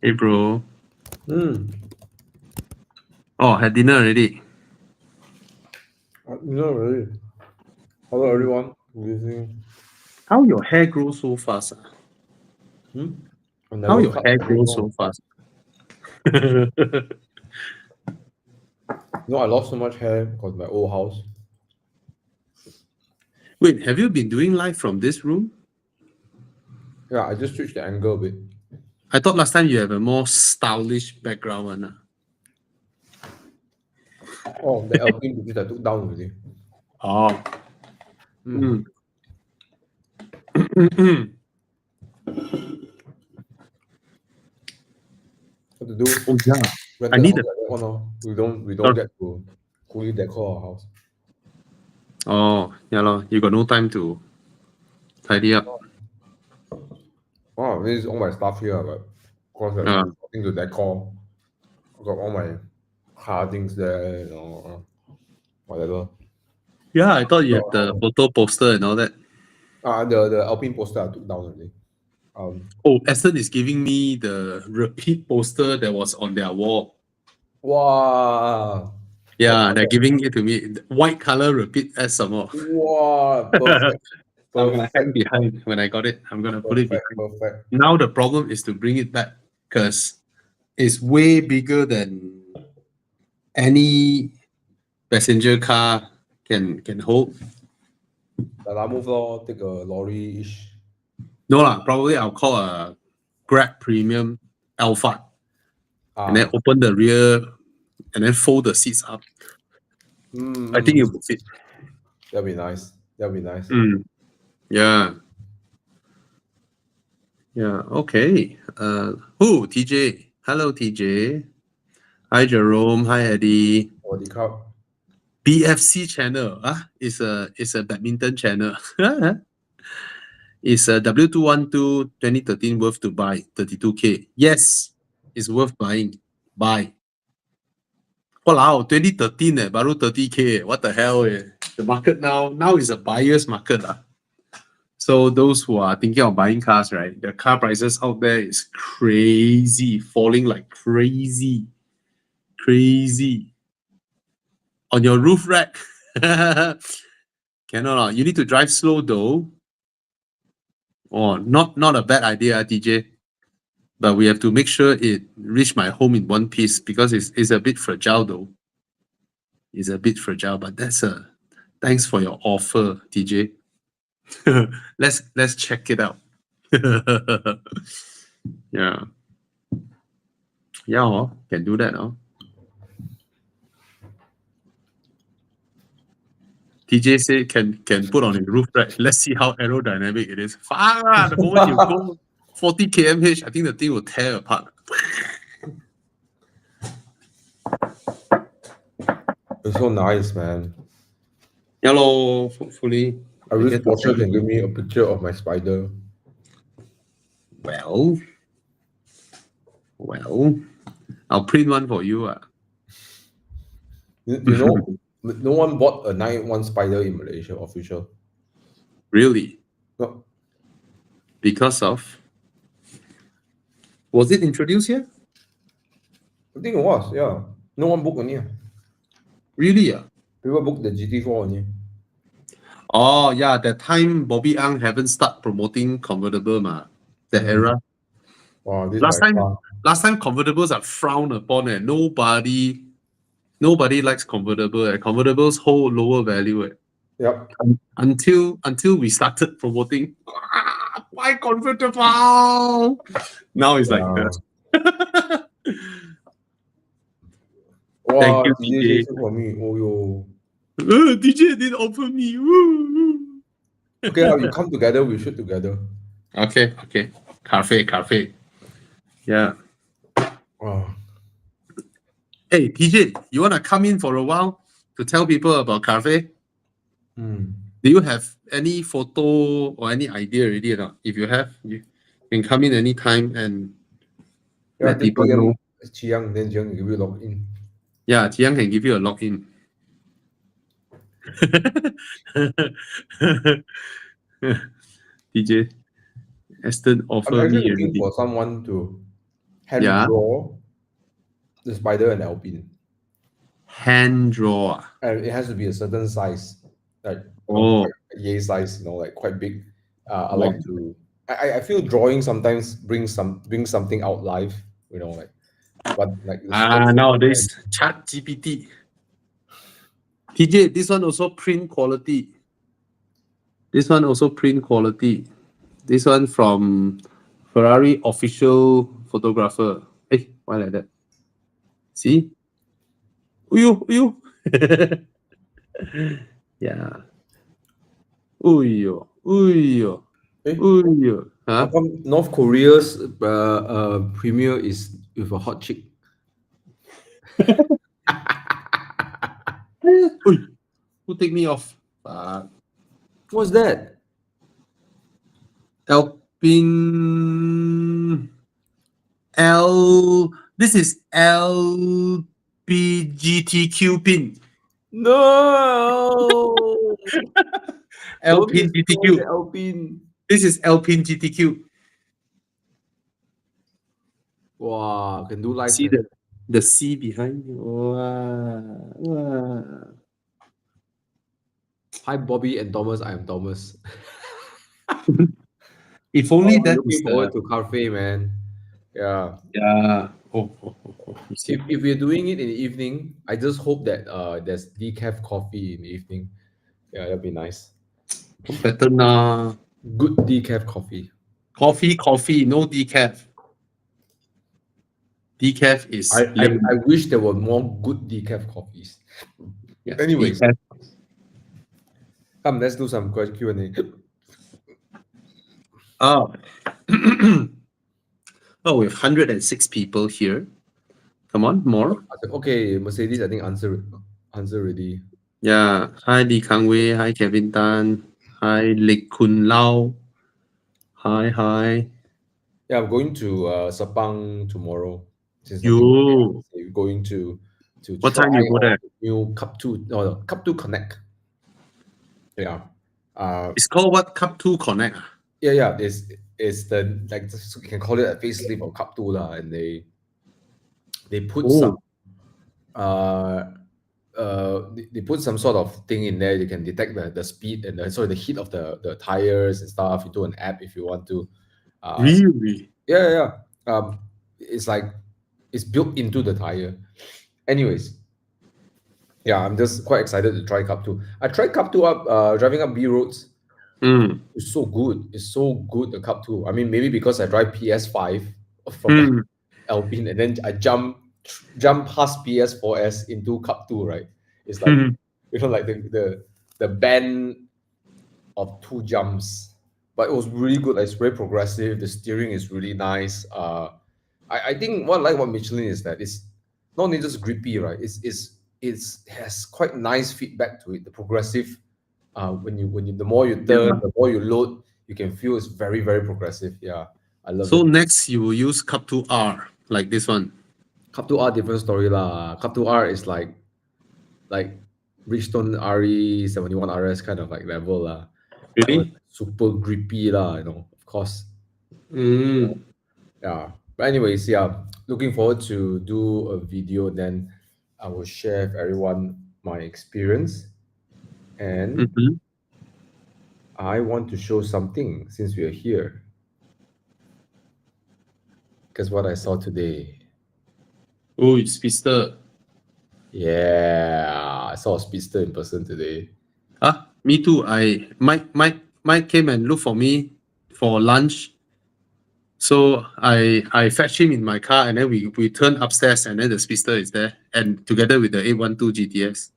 Hey, bro. Mm. Oh, had dinner already. Not really. Hello, everyone. Good evening. How your hair grow so fast? Hmm? I How never your cut hair for so grow so long. fast? No, I lost so much hair because my old house. Wait, have you been doing live from this room? Yeah, I just switched the angle a bit. I thought last time you have a more stylish background one. Oh, the Alpine because I took down already. Oh. Mm. What to do? Oh yeah. Rent I the need house a. like that one. We don't get to fully decor our house. Oh, yeah, lor. You got no time to tidy up. Oh, this is all my stuff here, but of course there's Uh, nothing to decor. I got all my car things there, whatever. yeah, I thought you have the So, photo poster and all that. the Alpine poster I took down already. Oh, Aston is giving me the repeat poster that was on their wall. Wow. What Yeah, they're color? giving it to me. White color repeat as some more. Wow, perfect. I'm gonna hang Perfect. behind when I got it. I'm gonna put it Perfect. behind. Perfect. Now the problem is to bring it back because it's way bigger than any passenger car can hold. I'll move lor, take a lorry-ish. No lah, probably I'll call a Grab Premium Alpha and then Ah. open the rear and then fold the seats up. I think it will fit. That'll be nice. That'll be nice. Yeah. Yeah. Okay. TJ. Hello, TJ. Hi, Jerome. Hi, Eddie. Or the crowd. BFC channel. It's a badminton channel. It's a W212 2013 worth to buy 32K. Yes, it's worth buying. Buy. Wow, 2013 baru 30K. What the hell? The market now is a buyer's market. So those who are thinking of buying cars, right? The car prices out there is crazy, falling like crazy. Crazy. On your roof rack. Cannot. You need to drive slow though. Oh, not a bad idea, TJ. But we have to make sure it reach my home in one piece because it's a bit fragile though. It's a bit fragile, but that's a thanks for your offer, TJ. let's check it out. Yeah. Yeah, can do that. TJ said can put on his roof rack. Let's see how aerodynamic it is. The moment you go 40 kmh, I think the thing will tear apart. It's so nice, man. Hello, hopefully. I wish Porsche can give me a picture of my spider. Well, I'll print one for you. You know, no one bought a 9-1 spider in Malaysia official. Really? No, Because of was it introduced here? I think it was, yeah. No one booked only. Really? People booked the GT4 only. Oh yeah, that time Bobby Ang haven't start promoting convertible that era. Wow, this is Last my time car. convertibles are frowned upon and nobody likes convertible. Convertibles hold lower value. Yep. Until we started promoting why convertible. Now it's like Yeah. thank Wow, you, TJ DJ. says for me. Oh yo. DJ didn't offer me. Woo. Okay, we come together, we shoot together. Okay. Cafe. Yeah. Wow. Hey, TJ, you want to come in for a while to tell people about cafe? Do you have any photo or any idea already or not? If you have, you can come in anytime and Yeah, let people 10 know. p.m. Chiang, then Chiang give you log in. Yeah, Tiang can give you a login. DJ, Aston I'm offer actually me looking already. for someone to hand Yeah. draw the Spider and Alpine, Hand draw. and it has to be a certain size, like Oh, quite yay size, like quite big. I wow. like to. I feel drawing sometimes brings something out live, like but like the stencil. Nowadays, Chat GPT. TJ, this one also print quality. This one also print quality. This one from Ferrari official photographer. Hey, why like that? See? Uyu, uyu. Yeah. Uyo, uyo, Eh, uyo. how Huh? come North Korea's premier is with a hot chick? Uy, who take me off? What's that? Alpine L. This is LPGTQ pin. No, don't Alpine destroy the GTQ. Alpine. This is Alpine GTQ. Wow, can do live. See the C behind. Wow. Wow. Hi, Bobby and Thomas. I am Thomas. If only I'm that is looking the forward to Carplay, man. Yeah. yeah. Oh. You see. If we're doing it in the evening, I just hope that there's decaf coffee in the evening. Yeah, that'd be nice. Better nah. Good decaf coffee. Coffee, no decaf. Decaf is I wish there were more good decaf coffees. yes, Anyways, decaf. come, let's do some Q&A. Oh. Oh, we have 106 people here. Come on, more. Okay, Mercedes, I think answer already. Yeah. Hi, Lee Kang Wei. Hi, Kevin Tan. Hi, Lik Kun Lau. Hi. Yeah, I'm going to Sepang tomorrow. Since I think You. we're going to What try time you go out there? the new Cup 2, no, Cup 2 Connect. Yeah. It's called what? Cup 2 Connect. Yeah. It's the like you can call it a facelift of Cup 2 lah, and they put some they put some sort of thing in there. You can detect the speed and the heat of the tires and stuff. You do an app if you want to. Really? Yeah. It's like it's built into the tire. Anyways, yeah, I'm just quite excited to try Cup 2. I tried Cup 2 up driving up B roads. It's so good. It's so good, the Cup 2. I mean, maybe because I drive PS5 from Alpine and then I jump past PS4S into Cup 2, right? It's like like the band of two jumps. But it was really good. Like, it's very progressive. The steering is really nice. I think what I like about Michelin is that it's not only just grippy, right? It has quite nice feedback to it. The progressive, when you the more you turn, the more you load, you can feel it's very, very progressive. Yeah, I love So it. next you will use Cup 2R like this one. Cup 2R different story lah. Cup 2R is like Bridgestone RE 71 RS kind of like level lah. That was Really? super grippy lah, of course. Mm. Yeah. But anyways, yeah, looking forward to do a video. Then I will share with everyone my experience. And I want to show something since we are here. Because what I saw today. Oh, it's Speedster. Yeah, I saw a Speedster in person today. Me too. Mike came and looked for me for lunch. So I fetched him in my car and then we turned upstairs and then the Speedster is there and together with the 812 GTS.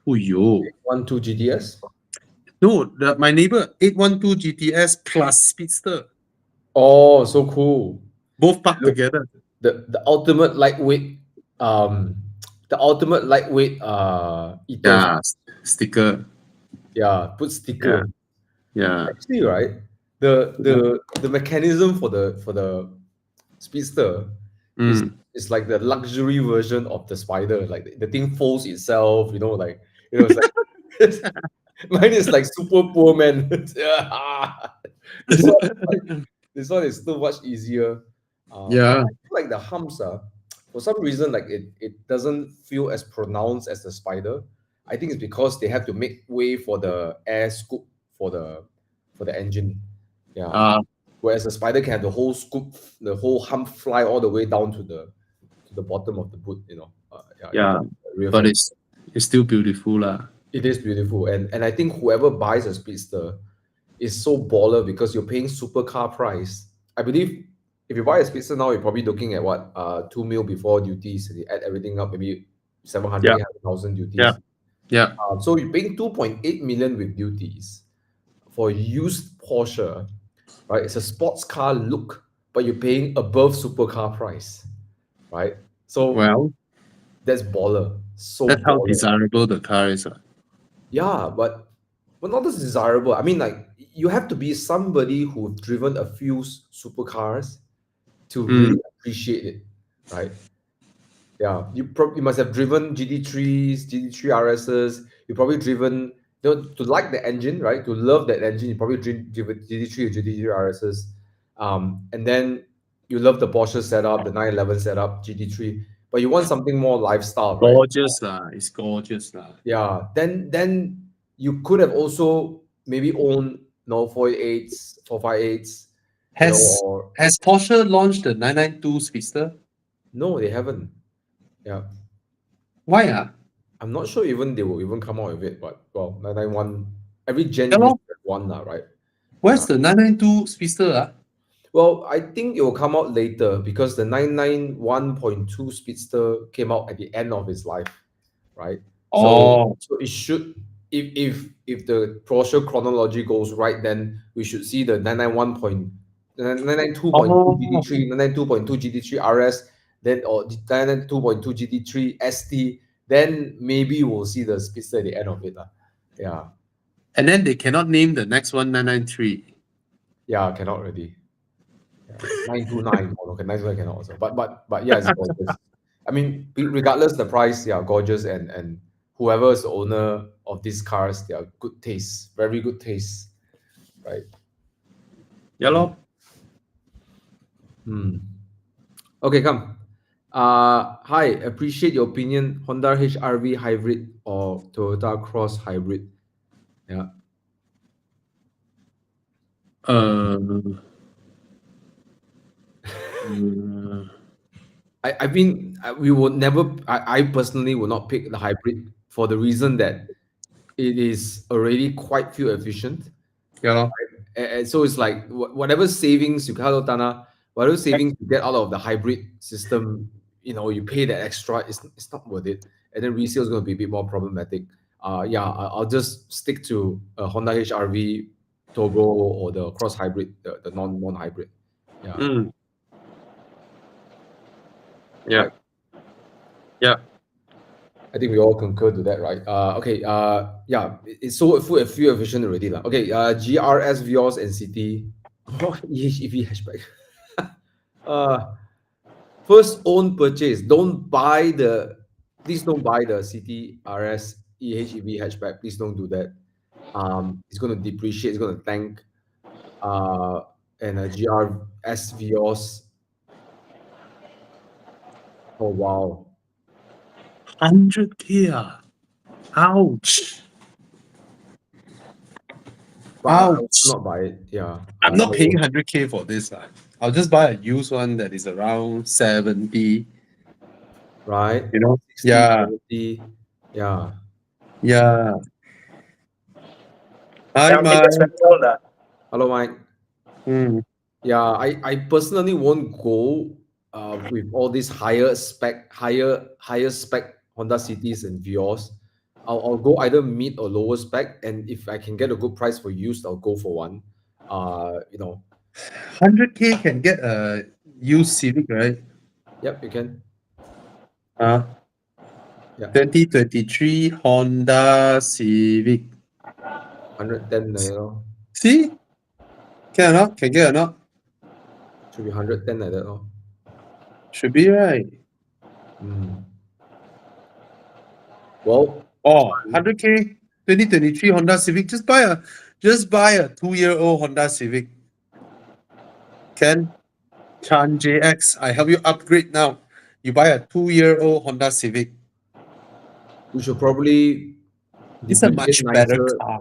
Oh yo. 12 GTS? No, my neighbor 812 GTS plus Speedster. Oh, so cool. Both parked together. The ultimate lightweight ethos. Yeah, sticker. Yeah, put sticker. Yeah. Actually, right, the mechanism for the Speedster is like the luxury version of the Spider. Like the thing folds itself, it's like mine is like super poor, man. this one is so much easier. Yeah. I feel like the humps for some reason like it doesn't feel as pronounced as the Spider. I think it's because they have to make way for the air scoop for the engine. Yeah. Uh, Whereas the Spider can have the whole scoop, the whole hump fly all the way down to the bottom of the boot. Yeah, yeah. the rear But fender. it's still beautiful lah. It is beautiful, and I think whoever buys a Speedster is so baller because you're paying supercar price. I believe if you buy a Speedster now, you're probably looking at what 2 mil before duties. You add everything up, maybe 700, Yeah. 800,000 Yeah. duties. Yeah. So you're paying 2.8 million with duties for a used Porsche, right? It's a sports car look, but you're paying above supercar price, right? So Well, that's baller, so that's how baller. desirable the car is. Yeah, but not as desirable. I mean, like you have to be somebody who've driven a few supercars to Mm. really appreciate it, right? Yeah, you must have driven GT3s, GT3 RSs. You probably driven to like the engine, right? To love that engine, you probably driven GT3 or GT3 RSs, and then you love the Porsche setup, the 911 setup, GT3, but you want something more lifestyle, right? Gorgeous lah. It's gorgeous lah. Yeah, then you could have also maybe owned 488s, 458s, Has or has Porsche launched the 992 Speedster? no, they haven't. Yeah, Why ah? I'm not sure even they will even come out with it, but well, 991, every gen Yeah used lor. to have one, lah, right? Where's Yeah. the 992 Speedster ah? Well, I think it will come out later because the 991.2 Speedster came out at the end of its life, right? So Oh. so it should, if the Porsche chronology goes right, then we should see the 992.2 Oh. GT3, 992.2 GT3 RS, then or 992.2 GT3 ST, then maybe we'll see the Speedster at the end of it. Yeah. And then they cannot name the next one 993. Yeah, cannot really. Yeah. 929. Oh, okay, 929 cannot also. But yeah, it's gorgeous. I mean, regardless the price, yeah, gorgeous, and whoever is the owner of these cars, they are good taste, very good taste, right? Yeah lor. Okay, come. Hi, appreciate your opinion. Honda HR-V hybrid or Toyota Cross hybrid? Yeah. Uh, I mean, we would never. I personally would not pick the hybrid for the reason that it is already quite fuel efficient. yeah lor. And so it's like whatever savings you hello Tana, whatever savings you get out of the hybrid system, you pay that extra. It's not worth it. And then resale is going to be a bit more problematic. Yeah, I'll just stick to a Honda HR-V Turbo or the cross hybrid, the non hybrid. Yeah. Mm. Yeah. Right. Yeah. I think we all concur to that, right? Okay. Yeah, it's so fuel efficient already, lah. Okay. GRS, Vios, and CT. EHEV hatchback. First own purchase. Please don't buy the CT RS EHEV hatchback. Please don't do that. It's going to depreciate. It's going to tank. And a GRS Vios. Oh wow. 100K ah. Ouch. But I will Ouch. not buy it. Yeah. I'm I not paying will- 100K for this. I'll just buy a used one that is around 70. Right. 60, Yeah. 70. Yeah. Yeah. Hi, Yeah, Mike. biggest rental lah. Hello, Mike. Mm. Yeah, I personally won't go with all these higher spec Honda Cities and Vios. I'll go either mid or lower spec, and if I can get a good price for used, I'll go for one. 100K can get a used Civic, right? Yep, you can. Uh, Yeah. 2023 Honda Civic. 110, See? Can or not? Can get or not? should be 110 like that. Should be right. Well, Oh, 100K 2023 Honda Civic. Just buy a 2-year-old Honda Civic. Can? Chan JX, I help you upgrade now. You buy a 2-year-old Honda Civic. We should probably It's a depreciate much better nicer, car.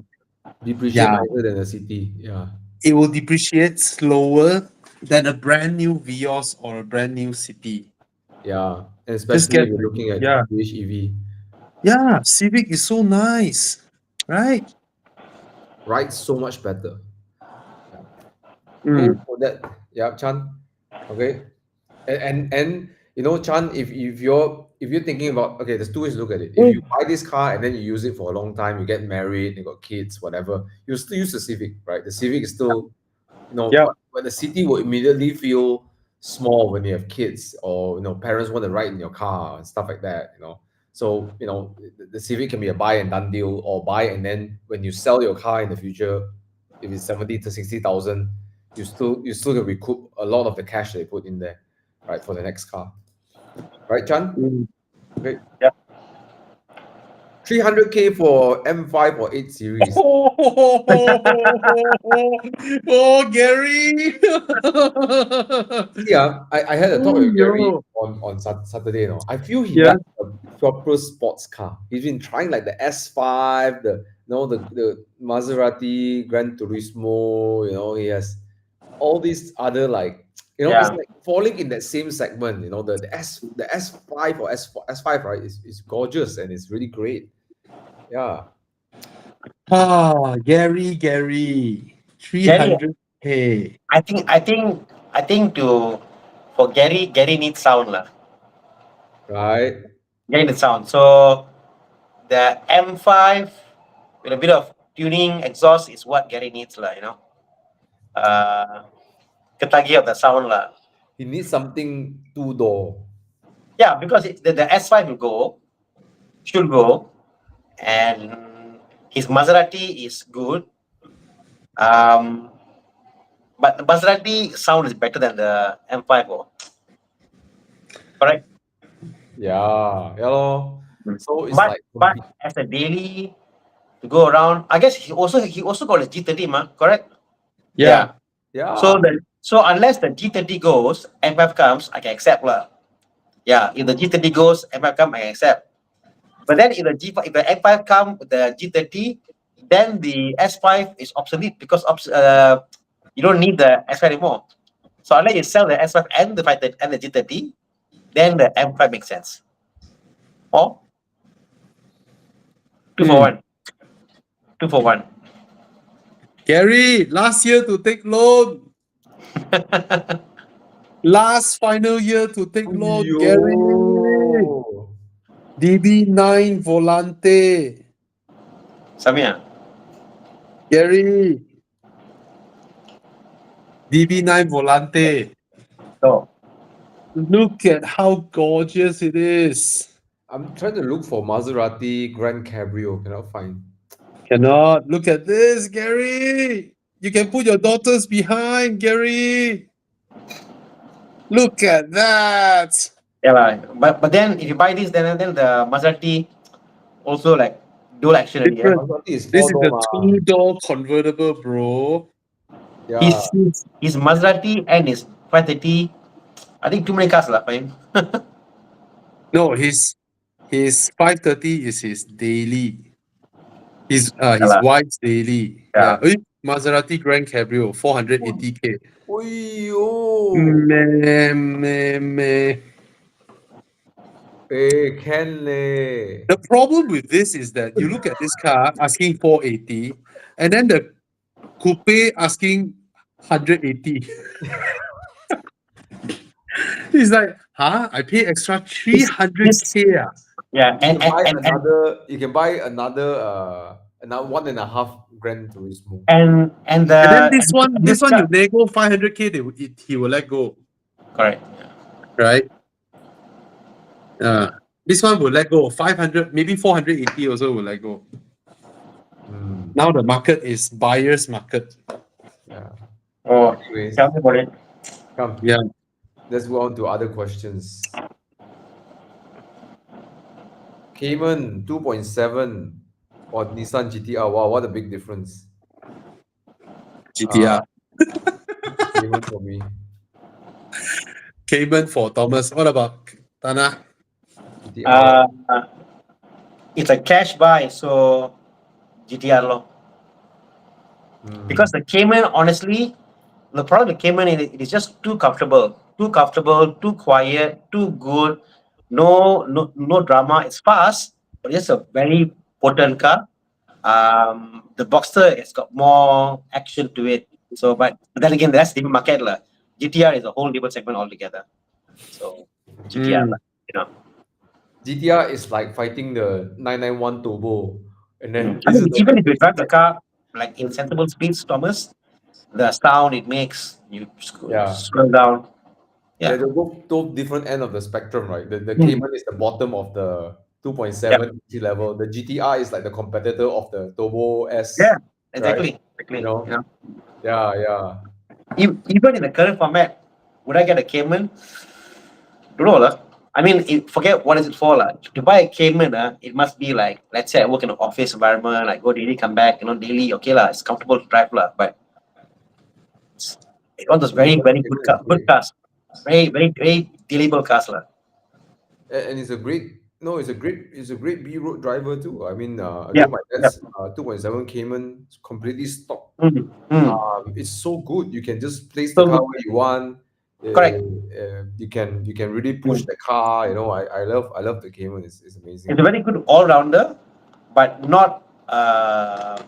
depreciate Yeah, nicer than a city. Yeah. it will depreciate slower than a brand new Vios or a brand new City. Yeah. And Just especially if get you're looking at yeah, PHEV. yeah. Civic is so nice, right? Rides so much better. Yeah. Cool Mm. for that. Yeah, Chan. Okay. And Chan, if you're thinking about, okay, there's two ways to look at it. If you Mm. buy this car and then you use it for a long time, you get married, you got kids, whatever, you still use the Civic, right? The Civic is still, Yep. but the city will immediately feel small when you have kids, or parents want to ride in your car and stuff like that. So the Civic can be a buy and done deal, or buy and then when you sell your car in the future, if it's 70 to 60,000, you still can recoup a lot of the cash they put in there, right, for the next car, right, Chan? Mm. Okay, Yeah. 300K for M5 or 8 series. Oh, Gary. Yeah, I had a talk Oh, with Gary yo. on Saturday. I feel he Yeah. likes a proper sports car. He's been trying like the S5, the Maserati Gran Turismo. He has all these other, like, it's Yeah. like falling in that same segment. The S5 or S5, right? Is gorgeous and it's really great. Yeah. Ah, Gary. Gary, 300K. I think to for Gary needs sound lah. Right. Gary needs sound. So the M5 with a bit of tuning exhaust is what Gary needs lah. Ketagi of the sound lah. He needs something two-door. Yeah, because the S5 should go, and his Maserati is good. But the Maserati sound is better than the M5. Correct. Yeah. Yeah, lor. So it's But like but as a daily to go around, I guess he also got a G30, correct? Yeah. yeah. So unless the G30 goes, M5 comes, I can accept lah. Yeah, if the G30 goes, M5 come, I accept. But then if the M5 come with the G30, then the S5 is obsolete because you don't need the S5 anymore. So unless you sell the S5 and the G30, then the M5 makes sense. Or two for Hmm. one. 2 for 1. Gary, last year to take loan. Last final year to take loan. Gary. Yo. DB9 Volante. Samia. Gary. DB9 Volante. So Look at how gorgeous it is. I'm trying to look for Maserati Grand Cabrio. Cannot find. Cannot. Look at this, Gary. You can put your daughters behind, Gary. Look at that. yeah lah. But then if you buy this, then the Maserati also like dual action already. Yeah? Different. Maserati is This is four-door the ma. 2-door convertible, bro. Yeah. His Maserati and his 530. I think too many cars lah for him. No, his 530 is his daily. His lah. wife's daily. Yeah. Yeah. Maserati Grand Cabrio, 480K. Oyo. Meh. Hey, Ken leh. The problem with this is that you look at this car asking 480, and then the coupe asking 180. He's like, huh? I pay extra 300K. Yeah, You and can buy and, and, another. You can buy another 1.5 Grand Turismo. and And then this and one car- you nego 500K, he will let go, correct. right? This one will let go 500, maybe 480 also will let go. Now the market is buyer's market. Yeah. Oh, Anyways, tell me about it. come. Yeah. Let's go on to other questions. Cayman 2.7 or Nissan GTR. Wow, what a big difference. GTR. Cayman for me. Cayman for Thomas. What about Tana? GTR. It's a cash buy, so GTR lo. Because the Cayman, honestly, the problem with Cayman is it is just too comfortable, too quiet, too good. No drama. It's fast, but it's a very potent car. The Boxster has got more action to it. So, but then again, that's the market lah. GTR is a whole different segment altogether. So GTR Mm. lah, you know. GTR is like fighting the 991 Turbo, and then I this is mean, the even if you drive the 150. car like in sensible speeds, Thomas, the sound it makes, you Yeah. scroll down. Yeah. They're both different end of the spectrum, right? The Mm. Cayman is the bottom of the 2.7 entry level. The GTR is like the competitor of the Turbo S, Yeah, right? exactly. You know? You know, Yeah. even in the current format, would I get a Cayman? Don't know lah. I mean, forget what is it for lah. To buy a Cayman, it must be like, let's say I work in an office environment, like go daily, come back, daily. Okay lah, it's comfortable to drive lah. But it's one of those very very Cayman is good great. cars, very dealable cars lah. And it's a great it's a great B road driver too. I mean, I Yeah, drove my yeah. dad's 2.7 Cayman, it's completely stock. Mm. It's so good. You can just place the car So where you want. correct. You can really push the car. I love the Cayman. It's amazing. It's a very good all rounder, but not a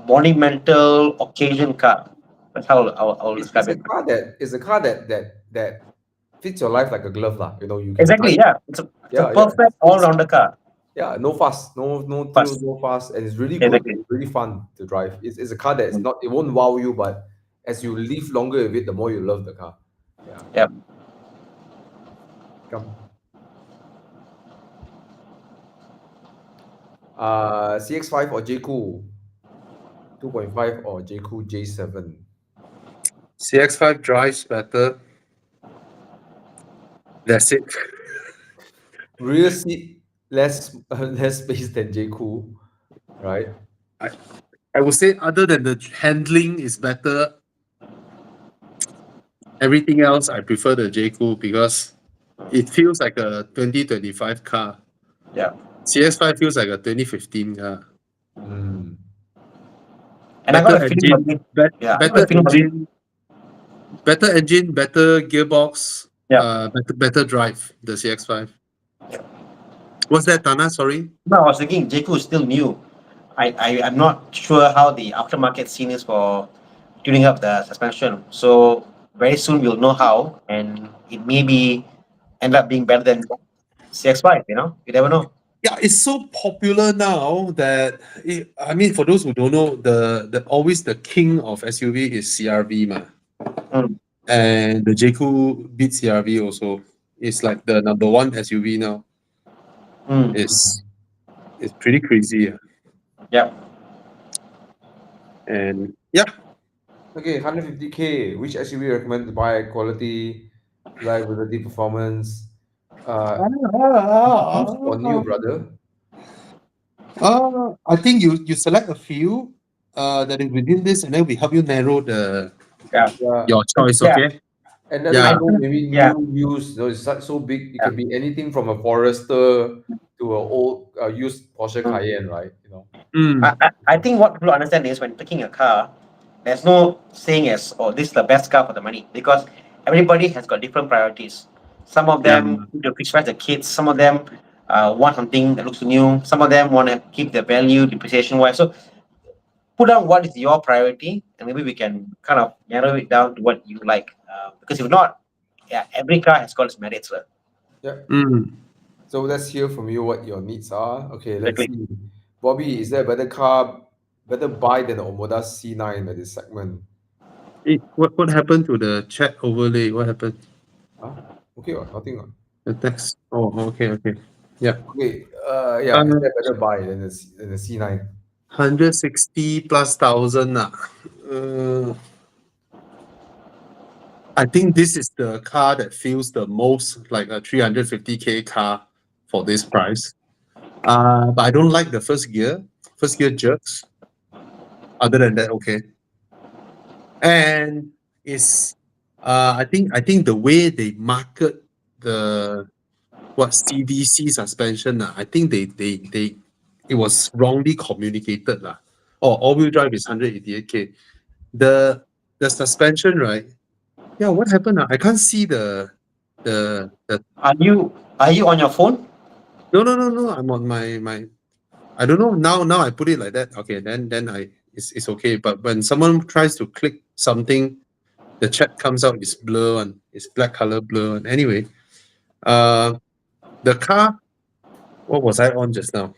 monumental occasion car. That's how I'll It's, describe it's a it. car that fits your life like a glove, lah. You can Exactly, drive. yeah. It's a Yeah. perfect all rounder car. Yeah, no fuss, no thrills, Fast. no fuss, and it's really good. Exactly. It's really fun to drive. It's a car that is not. It won't wow you, but as you live longer with it, the more you love the car. Yeah. Yeah. Come. CX5 or JCool, 2.5 or JCool J7. CX5 drives better. That's it. Rear seat less less space than JCool, right? I would say other than the handling is better. Everything else I prefer the J Cool because it feels like a 2025 car. Yeah. CS5 feels like a 2015 car. Mm. And I got Better a feeling of engine, it. Yeah, I got a feeling of it. better engine, better gearbox, Yeah. better drive, the CX5. What's that, Tana? Sorry? No, I was thinking Jayco is still new. I'm not sure how the aftermarket scene is for tuning up the suspension. So very soon we'll know how, and it maybe end up being better than CX5. You never know. Yeah, it's so popular now that I mean, for those who don't know, the always the king of SUV is CRV, ma. Mm. And the JQ beats CRV also. It's like the number one SUV now. Mm. It's pretty crazy. Yeah. And yeah, Okay, 150K. Which SUV you recommend to buy? Quality, reliability, performance. Used or new, brother? I think you select a few that is within this, and then we help you narrow Yeah. your choice. Yeah. Okay. And then Yeah. I know maybe Yeah. new used. It's so big. It Yeah. can be anything from a Forester to a old used Porsche Mm. Cayenne, right? Mm. I think what people understand is when picking a car, there's no saying as, oh, this is the best car for the money, because everybody has got different priorities. Some of Yeah. them need to fix the kids, some of them want something that looks new, some of them want to keep the value, depreciation wise. So put down what is your priority, and maybe we can kind of narrow it down to what you like. Because if not, yeah, every car has got its merits. Yeah. Mm. So let's hear from you what your needs are. Okay, let's Exactly. see. Bobby, is there a better buy than the Omoda C9 at this segment? What happened to the chat overlay? What happened? Huh? Okay, nothing. The text. Oh, okay. Yeah. Okay, yeah, is Uh, there a better buy than the C9? 160 plus thousand. I think this is the car that feels the most like a 350K car for this price. But I don't like the first gear. First gear jerks. Other than that, okay. And it's I think the way they market the CDC suspension, I think they it was wrongly communicated lah. Oh, all-wheel drive is 188k. The suspension, right? Yeah, what happened? I can't see the Are you on your phone? no. I'm on my. I don't know now. I put it like that. Okay, then it's okay. But when someone tries to click something, the chat comes out. It's blur and it's black color blur. And anyway, the car. What was I on just now?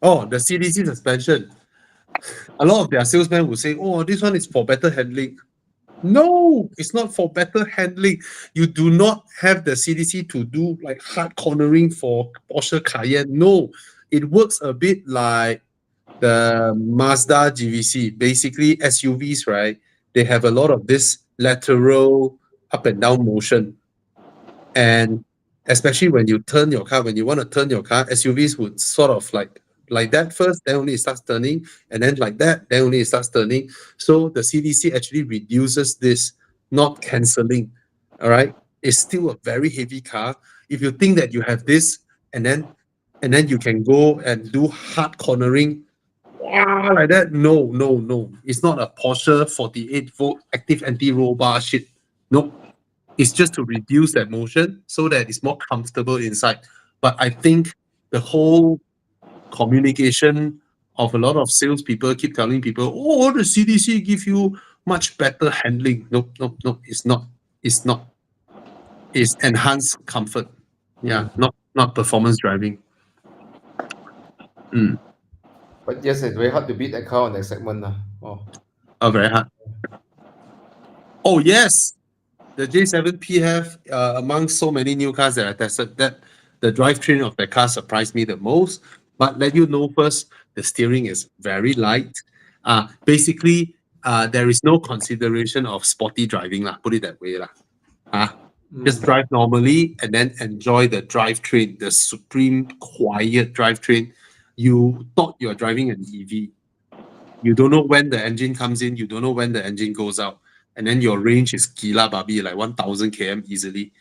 Oh, the CDC suspension. A lot of their salesmen will say, "Oh, this one is for better handling." No, it's not for better handling. You do not have the CDC to do like hard cornering for Porsche Cayenne. No, it works a bit like the Mazda GVC. Basically, SUVs, right? They have a lot of this lateral up and down motion. And especially when you turn your car, when you want to turn your car, SUVs would sort of like that first, then only it starts turning, and then like that, then only it starts turning. So the CDC actually reduces this, not cancelling. All right. It's still a very heavy car. If you think that you have this, and then you can go and do hard cornering, wow, like that. No. It's not a Porsche 48-volt active anti-roll bar shit. Nope. It's just to reduce that motion so that it's more comfortable inside. But I think the whole communication of a lot of salespeople keep telling people, "Oh, the CDC give you much better handling." No, it's not. It's not. It's enhanced comfort. Yeah, not performance driving. But yes, it's very hard to beat that car on that segment. Oh. Oh, very hard. Oh yes, the J7 PF, among so many new cars that I tested, that the drivetrain of the car surprised me the most. But let you know first, the steering is very light. Basically, there is no consideration of sporty driving lah. Put it that way lah. Just drive normally and then enjoy the drivetrain, the supreme quiet drivetrain. You thought you're driving an EV. You don't know when the engine comes in. You don't know when the engine goes out. And then your range is gila babi, like 1,000 km easily.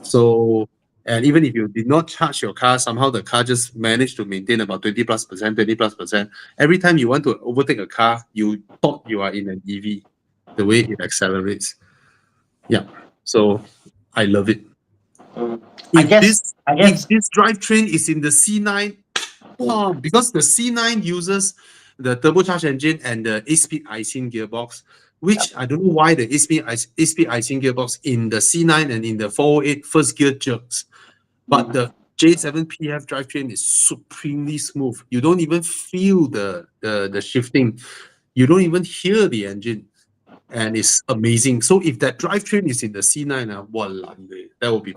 So, and even if you did not charge your car, somehow the car just managed to maintain about 20+%. Every time you want to overtake a car, you thought you are in an EV, the way it accelerates. Yeah. So I love it. I guess If this drivetrain is in the C9, because the C9 uses the turbocharged engine and the 8-speed Aisin gearbox, which I don't know why the 8-speed Aisin gearbox in the C9 and in the 408 first gear jerks. But the J7 PF drivetrain is supremely smooth. You don't even feel the shifting. You don't even hear the engine. And it's amazing. So if that drivetrain is in the C9, that would be...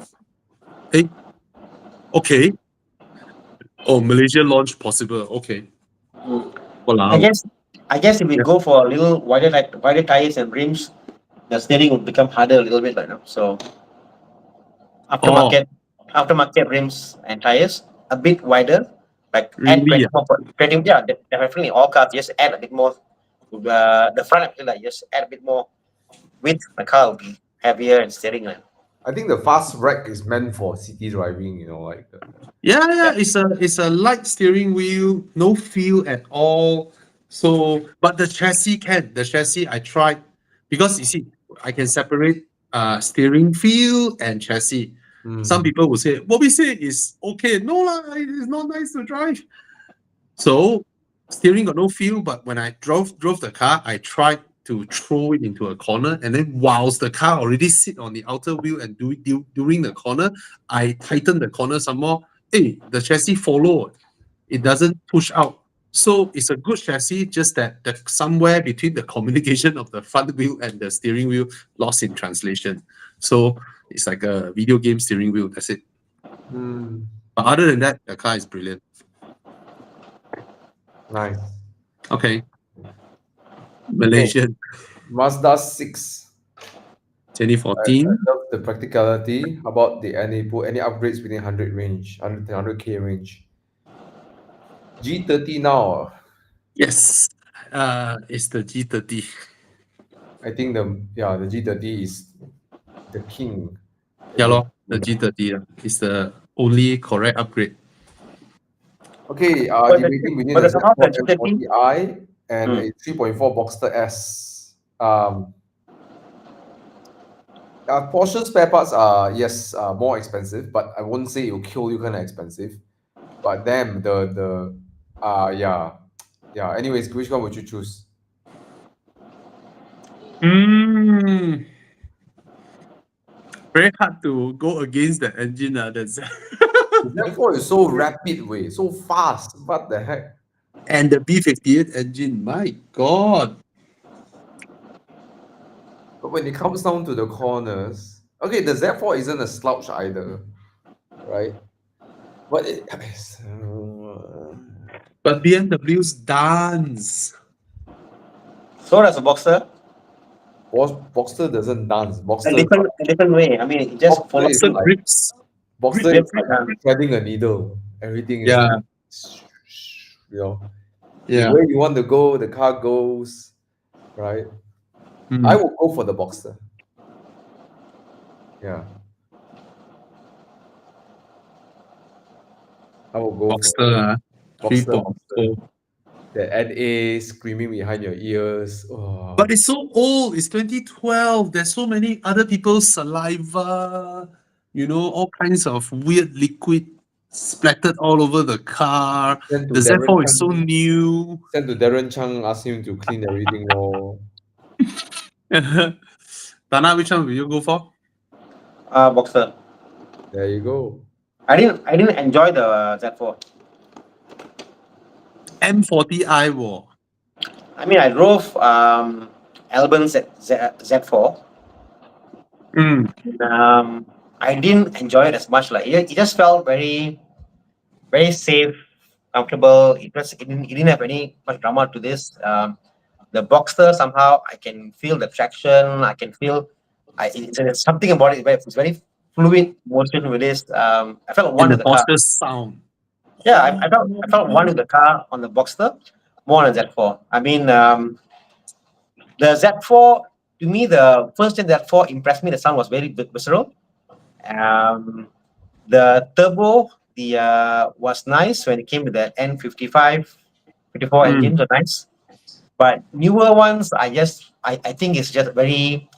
Hey, okay. Oh, Malaysia launch possible. Okay. I guess if we go for a little wider tires and rims, the steering will become harder a little bit right now. So aftermarket rims and tires a bit wider, like add Really? 20, yeah, definitely all cars just add a bit more. The front actually like just add a bit more width. The car will be heavier and steering like. I think the fast rack is meant for city driving, like Yeah. It's a light steering wheel, no feel at all. So, but the chassis I tried, because you see, I can separate steering feel and chassis. Some people will say, what we say is okay. No lah, it's not nice to drive. So steering got no feel, but when I drove the car, I tried to throw it into a corner, and then whilst the car already sit on the outer wheel and during the corner, I tighten the corner some more. Hey, the chassis follow. It doesn't push out. So it's a good chassis, just that somewhere between the communication of the front wheel and the steering wheel lost in translation. So it's like a video game steering wheel. That's it. But other than that, the car is brilliant. Nice. Okay. Malaysian. Mazda 6. 2014. I love the practicality. How about the any upgrades within 100 range, 100k range? G30 now. Yes. It's the G30. I think the G30 is the king. Yeah, lor, the G30 is the only correct upgrade. Okay, But debating between but the somehow the Z4 G30, M40i and Hmm. a 3.4 Boxster S. Porsche spare parts are, yes, more expensive, but I won't say it'll kill you kind of expensive. But damn, yeah. Anyways, which one would you choose? Very hard to go against the engine. The Z4 is so rapid, way, so fast. What the heck? And the B58 engine, my God. But when it comes down to the corners, okay, the Z4 isn't a slouch either, right? But But BMW's dance. so does a Boxster. Boxster doesn't dance. A Boxster different way. I mean, it just Boxster follows. is Boxster like grips. Boxster Grips, is like threading a needle. Everything is Yeah. like, you know, Yeah. where you want to go, the car goes, right? Mm. I will go for the Boxster. Yeah. I will go Boxster, for Boxster. Boxster. The NA screaming behind your ears. Oh. But it's so old. It's 2012. There's so many other people's saliva, all kinds of weird liquid splattered all over the car. Send to The Darren Z4 is so Chang. new. Send to Darren Chang, ask him to clean everything. Oh. Dana, which one will you go for? Boxster. There you go. I didn't enjoy the Z4. M40i war. I mean, I drove Albon's Z4. I didn't enjoy it as much. Like it just felt very, very safe, comfortable. It didn't have any much drama to this. The Boxster, somehow I can feel the traction. I can feel, it's something about it. It's very fluid motion with this. I felt one And with the the car. Porsche sound. Yeah, I felt one with the car on the Boxster more than Z4. I mean, the Z4, to me, the first gen Z4 impressed me. The sound was very visceral. The turbo, was nice when it came with the N55, 54 engine, so nice. But newer ones, I think it's just a very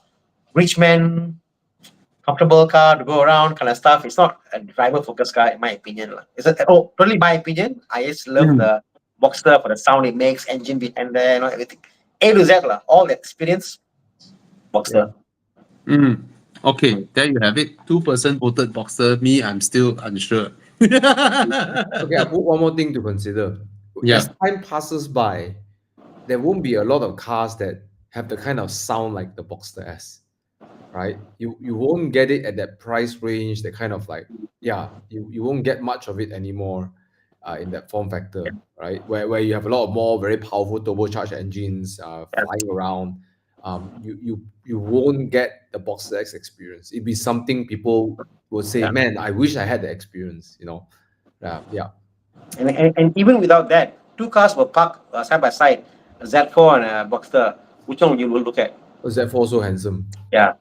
rich man, comfortable car to go around kind of stuff. It's not a driver-focused car, in my opinion. Totally my opinion. I just love the Boxster for the sound it makes, engine behind there, everything. A to Z, all the experience, Boxster. Okay, there you have it. 2% voted Boxster. Me, I'm still unsure. Okay, I put one more thing to consider. Yeah. As time passes by, there won't be a lot of cars that have the kind of sound like the Boxster S, right? You won't get it at that price range, that kind of like, you won't get much of it anymore in that form factor, right? Where you have a lot of more very powerful turbocharged engines flying around. You won't get the Boxster X experience. It'd be something people would say, man, I wish I had the experience, yeah. And even without that, two cars were parked side by side, a Z4 and a Boxster. Which one would you look at? Z4 so handsome. Yeah,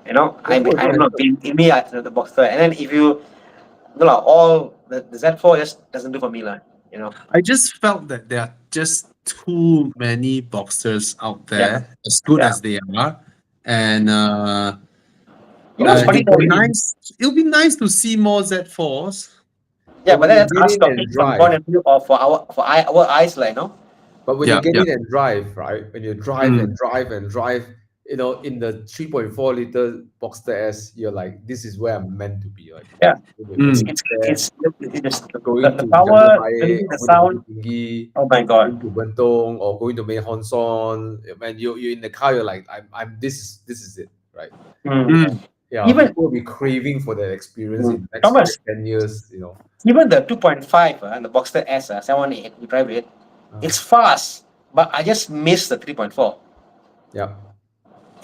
I don't know. In me, the Boxster, and then if you, all the Z4 just doesn't do for me, I just felt that there are just too many Boxsters out there, as good as they are, and it'll be nice to see more Z4s. Yeah, but then that's us talking from point of view of for our eyes, But when you get in and drive, right? When you drive and drive and drive, in the 3.4 liter Boxster S, you're like, this is where I'm meant to be. Like, it's going the to power, Jalan the sound. Tinggi, Oh my God! going to Bentong or going to Mei Hon Son. When you're in the car, you're like, this is it, right? Yeah, Even people will be craving for that experience in the next 10 years, Even the 2.5 and the Boxster S 718, you drive it. It's fast, but I just miss the 3.4. Yeah.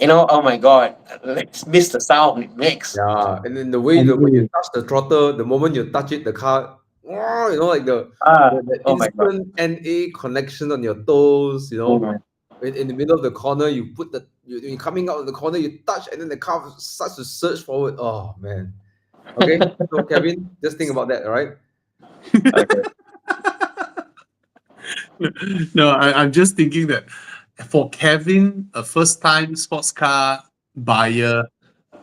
Oh my God, let's miss the sound it makes. Yeah, and then the way when you touch the throttle, the moment you touch it, the car, like the oh my God, instant NA connection on your toes, in the middle of the corner, you put you're coming out of the corner, you touch, and then the car starts to surge forward. Oh man. Okay, so Kevin, just think about that, all right? Okay. No, I'm just thinking that for Kevin, a first time sports car buyer,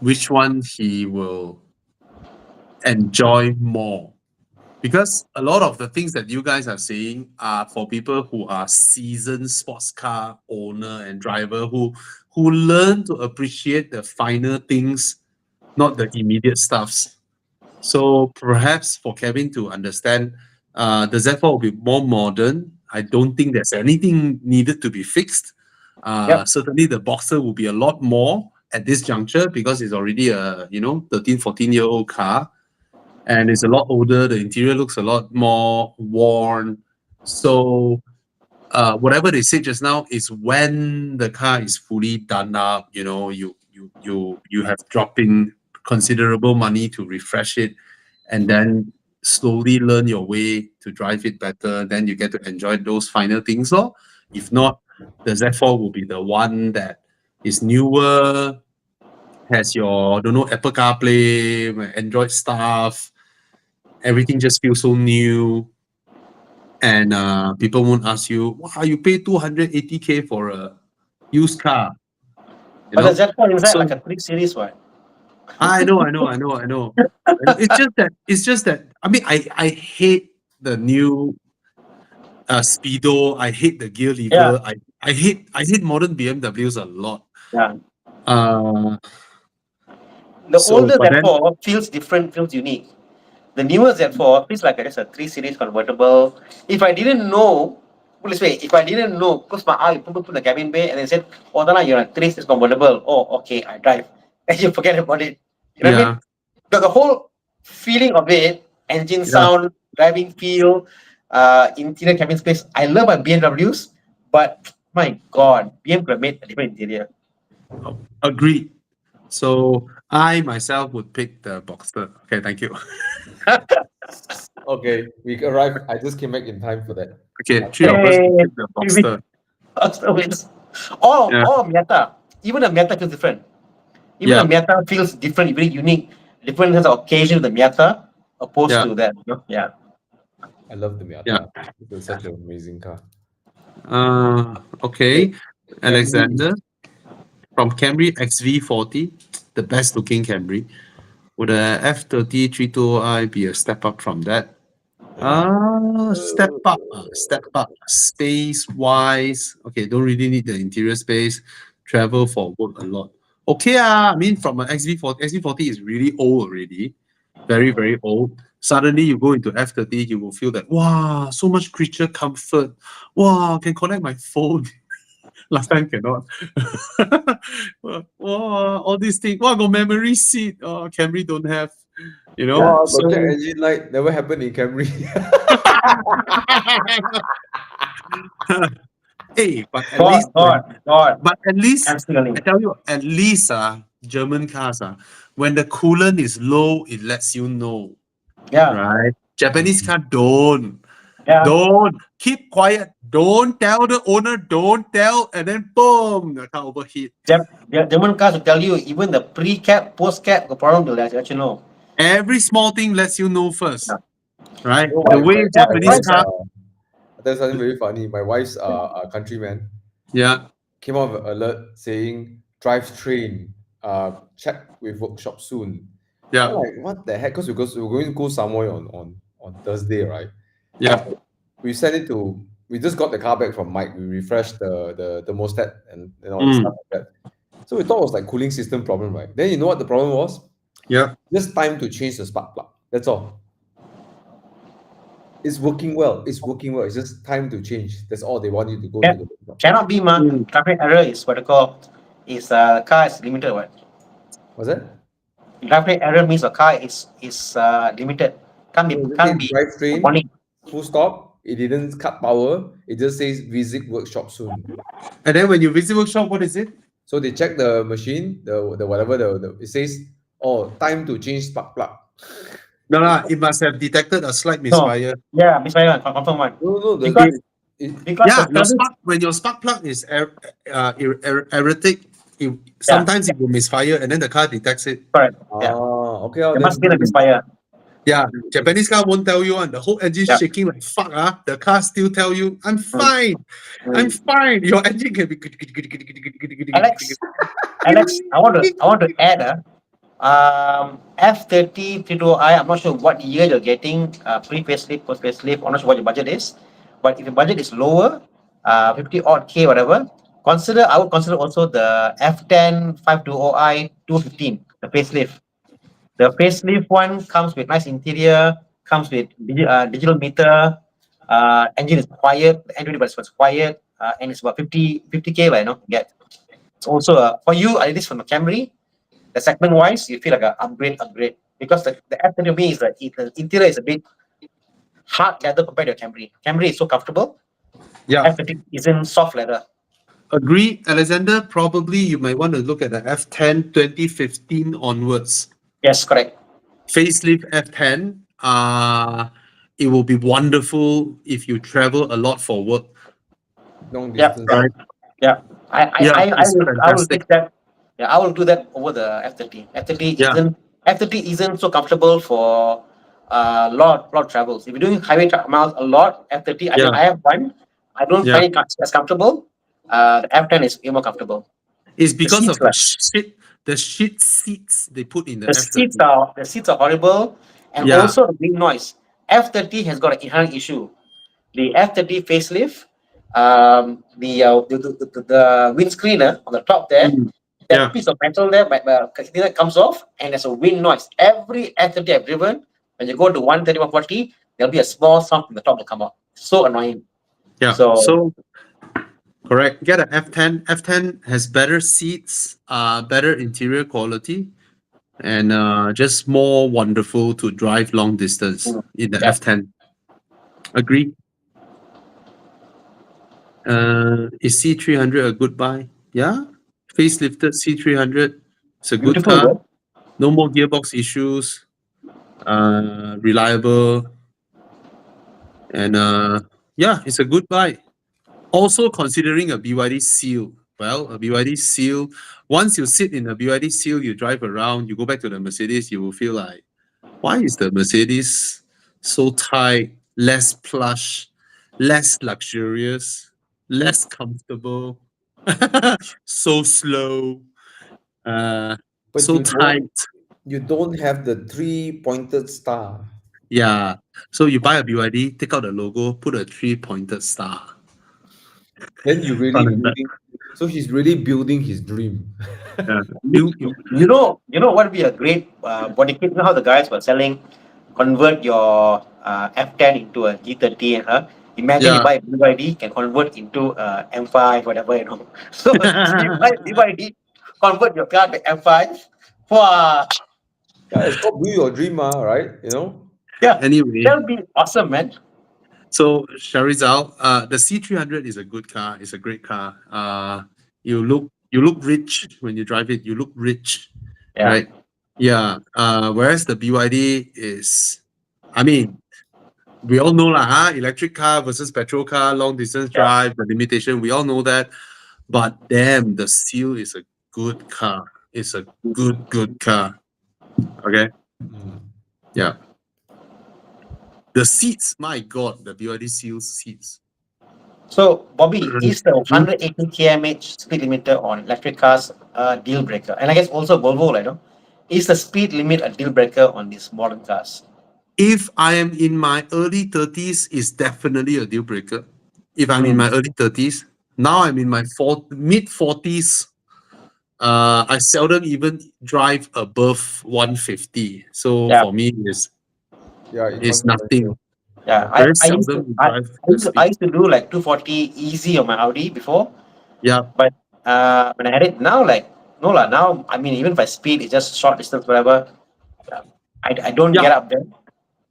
which one he will enjoy more? Because a lot of the things that you guys are saying are for people who are seasoned sports car owner and driver who learn to appreciate the finer things, not the immediate stuffs. So perhaps for Kevin to understand, the Z4 will be more modern. I don't think there's anything needed to be fixed. Yep. Certainly the Boxer will be a lot more at this juncture because it's already a 13, 14-year-old car. And it's a lot older. The interior looks a lot more worn. So whatever they said just now is when the car is fully done up, you have dropped in considerable money to refresh it, and then slowly learn your way to drive it better. Then you get to enjoy those final things. Or if not, the Z4 will be the one that is newer, has your Apple CarPlay, Android stuff. Everything just feels so new, and people won't ask you, "Wow, you pay 280K for a used car." But the Z4 is that So like a 3 Series one? I know. And it's just that. I mean, I hate the new Speedo. I hate the gear Yeah. lever. I hate modern BMWs a lot. Yeah. The So, older but then Z4 feels different, feels unique. The newer Z4 feels like just a 3 Series convertible. If I didn't know, put this way, if I didn't know, close my eye, put the cabin bay, and then said, "Oh, Tana, you're a 3 Series convertible." Oh, okay, I drive. And you forget about it. You know what I mean? yeah, The whole feeling of it, engine yeah. sound, driving feel, interior cabin space. I love my BMWs, but my God, BM could have made a different interior. Agreed. So I myself would pick the Boxster. Okay, thank you. Okay, we arrived. I just came back in time for that. Okay, three of us would pick the Boxster. So it's all Yeah. Miata. Even the Miata feels different. Even Yeah. the Miata feels different, very unique. Different in terms of occasion of the Miata opposed Yeah. to that. Yeah. I love the Miata. Yeah. It's such an amazing car. Okay. Alexander Camry. from Camry XV40, the best looking Camry. Would a F30 320i be a step up from that? Step up. Space wise, okay, don't really need the interior space. Travel for work a lot. Okay, I mean, from an XV40 is really old already. Very, very old. Suddenly you go into F30, you will feel that, wow, so much creature comfort. Wow, can connect my phone. Last time cannot. Wow, all these things. Wow, got memory seat. Oh, Camry don't have. Wow, So but check engine light never happened in Camry. hey, but at least God. I Absolutely. tell you, at least German cars when the coolant is low, it lets you know, Yeah. right? Japanese car don't. Yeah. Don't keep quiet. Don't tell the owner. Don't tell, and then boom, the car overheat. German cars will tell you even the pre-cap, post-cap, the problem will let you know. Every small thing lets you know first, Yeah. right? Oh, The my- way my- my Japanese wife's, car, That's something very funny. My wife's countryman yeah, came out with an alert saying drivetrain, check with workshop soon. yeah, I'm like, what the heck? Because we're going to go somewhere on Thursday, right? yeah, We sent it to. We just got the car back from Mike. We refreshed the thermostat and all the stuff like that. So we thought it was like cooling system problem, right? Then you know what the problem was? yeah. Just time to change the spark plug. That's all. It's working well. It's just time to change. That's all they want you to go Yeah. to the workshop. Cannot be, man. Traffic error is what they call is car is limited. What? What's that? Traffic error means a car is limited. Can't So be it just can't says be drivetrain, morning. full stop. It didn't cut power. It just says visit workshop soon. And then when you visit workshop, what is it? So they check the machine, the whatever it says, oh, time to change spark plug. No, it must have detected a slight No. misfire. Yeah, misfire confirm one. No, Because because Yeah, the service, when your spark plug is erratic, sometimes it will misfire and then the car detects it. correct. Yeah, Okay. there Then must be a misfire. Yeah, Japanese car won't tell you and the whole engine Yeah. shaking like fuck. The car still tell you, I'm fine. Mm. I'm fine. Your engine can be Alex, I want to add F30 32i. I'm not sure what year you're getting, pre facelift, post facelift. I'm not sure what your budget is, but if your budget is lower, 50 odd K, whatever, I would consider also the F10 520i 215, the facelift. The facelift one comes with nice interior, comes with digital meter, engine is quiet, the entry was quiet, and it's about 50K, like, get. It's also for you, at least from the Camry, the segment wise, you feel like an upgrade because the F30 is the interior is a bit hard leather compared to a Camry. Camry is so comfortable. Yeah, F30 isn't soft leather. agree, Alexander. Probably you might want to look at the F10 2015 onwards. Yes, correct. Facelift F10. It will be wonderful if you travel a lot for work. long Yep. distance. Right. Yeah, Yeah, it's I will fantastic. take that. Yeah, I will do that over the F30. Yeah. F30 isn't so comfortable for lot of travels. If you're doing miles a lot, F30. Yeah. I have one. I don't Yeah. find it as comfortable. The F10 is way more comfortable. It's because seats of the shit seats they put in the F30. The seats are horrible, and Yeah. also the wind noise. F30 has got an inherent issue. The F30 facelift, the windscreen on the top there, Mm. that Yeah. piece of metal there, that comes off, and there's a wind noise. Every F30 I've driven, when you go to 130, 140, there'll be a small sound from the top that come out. So annoying. Yeah. So So correct. Get an F10. F10 has better seats, better interior quality, and just more wonderful to drive long distance in the yeah. F10. Agree. Is C300 a good buy? Yeah. Facelifted C300. It's a good Beautiful car. road. No more gearbox issues. Reliable. And yeah, it's a good buy. Also considering a BYD Seal. Well, a BYD Seal, once you sit in a BYD Seal, you drive around, you go back to the Mercedes, you will feel like, why is the Mercedes so tight, less plush, less luxurious, less comfortable, so slow, But so tight? you don't have the 3-pointed star. Yeah. So you buy a BYD, take out the logo, put a 3-pointed star. Then you really Front and back. building. So he's really building his dream. Yeah. You know what would be a great body kit? You know how the guys were selling, convert your F10 into a G30, imagine you Yeah. buy a BYD, can convert into M5, whatever, So you buy BYD, convert your car to M5. Wow. Yeah, it's called build your dream, right? Yeah, Anyway, that'll be awesome, man. so Sharizal, the C300 is a good car. It's a great car. You look rich when you drive it. You look rich, Yeah. right? Yeah. Whereas the BYD is, I mean, we all know lah, electric car versus petrol car, long distance Yeah. drive, the limitation. We all know that. But damn, the Seal is a good car. It's a good car. Okay. Yeah. The seats, my God, the BYD Seal seats. So, Bobby, is the 180 kmh speed limiter on electric cars a deal breaker? And I guess also Volvo, is the speed limit a deal breaker on these modern cars? If I am in my early 30s, it's definitely a deal breaker. If I'm in my early 30s, now I'm in my mid 40s. I seldom even drive above 150. So Yeah. for me, it's nothing. Yeah, Very I used seldom to you I, drive I the used to I speed. used to do like 240 easy on my Audi before, Yeah, but when I had it now, no lah. Now I mean, even if I speed, it's just short distance, whatever. I don't yeah. get up there.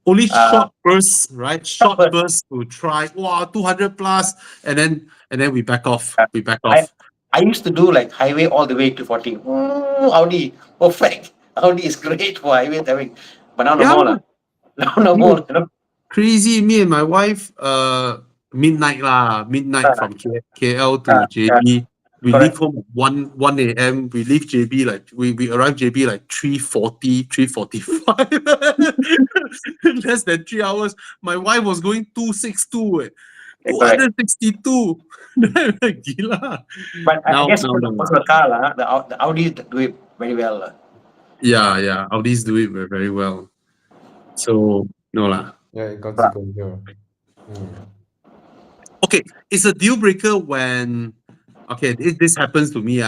Only Uh, short bursts, right? short Short burst. bursts to try. Wow, 200 plus, and then we back off. Yeah. We back off. I used to do like highway all the way to 40. Audi, perfect. Audi is great for highway driving, but now no Yeah. more lah. Now no more. Crazy. Me and my wife, midnight lah, midnight from KL to yeah, JB. We leave correct. home at 1 a.m. We leave JB like we arrive JB like 3:40, 3:45. Less than 3 hours. My wife was going 262, Correct. 262. Gila. But I Now, guess now, for now. the car, the Audi do it very well. Yeah. Audis do it very well. So no lah. Yeah, inconsequential. Okay, it's a deal breaker when this happens to me.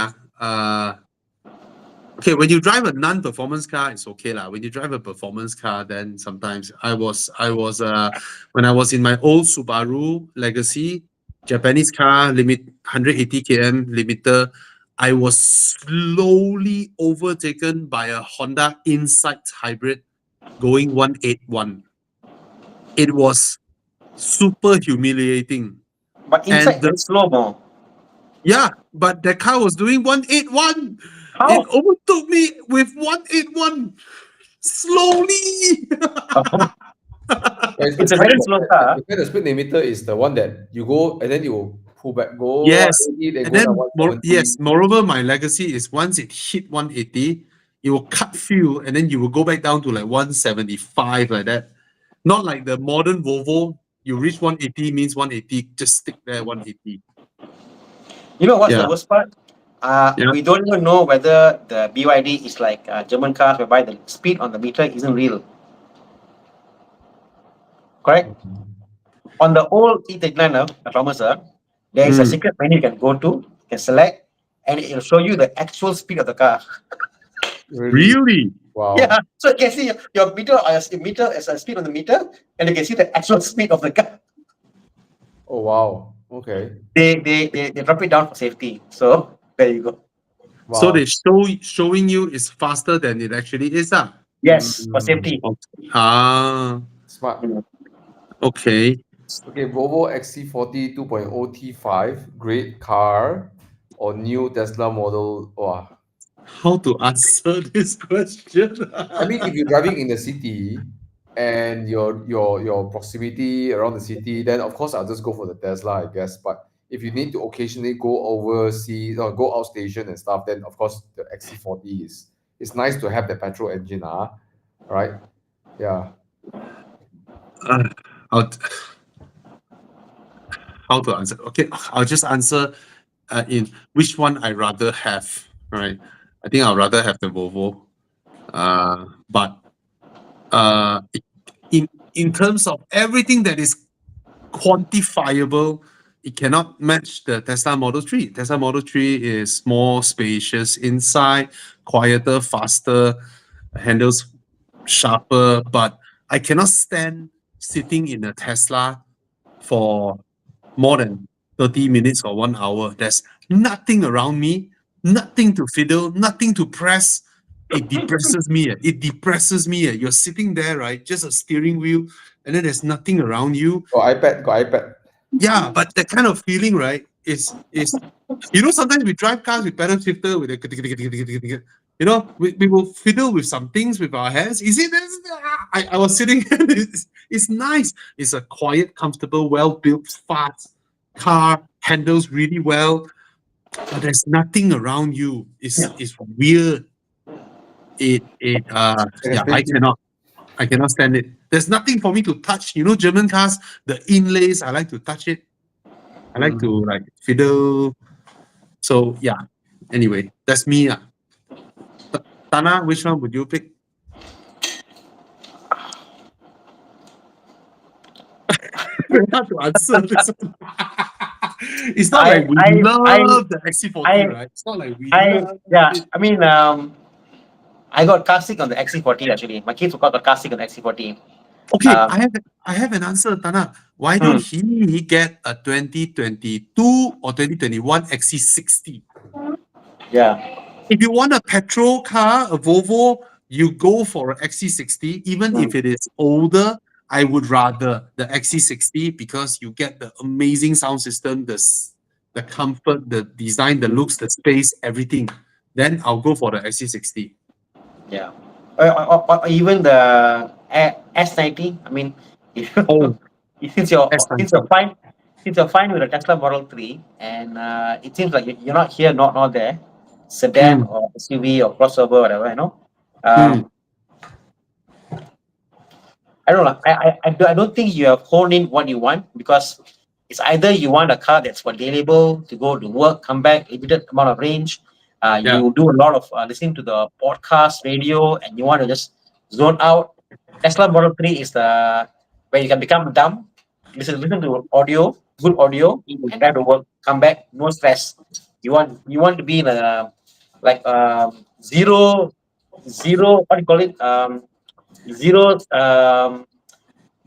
Okay, when you drive a non-performance car, it's okay lah. When you drive a performance car, then sometimes when I was in my old Subaru Legacy, Japanese car, limit 180 km limiter, I was slowly overtaken by a Honda Insight hybrid going 181. It was super humiliating. But inside the- very slow, more. Yeah, but the car was doing 181. How? It overtook me with 181 slowly. It's a very slow car. The speed limiter is the one that you go and then you pull back, go Yes, 180, then and go then down 170. yes, moreover, my legacy is once it hit 180, it will cut fuel, and then you will go back down to like 175 like that. Not like the modern Volvo. You reach 180 means 180. Just stick there 180. You know what's Yeah. the worst part? Yeah. We don't even know whether the BYD is like German cars, whereby the speed on the meter isn't real. Correct? On the old E39, Thomas, there is a secret menu you can go to, you can select, and it will show you the actual speed of the car. Really? Wow. Yeah, so you can see your meter as a speed on the meter, and you can see the actual speed of the car. Oh wow. Okay. They drop it down for safety. So there you go. Wow. So they showing you is faster than it actually is. Yes, for safety. Smart. Okay. Okay, Volvo XC40 2.0 T5, great car, or new Tesla model. Wow. How to answer this question? I mean, if you're driving in the city and your proximity around the city, then of course I'll just go for the Tesla, I guess. But if you need to occasionally go overseas or go outstation and stuff, then of course the XC40 is it's nice to have the petrol engine, right? Yeah. How to answer? Okay, I'll just answer in which one I rather have. Right, I think I'd rather have the Volvo. But in terms of everything that is quantifiable, it cannot match the Tesla Model 3. Tesla Model 3 is more spacious inside, quieter, faster, handles sharper, but I cannot stand sitting in a Tesla for more than 30 minutes or 1 hour. There's nothing around me, nothing to fiddle, nothing to press. It depresses me. It depresses me. You're sitting there, right? Just a steering wheel, and then there's nothing around you. Got iPad. Yeah, but that kind of feeling, right, is sometimes we drive cars with pedal shifter with a we will fiddle with some things with our hands. Is it? I was sitting. It's nice. It's a quiet, comfortable, well-built, fast car. Handles really well, but there's nothing around you. It's weird. I cannot stand it. There's nothing for me to touch. German cars, the inlays, I like to touch it. I like to fiddle. So yeah. Anyway, that's me. Tana, which one would you pick? Very hard to answer this one. It's not like we love the XC40, right? It's not like we love it. I mean, I got car sick on the XC40 actually. My kids got car sick on the XC40. Okay, I have an answer, Tana. Why don't he get a 2022 or 2021 XC60? Yeah. If you want a petrol car, a Volvo, you go for an XC60. Even if it is older, I would rather the XC60 because you get the amazing sound system, the comfort, the design, the looks, the space, everything. Then I'll go for the XC60. Yeah. Or even the S90. I mean, since you're fine since you're fine with the Tesla Model 3, and it seems like you're not here, not there, sedan or SUV or crossover, whatever, Um, I don't know. I don't think you have honed in what you want, because it's either you want a car that's for deliverable to go to work, come back, limited amount of range. Yeah. You do a lot of listening to the podcast, radio, and you want to just zone out. Tesla Model 3 is the where you can become dumb, listen to audio, good audio, and drive to work, come back, no stress. You want to be in a like zero, what do you call it? Zero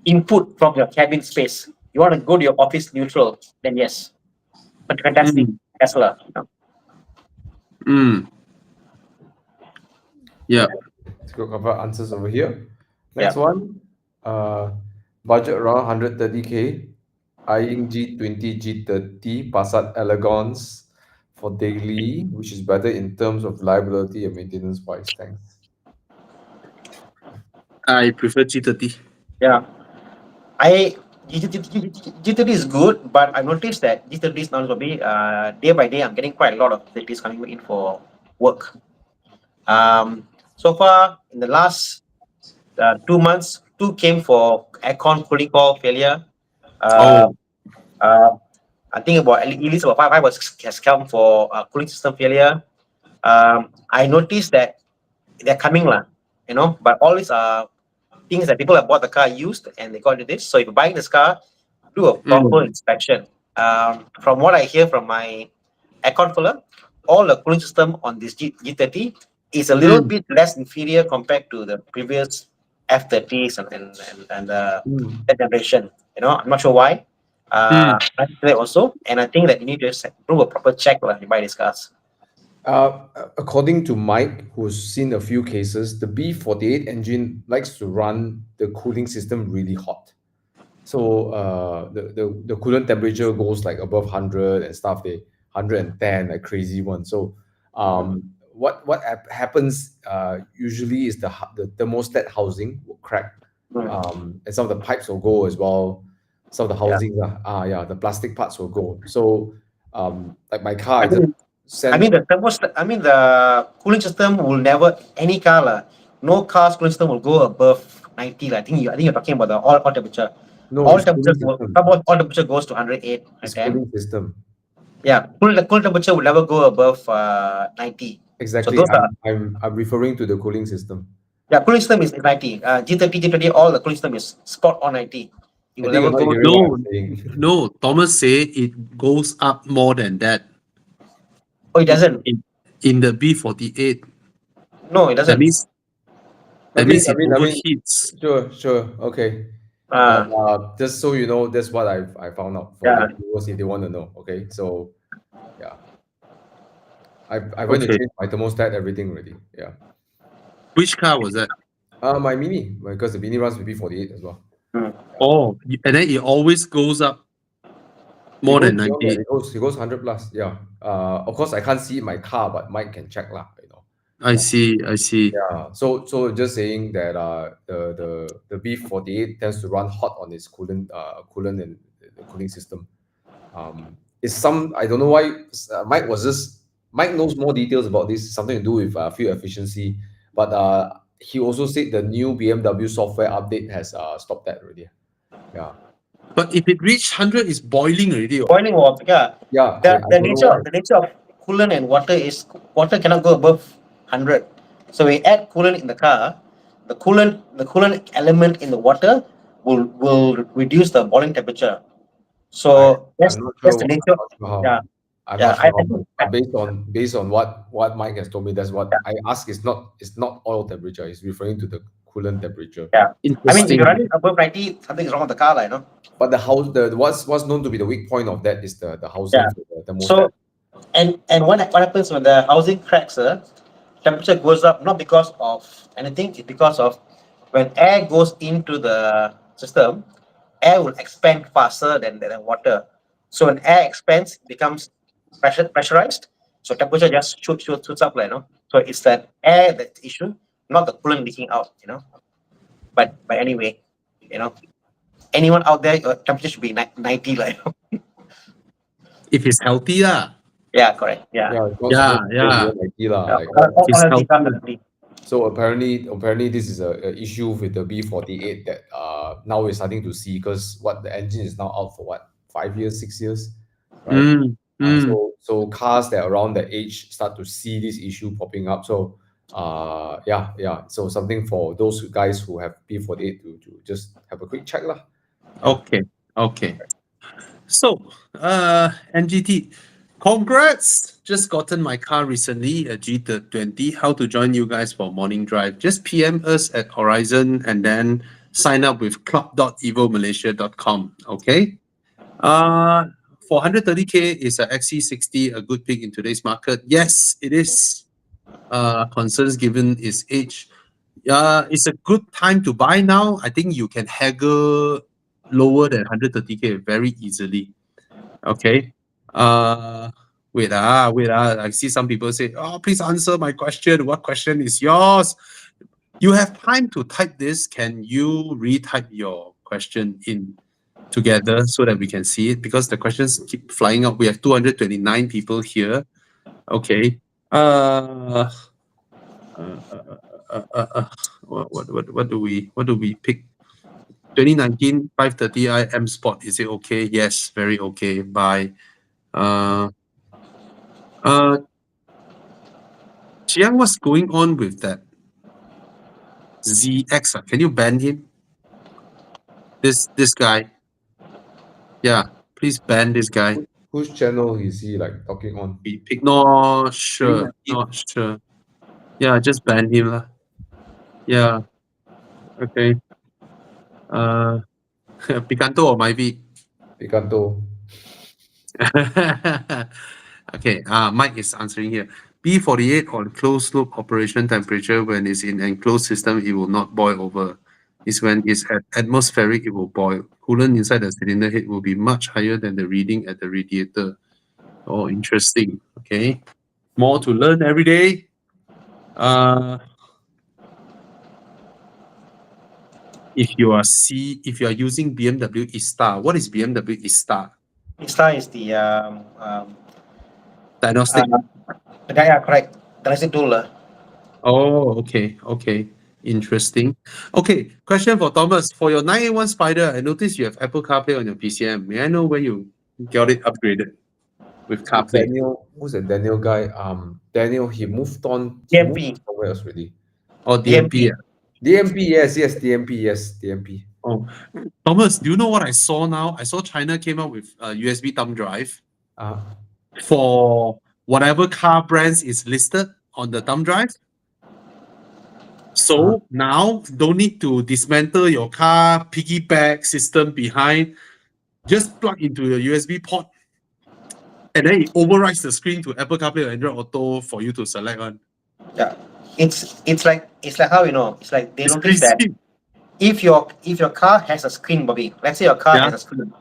input from your cabin space. You want to go to your office neutral, then yes. But fantastic Tesla. Yeah. Let's go cover answers over here. Next Yeah. one. Budget around 130K. Eyeing G20, G30, Passat Elegance for daily, which is better in terms of reliability and maintenance wise. Thanks. I prefer G30. Yeah. G30 is good, but I noticed that G30 is now going to be day by day. I'm getting quite a lot of G30s coming in for work. So far in the last 2 months, two came for aircon cooling core failure. I think at least about five has come for cooling system failure. I noticed that they're coming lah, but all these are things that people have bought the car used and they got into this. So if you're buying this car, do a proper inspection. From what I hear from my aircon filler, all the cooling system on this G30 is a little bit less inferior compared to the previous F30s and that generation. I'm not sure why. I think that also, and I think that you need to do a proper check when you buy these cars. According to Mike, who's seen a few cases, the B48 engine likes to run the cooling system really hot. So the coolant temperature goes like above 100 and stuff. They 110, like crazy one. So what happens usually is the thermostat housing will crack, and some of the pipes will go as well. Some of the housings, the plastic parts will go. So like my car, I just sent. The cooling system will never, any car lah, no car's cooling system will go above 90 lah. I think you're talking about the all temperature. No, All it's temperature cooling system. all temperature goes to 108, It's 110. cooling system. Yeah, the cool temperature will never go above 90. Exactly. So those are, I'm referring to the cooling system. yeah, cooling system is 90. G30, G20, all the cooling system is spot on 90. You will never go No, Thomas say it goes up more than that. Oh, it doesn't. In the B48. No, it doesn't. That means it overheats. Sure. Okay. Just so you know, that's what I found out for the viewers if they want to know. Okay, so yeah, I went to change my thermostat, everything already. Yeah. Which car was that? My Mini, because the Mini runs with B48 as well. Oh, and then it always goes up more than 90. It goes 100 plus. Yeah. Of course I can't see my car, but Mike can check lah. I see. Yeah. So just saying that the B48 tends to run hot on its coolant and the cooling system. It's I don't know why Mike knows more details about this. Something to do with fuel efficiency, but he also said the new BMW software update has stopped that already. Yeah. But if it reached 100, it's boiling already. Boiling water, yeah. Yeah. The nature of coolant and water is water cannot go above 100. So we add coolant in the car, the coolant element in the water will reduce the boiling temperature. So that's the nature. I'm not sure, but based on what Mike has told me, that's what I ask. It's not oil temperature. It's referring to the coolant temperature. Yeah. If you're running above 90, something is wrong with the car, But what's known to be the weak point of that is the housing. Yeah. The most so and what happens when the housing cracks? Temperature goes up not because of anything. It's because of when air goes into the system, air will expand faster than water. So when air expands, it becomes pressurized. So temperature just shoots up, So it's the air that's the issue, not the coolant leaking out, But anyway, anyone out there, your temperature should be 90, If it's healthy, Yeah, correct. Yeah. Yeah, it's not Yeah, supposed to go yeah. beyond 90 lah. Yeah. Like, All It's healthy car, healthy. definitely. so apparently this is a issue with the B48 that now we're starting to see, because what the engine is now out for what, 5 years, 6 years, right? Mm, mm. So cars that are around that age start to see this issue popping up. So yeah. So something for those guys who have B48 to just have a quick check lah. Okay, okay. So, NGT, congrats! Just gotten my car recently, a G20. How to join you guys for morning drive? Just PM us at Horizon and then sign up with club.evomalaysia.com. Okay. For 130K is a XC60 a good pick in today's market? Yes, it is. Concerns given its age. It's a good time to buy now. I think you can haggle lower than 130K very easily. Okay. Wait. I see some people say, "Oh, please answer my question. What question is yours?" You have time to type this. Can you retype your question in together so that we can see it? Because the questions keep flying up. We have 229 people here. Okay. What do we pick? 2019 530i M Sport, is it okay? Yes, very okay. Bye. Chiang, what's going on with that ZX? Can you ban him? This guy. Yeah, please ban this guy. Whose channel is he like talking on? We pick. Not sure. Yeah, just ban him lah. Yeah. Okay. Picanto or Myvi? Picanto. Okay, Mike is answering here. B48 on closed loop operation temperature, when it's in enclosed system, it will not boil over. It's when it's at atmospheric, it will boil. Coolant inside the cylinder head will be much higher than the reading at the radiator. Oh, interesting. Okay. More to learn every day. If you are using BMW E-Star, what is BMW E-Star? E-Star is the Diagnostic. yeah, correct. Diagnostic tool. Oh, okay. Interesting. Okay, question for Thomas. For your 981 Spider, I noticed you have Apple CarPlay on your PCM. May I know when you got it upgraded with CarPlay? Daniel, who's the Daniel guy? Daniel, he moved on. DMP. Moved somewhere else already. Or DMP? DMP, yes, DMP. Oh, Thomas, do you know what I saw now? I saw China came up with a USB thumb drive for whatever car brands is listed on the thumb drive. So now don't need to dismantle your car piggyback system behind. Just plug into your USB port, and then it overrides the screen to Apple CarPlay or Android Auto for you to select on. Yeah, it's like how it's like they It's notice that crazy. if your car has a screen, Bobby, let's say your car has a screen,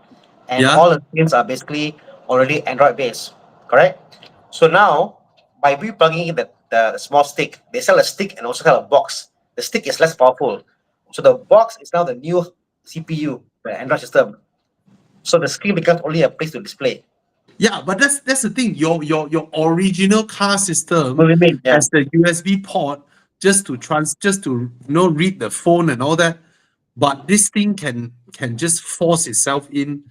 and Yeah. all the screens are basically already Android based, correct? So now by plugging in the small stick, they sell a stick and also sell a box. The stick is less powerful, so the box is now the new CPU, the Android system. So the screen becomes only a place to display. Yeah, but that's the thing. Your original car system Will remain, yeah. has the USB port just to read the phone and all that. But this thing can just force itself in.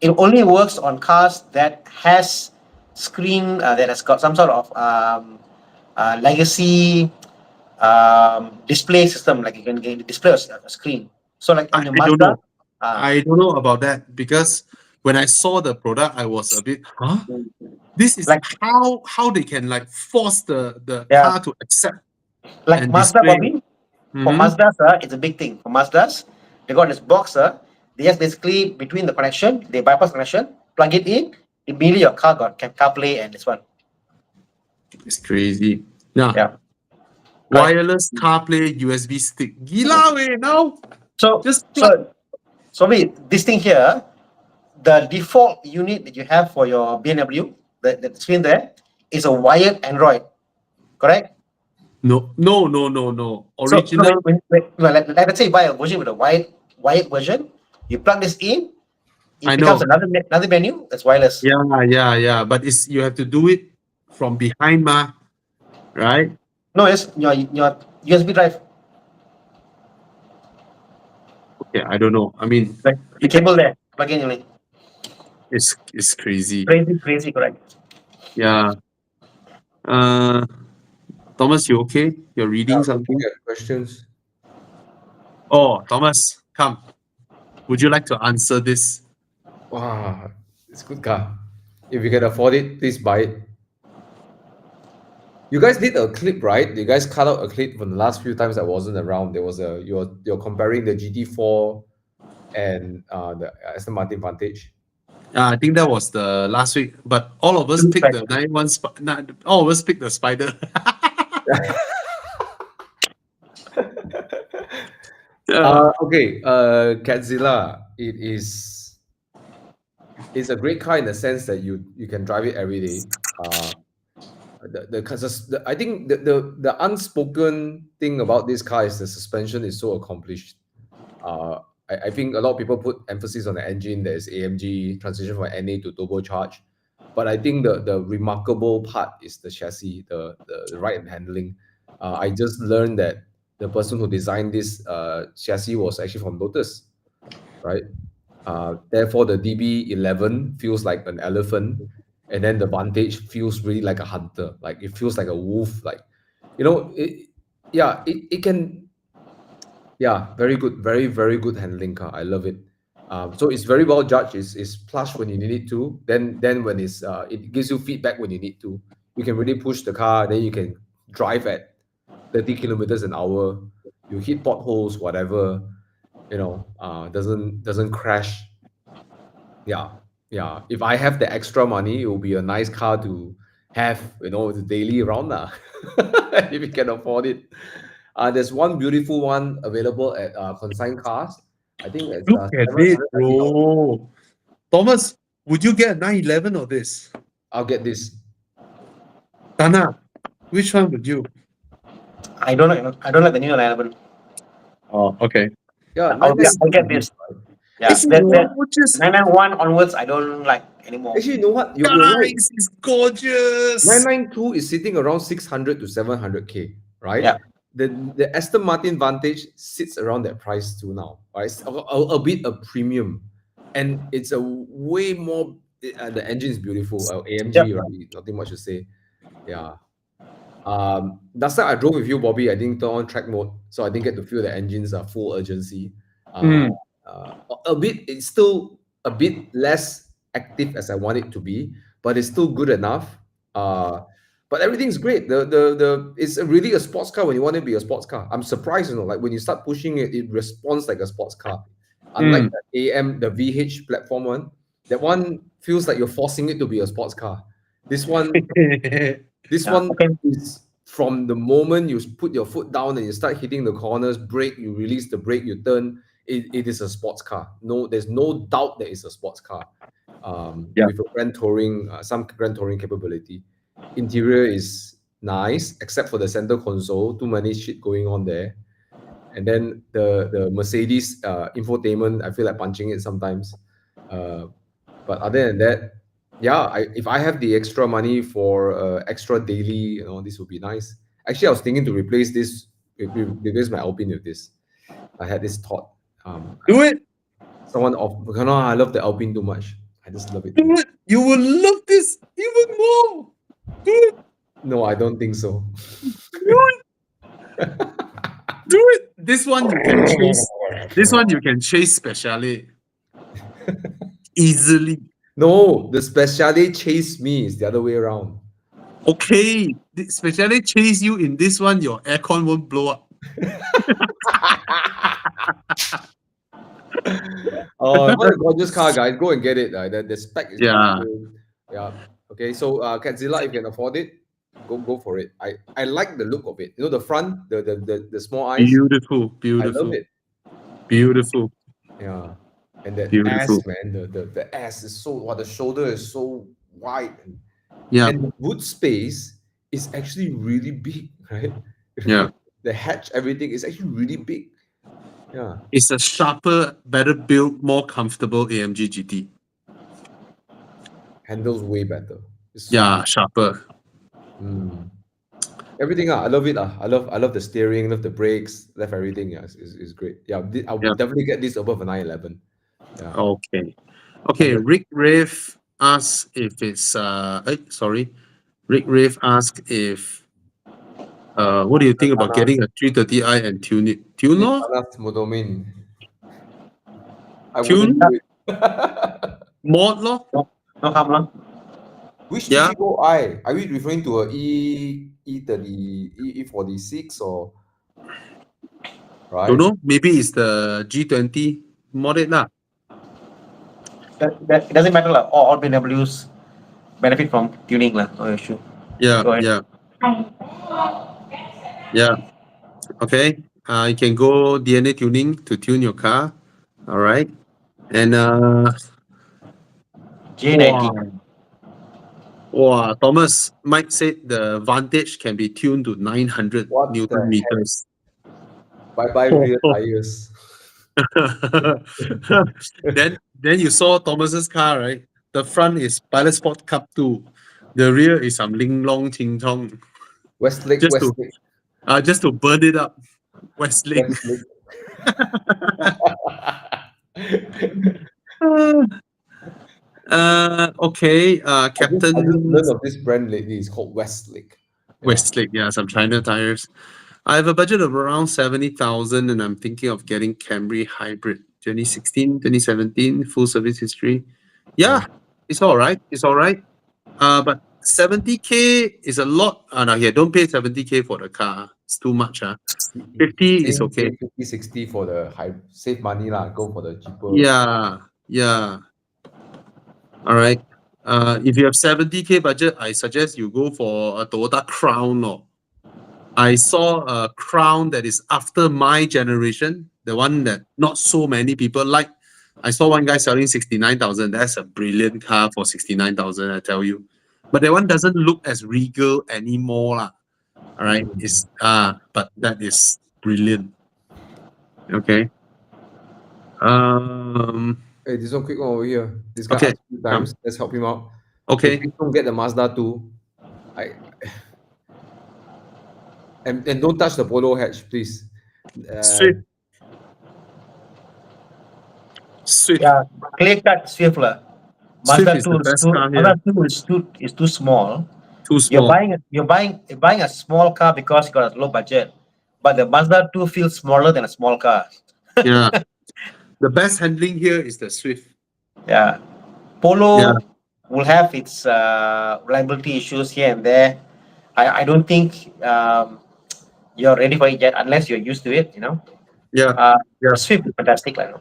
It only works on cars that has screen that has got some sort of legacy display system, like you can display a screen. So like in your I don't Mazda, know. I don't know about that, because when I saw the product, I was a bit, this is like how they can like force the Yeah. car to accept. like and Mazda, display. Bobby. For Mazdas, it's a big thing. For Mazdas, they got this box. They just basically between the connection, they bypass connection, plug it in, immediately your car got CarPlay and this one. It's crazy. Nah. Yeah. Wireless CarPlay USB stick. Gila weh now. So Just so wait, this thing here, the default unit that you have for your BMW, the screen there, is a wired Android, correct? No. Original. So let's say you buy a version with a wired version, you plug this in, I becomes know. another menu. That's wireless. Yeah. But you have to do it from behind, right? No, it's your USB drive. Okay, I don't know. I mean, Like the cable there, plug in only. it's crazy. Crazy, correct. Yeah. Uh, Thomas, you okay? You're reading Yeah, something? looking at questions. Oh, Thomas, come. Would you like to answer this? Wow, it's a good car. If you can afford it, please buy it. You guys did a clip, right? You guys cut out a clip from the last few times I wasn't around. There was you're comparing the GT4 and the Aston Martin Vantage. I think that was the last week, but all of us picked the 91 all of us picked the Spider. Okay, Catzilla, it's a great car in the sense that you can drive it every day. I think the unspoken thing about this car is the suspension is so accomplished. I think a lot of people put emphasis on the engine. There's AMG transition from NA to turbocharge, but I think the remarkable part is the chassis, the ride and handling. I just learned that the person who designed this chassis was actually from Lotus, right? Therefore, the DB11 feels like an elephant, and then the Vantage feels really like a hunter. Like it feels like a wolf. Like, it can. Yeah, very good, very good handling car. I love it. So it's very well judged. It's plush when you need it to. Then when it gives you feedback when you need to. You can really push the car. Then you can drive at 30 kilometers an hour. You hit potholes, whatever. Doesn't crash. Yeah. If I have the extra money, it will be a nice car to have, the daily around now. If you can afford it. There's one beautiful one available at Consign Cars. I think it's Look at it, 790. bro. Thomas, would you get a 911 or this? I'll get this. Tana, which one would you? I don't know. I don't like the new 911. Oh, okay. Yeah, I'll get this. Yeah, It's that gorgeous. 991 onwards, I don't like anymore. Actually, you know what? You're right. Guys, it's gorgeous. 992 is sitting around 600 to 700K, right? Yeah. The Aston Martin Vantage sits around that price too now, right? It's a bit a premium, and it's a way more. The engine is beautiful. AMG, right? Nothing much to say. Yeah. Last time I drove with you, Bobby, I didn't turn on track mode, so I didn't get to feel the engines are full urgency. It's still a bit less active as I want it to be, but it's still good enough. But everything's great. It's really a sports car when you want it to be a sports car. I'm surprised, like when you start pushing it, it responds like a sports car. Unlike the VH platform one, that one feels like you're forcing it to be a sports car. This one is from the moment you put your foot down and you start hitting the corners, brake, you release the brake, you turn. It is a sports car. No, there's no doubt that it's a sports car. With some Grand Touring capability. Interior is nice, except for the center console. Too many shit going on there. And then the Mercedes infotainment, I feel like punching it sometimes. But other than that, if I have the extra money for extra daily, this would be nice. Actually, I was thinking to replace my Alpine with this. I had this thought. Do it. I love the Alpine too much. I just love it. Do it. You will love this even more. Do it. No, I don't think so. Do it. Do it. This one you can chase. This one you can chase specially. Easily. No, the Speciale chase me. It's the other way around. Okay. Specially chase you in this one, your aircon won't blow up. Oh, what a gorgeous car, guys. Go and get it. The spec is Yeah. beautiful. Yeah. Okay, so Catzilla, if you can afford it, go for it. I like the look of it. The front, the small eyes. Beautiful. I love it. Beautiful. Yeah. And that Beautiful. ass, man, the ass is the shoulder is so wide. Yeah. And the boot space is actually really big, right? Yeah. The hatch, everything is actually really big. Yeah. It's a sharper, better built, more comfortable AMG GT. Handles way better. It's so Yeah, good. sharper. Everything, I love it. I love the steering, love the brakes, love everything. Yeah, it's great. Yeah, I Yeah. would definitely get this above a 911. Yeah. Okay. Okay, 100. Rick Rave asks if it's sorry. Rick Rave asks if what do you think about getting a 330i and tune it? Tune Please, lor? Anas Modomin. I wouldn't Tune? do it. Mod lor? No harm, lah. Which Yeah. 330i? Are we referring to a E46 or Don't right? know. Maybe it's the G20 modded lah. It doesn't matter, lah. All BMWs benefit from tuning, lah. No issue. Yeah, Go ahead. yeah, yeah. Okay. You can go DNA tuning to tune your car. All right. And J90. wow, Thomas Mike said the Vantage can be tuned to 900 What Newton the heck? meters. Bye bye rear tires. then you saw Thomas's car, right? The front is Pilot Sport Cup 2. The rear is some Ling Long Ching Chong. Westlake, Westlake, Just to burn it up. Westlake. Westlake. Okay. I Captain just learned of this brand lately. It's called Westlake. Yeah. Westlake, yeah, some China tires. I have a budget of around 70,000 and I'm thinking of getting Camry Hybrid 2016, 2017, full service history. Yeah, it's all right. It's all right. But 70K is a lot. No, yeah, don't pay 70K for the car. It's too much. 50 is okay. 50, 60 for the high, save money lah. Go for the cheaper. Yeah, yeah. All right. If you have 70K budget, I suggest you go for a Toyota Crown. Or I saw a Crown that is after my generation, the one that not so many people like. I saw one guy selling 69,000. That's a brilliant car for 69,000, I tell you. But that one doesn't look as regal anymore. All right. It's but that is brilliant. Okay. Hey, this one quick one over here. This guy Okay, asked 2 times. Let's help him out. Okay. Please don't get the Mazda 2. And don't touch the Polo hatch, please. Swift. Swift. Yeah, clear cut Swift, lah. Swift Mazda is 2 the is best too, car here. Mazda 2 is too small. Too You're small. buying a small car because you got a low budget, but the Mazda 2 feels smaller than a small car. Yeah. The best handling here is the Swift. Yeah, Polo Yeah. will have its reliability issues here and there. I don't think you're ready for it yet unless you're used to it. Yeah. Yeah. Swift is fantastic, like.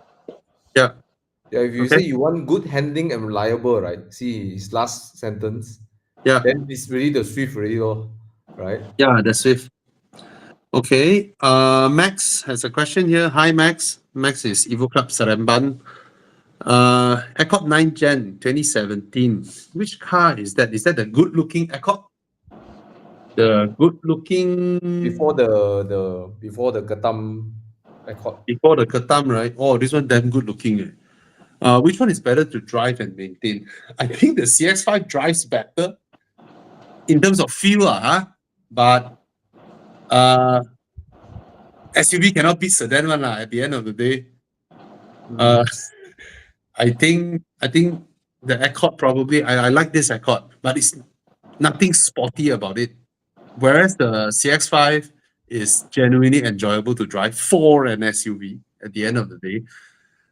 Yeah. Yeah, if you Okay. say you want good handling and reliable, right? See his last sentence. Yeah. Then it's really the Swift already, right? Yeah, the Swift. Okay. Max has a question here. Hi, Max. Max is Evo Club Seremban. Accord 9 Gen 2017. Which car is that? Is that the good-looking Accord? The good-looking Before the Ketam Accord. before the Ketam, right? Oh, this one damn good-looking. Which one is better to drive and maintain? I think the CX-5 drives better in terms of feel, but SUV cannot beat sedan one at the end of the day. I think the Accord probably I like this Accord, but it's nothing sporty about it. Whereas the CX-5 is genuinely enjoyable to drive for an SUV at the end of the day.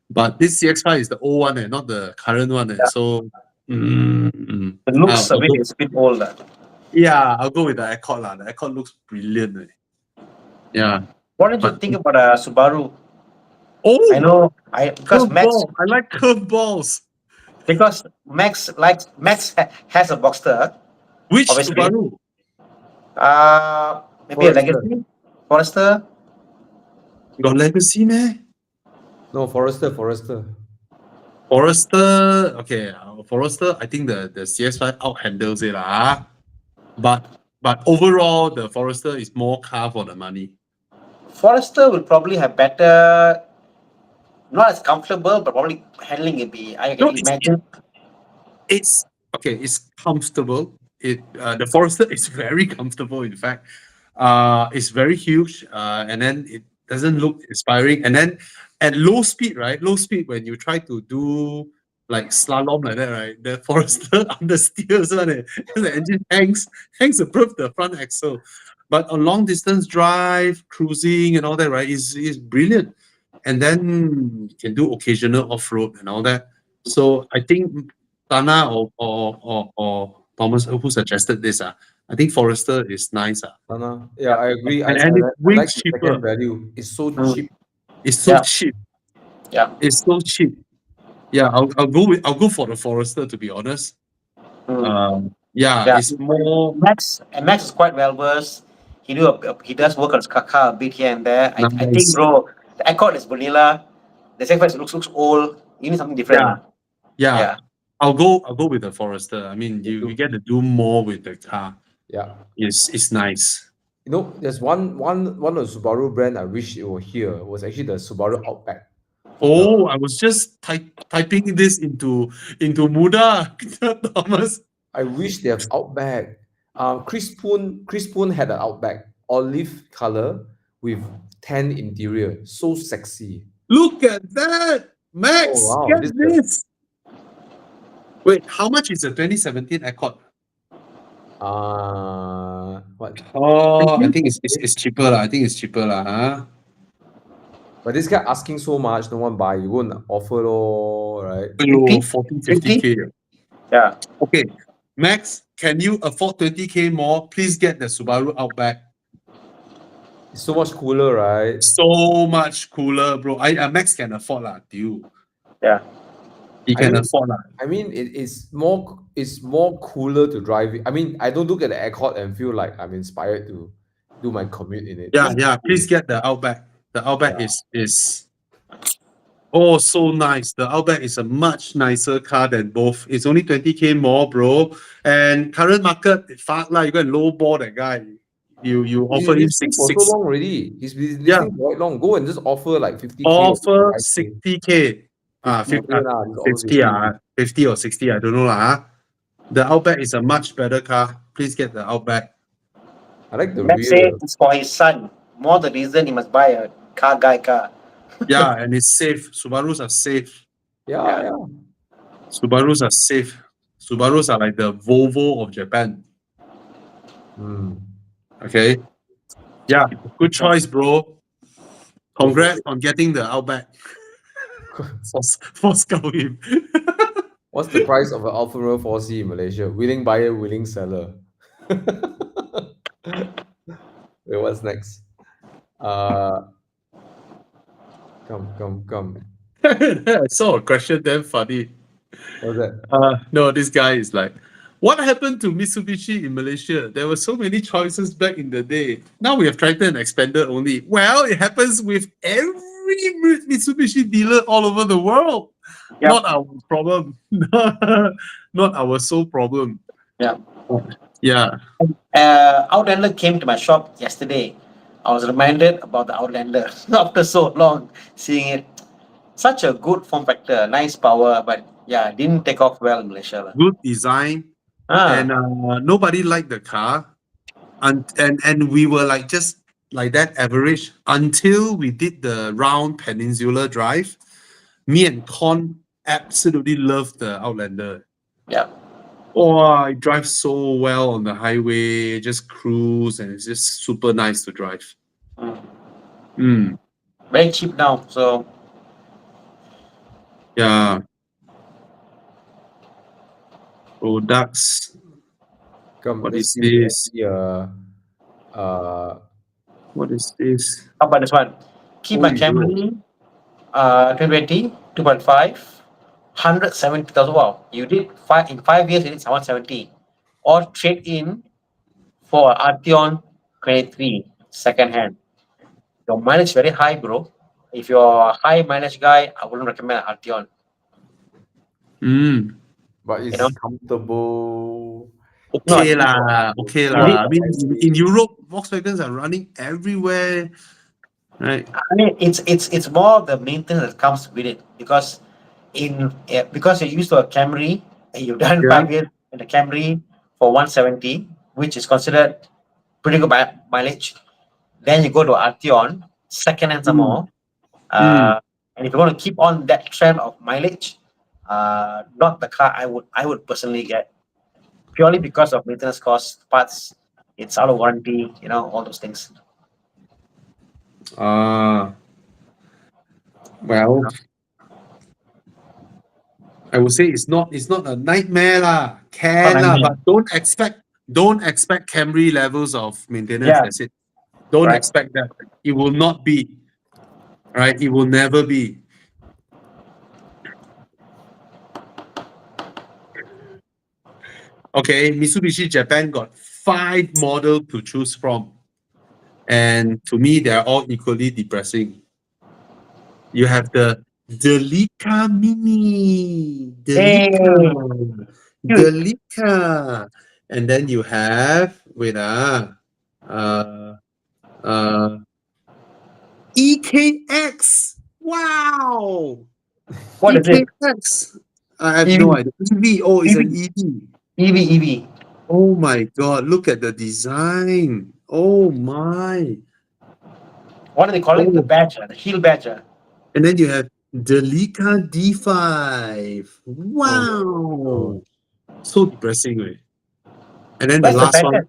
But this CX-5 is the old one and not the current one. So The looks of it is a bit old. yeah, I'll go with the Accord. The Accord looks brilliant. Yeah. Why don't you think about a Subaru? Oh, I know, because Max, curveball. I like curveballs. because Max has a Boxster. Which Obviously. Subaru? Maybe a Legacy, Forester. Got Legacy, man. No, Forester. Forester, okay, Forester, I think the CS5 out handles it. But overall, the Forester is more car for the money. Forester will probably have better not as comfortable, but probably handling it be. I can No, imagine. it's okay. It's comfortable. The Forester is very comfortable. In fact, it's very huge. And then it doesn't look inspiring. And then at low speed, right? Low speed when you try to do like slalom like that, right? The Forester understeers on it. The engine hangs above the front axle. But on long distance drive, cruising, and all that, right? Is brilliant. And then you can do occasional off road and all that. So I think Tana or Thomas, who suggested this? I think Forester is nice. Yeah, I agree. And I it's like way the cheaper. second value. It's so Mm. cheap. It's so Yeah. cheap. Yeah. It's so cheap. Yeah, I'll go for the Forester, to be honest. Mm. Yeah, it's more Max is quite well versed. He does work on his car a bit here and there. I think, nice. bro, the Accord is vanilla. The second one looks old. You need something different. Yeah. Yeah. I'll go with the Forester. I mean, Me too. you get to do more with the car. Yeah. It's nice. You know, there's one of the Subaru brand I wish it were here was actually the Subaru Outback. Oh, I was just typing this into Muda, Thomas. I wish they have Outback. Chris Poon had an Outback, olive color with tan interior, so sexy. Look at that, Max. Oh, wow, Get this this. Wait, how much is the 2017 Accord? What? Oh, I think it's cheaper lah. I think it's cheaper lah, huh? But this guy asking so much, no one buy. You won't offer loh, right? Below 40, 50K. Yeah. Okay, Max, can you afford 20K more? Please get the Subaru Outback. It's so much cooler, right? So much cooler, bro. Max can afford lah. You. Yeah. He I can mean- afford lah. I mean, it's more cooler to drive it. I mean, I don't look at the Accord and feel like I'm inspired to do my commute in it. Yeah. Please get the Outback. The Outback is oh so nice. The Outback is a much nicer car than both. It's only 20K more, bro. And current market, fuck lah, you go and lowball that guy. You He's offer been him listing six for six. so long already. He's been Yeah. listing for quite long. Go and just offer like 50K. Offer 55K. 60K. 50K lah, just offer 50, 50 or 60, I don't know lah. The Outback is a much better car. Please get the Outback. I like the Max rear. said it's for his son. More the reason he must buy a car. Yeah, and it's safe. Subarus are safe. Yeah. Subarus are safe. Subarus are like the Volvo of Japan. Okay. Yeah, good choice, bro. Congrats on getting the Outback. For scouting. What's the price of an Alfa Romeo 4C in Malaysia? Willing buyer, willing seller. Wait, what's next? Come. I saw a question damn funny. What's that? No, this guy is like, what happened to Mitsubishi in Malaysia? There were so many choices back in the day. Now we have Triton and Expander only. Well, it happens with every Mitsubishi dealer all over the world. Yep. Not our problem. Not our sole problem. Yeah. Yeah. Outlander came to my shop yesterday. I was reminded about the Outlander after so long seeing it. Such a good form factor, nice power, but yeah, didn't take off well in Malaysia. Good design. And nobody liked the car. And we were like just like that average until we did the round Peninsular Drive. Me and Con absolutely loved the Outlander. Yeah. Oh, it drives so well on the highway, just cruise, and it's just super nice to drive. Very cheap now, so yeah. Products. Come, What let's is see this? What is this? how about this one? Keep my Cayman 2020 2.5 170,000. Wow, you did in 5 years you did 170. Or trade in for Arteon 23 second hand. Your mileage very high, bro. If you're a high mileage guy, I wouldn't recommend Arteon. But it's You know? comfortable. Okay No, lah, okay lah. I mean, in Europe, Volkswagens are running everywhere. right? I mean, it's more the maintenance that comes with it because because you're used to a Camry and you've done Yeah. 5 years in the Camry for 170, which is considered pretty good mileage. Then you go to Arteon, second hand some Mm, more. mm. And if you want to keep on that trend of mileage, not the car I would personally get purely because of maintenance costs, parts, it's out of warranty, all those things. Well, I would say it's not a nightmare lah. Not Can I lah, mean, but don't expect Camry levels of maintenance. yeah, That's it. Don't right. expect that. It will not be, right? It will never be. Okay, Mitsubishi Japan got 5 models to choose from. And to me, they're all equally depressing. You have the Delica Mini, Hey, dude, Delica, and then you have uh, uh, EKX. Wow, what is it? EKX. I have no EV, idea. EV. Oh, it's an EV, EV. EV. Oh my God! Look at the design. Oh my. What do they call it? The Oh, badger, the heel badger. and then you have Delica D5. Oh my god. Wow. So depressing, right? And then the Where's the last one, pattern?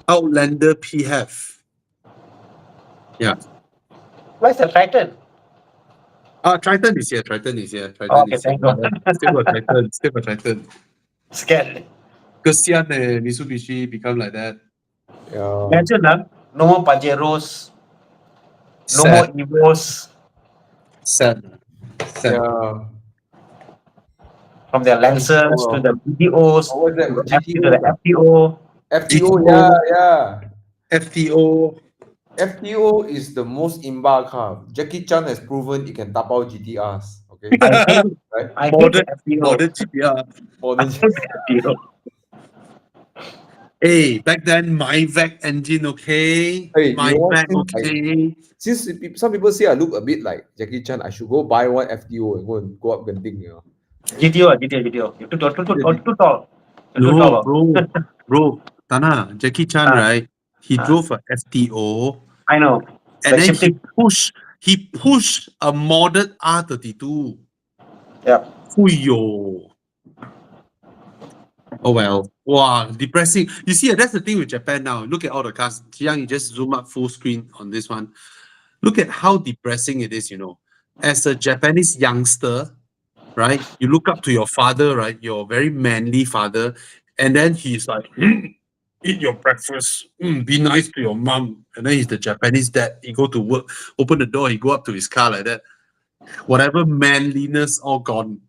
Outlander PHEV. Yeah. Where's the pattern? Triton is here. Triton is here. Oh, Triton okay, is here. thank God. Still got Triton. Still got Triton. Scared. Kesian Mitsubishi become like that. Yeah. Imagine, no more Pajeros, no more Sad. Evos Sad. Sad. Yeah. from their Lancers to the BDOs What was that? to the GTO? FTO. FTO, yeah, yeah. FTO. FTO is the most imba car. Jackie Chan has proven it can tap out GTRs. Okay, I hate it. right? I hate Modern, the FTO. modern GTR. For I the hate the FTO. Hey, back then, MyVac engine, okay? hey, you know what? MyVac, okay? Since some people say I look a bit like Jackie Chan, I should go buy one FTO and go up Genting, you know. GTO. You're too tall. You're too No, tall. bro, Tana, Jackie Chan, Ah, right? He ah. drove a FTO, I know. and Like then shifting. he pushed a modded R32. Yeah. Fuyo. Oh well. Wow, depressing. You see, that's the thing with Japan now. Look at all the cars. Jiang, you just zoom up full screen on this one. Look at how depressing it is, As a Japanese youngster, right? You look up to your father, right? Your very manly father, and then he's like, eat your breakfast. Be nice to your mom. And then he's the Japanese dad. He go to work, open the door, he go up to his car like that. Whatever manliness all gone.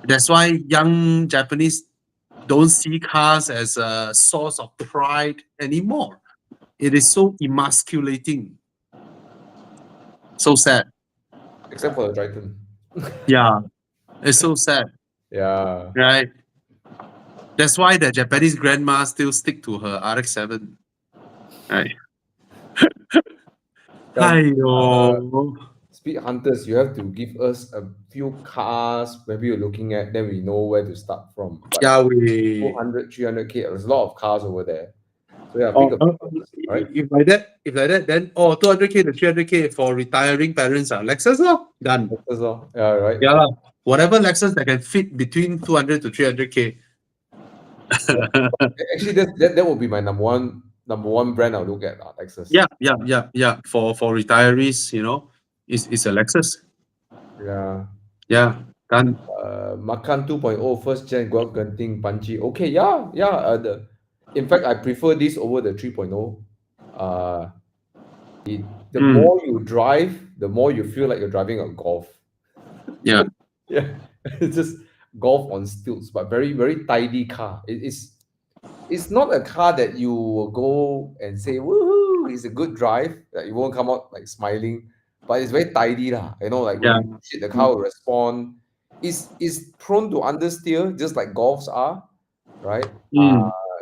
That's why young Japanese don't see cars as a source of pride anymore. It is so emasculating. So sad. Except for the Triton. Yeah, it's so sad, Yeah. right? That's why the Japanese grandma still stick to her RX-7. Right. Aiyo. Speed hunters, you have to give us a few cars maybe you're looking at, then we know where to start from. But Yeah, we. 200, 300K, there's a lot of cars over there. So yeah, pick Oh, a few cars, right? if like that, then 200K to 300K for retiring parents are Lexus done. That's all. Yeah, right. Yeah lah. Whatever Lexus that can fit between 200 to 300K. Actually, that would be my number one brand I'll look at, Lexus. Yeah. For retirees, it's a Lexus. Yeah. Yeah, done. Macan 2.0 first gen Guelph Genting Punchy. Okay, yeah. In fact, I prefer this over the 3.0. The more you drive, the more you feel like you're driving a Golf. Yeah. Yeah, it's just Golf on stilts, but very, very tidy car. It's not a car that you will go and say, woohoo, it's a good drive. That you won't come out like smiling, but it's very tidy lah. Like when Yeah. you push it, the car will respond. It's prone to understeer, just like Golfs are, right?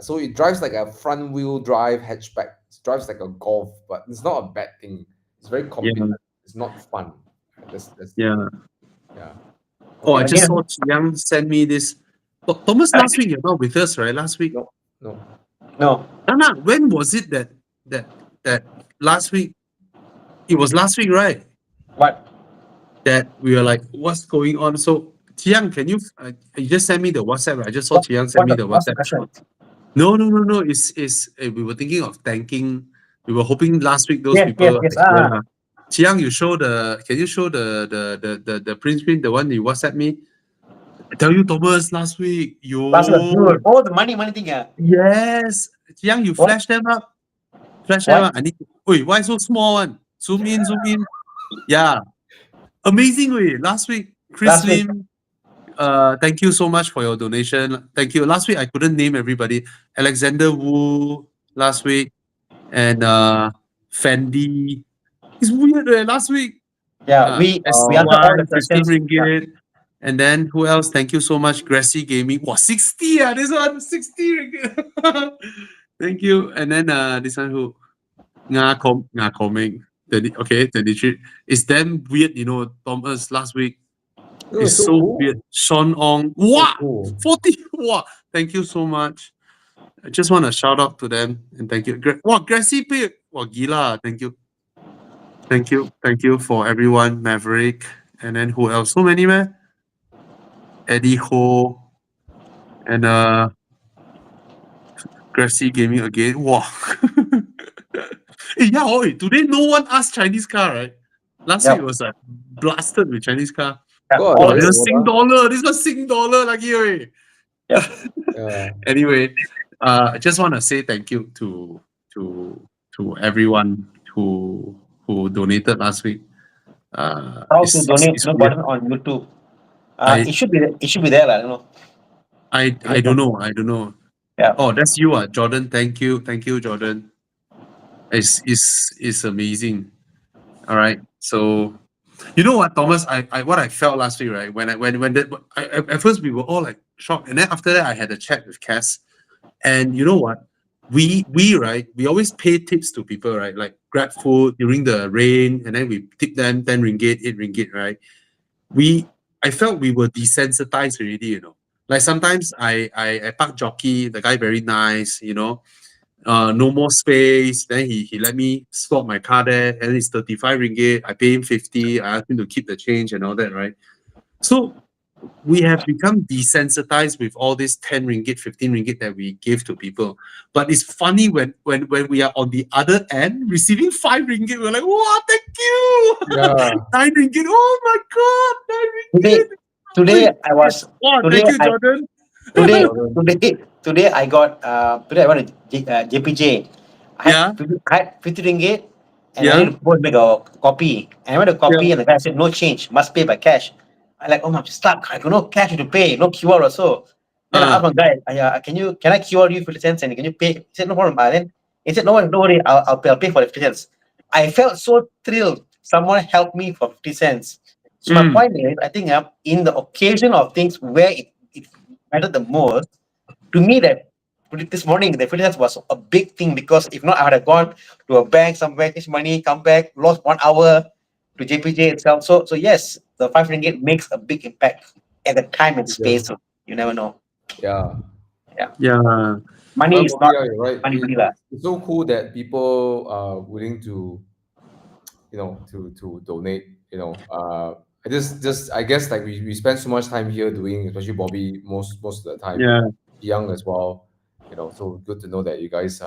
So it drives like a front wheel drive hatchback. It drives like a Golf, but it's not a bad thing. It's very complicated. It's not fun. That's Yeah. yeah. Oh, I Okay, just again. saw Chiang send me this. Thomas, last week you're not with us, right? Last week. No, no. No. Nana, when was it that last week? It was last week, right? What? That we were like, what's going on? So Chiang, can you just send me the WhatsApp? I just saw Chiang send me the What's the WhatsApp. question? No. It's we were thinking of thanking. We were hoping last week those Yes, people. yes. Yeah. Chiang, you show the. Can you show the print screen? The one you WhatsApp me. I tell you, Thomas, last week. Last was Yo. good. Oh, the money thing. Yes. Chiang, you What? flash them up. Flash them What? up. I need. Wait, why so small one? Zoom in. Zoom in. Yeah. Amazing way. Last week, Chris Last week. Lim. Thank you so much for your donation. Thank you. Last week I couldn't name everybody. Alexander Wu last week and Fendi. It's weird, last week. Yeah, we answered all the 15 questions. ringgit. And then who else? Thank you so much, Grassy Gaming. Wow, 60 this one, 60 ringgit. Thank you. And then this one who? Nga Koming. 23. It's damn weird, Thomas last week. No, It's so cool. weird. Sean Ong. So Wow! cool. 40. Wow. Thank you so much. I just want to shout out to them and thank you. Wow, Grassy Pig. Wow, gila. Thank you. Thank you. Thank you for everyone. Maverick. And then who else? So many, man. Eddie Ho. And Grassy Gaming again. Wow. Yeah, today no one asked Chinese car, right? Last week was like blasted with Chinese car. God, Wow, All this this. was Sing dollar. This was Sing dollar lagi, oi. Yeah. Anyway, I just want to say thank you to everyone who donated last week. How to donate? It's No weird. button on YouTube. I- It should be there, I don't know. I don't know. I don't know. Yeah. Oh, that's you, Jordan. Thank you, Jordan. It's amazing. All right. So, you know what, Thomas? What I felt last week, right? When at first we were all like shocked, and then after that I had a chat with Cass, and you know what? We always pay tips to people, right? Like grab food during the rain, and then we tip them 10 ringgit, 8 ringgit, right? I felt we were desensitized already, Like sometimes I park jockey, the guy very nice, no more space. Then he let me swap my car there, and it's 35 ringgit. I pay him 50. I ask him to keep the change and all that, right? So we have become desensitized with all this 10 ringgit, 15 ringgit that we give to people. But it's funny when we are on the other end receiving 5 ringgit, we're like, wow, thank you! Yeah. 9 ringgit, oh my god, 9 ringgit! Today I was. Wow, Today thank you, I- Jordan. Today I got today I went to JPJ. I Yeah. had 50 ringgit and Yeah. I need to go and make a copy. And I went to copy Yeah. and the guy said no change, must pay by cash. I like, oh, I'm stuck. I got no cash to pay, no QR also. Then I asked my guy, can I QR you 50 cents and can you pay? He said no problem. Then he said, no worry, I'll pay for the 50 cents. I felt so thrilled. Someone helped me for 50 cents. So my point is, I think in the occasion of things where it mattered the most, to me that this morning the 50 cents was a big thing, because if not I would have gone to a bank somewhere, fetch money, come back, lost 1 hour to JPJ itself. So yes, the 5 ringgit makes a big impact at the time and space. So you never know. Yeah. Yeah. Money is not You're right. money, lah. It's so cool that people are willing to, to donate. I guess like we spend so much time here doing, especially Bobby, most of the time. Yeah. Young as well. So good to know that you guys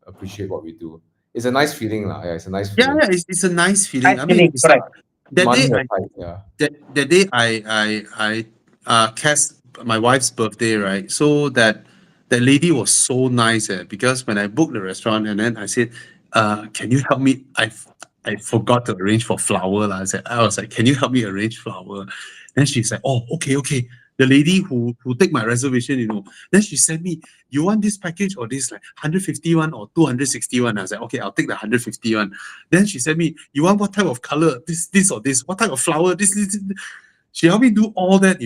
appreciate what we do. It's a nice feeling, lah. Yeah, it's a nice feeling. Yeah, it's a nice feeling. Nice I mean, feeling, it's like correct. that Money day. aside, yeah. That day, I cast my wife's birthday, right? So that lady was so nice, because when I booked the restaurant and then I said, can you help me? I forgot to arrange for flower. I was like, can you help me arrange flower? Then she's like, oh, okay. The lady who take my reservation, then she said me, you want this package or this like 151 or 261? I was like, okay, I'll take the 151. Then she said me, you want what type of color? This or this? What type of flower? This. She helped me do all that,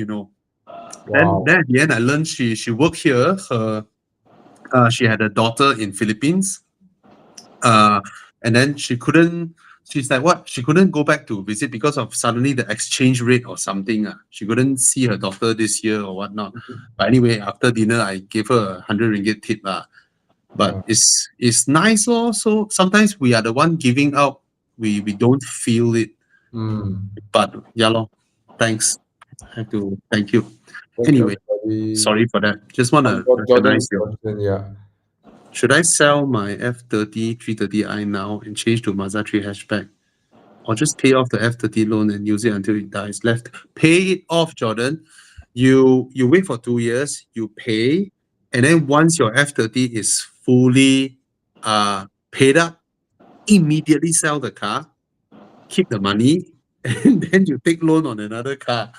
Wow. Then at the end, I learned she worked here. She had a daughter in Philippines. And then she couldn't she's like, what? She couldn't go back to visit because of suddenly the exchange rate or something. She couldn't see her doctor this year or whatnot. But anyway, after dinner, I gave her 100 ringgit tip. But it's nice also. Sometimes we are the one giving out. We don't feel it. But yeah, lor, thanks. I have to thank you. Thank Anyway, everybody. sorry for that. Just want to Jordan's recognize you. question, yeah. Should I sell my F30 330i now and change to Mazda 3 hatchback? Or just pay off the F30 loan and use it until it dies? Left. Pay it off, Jordan. You wait for 2 years, you pay, and then once your F30 is fully paid up, immediately sell the car, keep the money, and then you take loan on another car.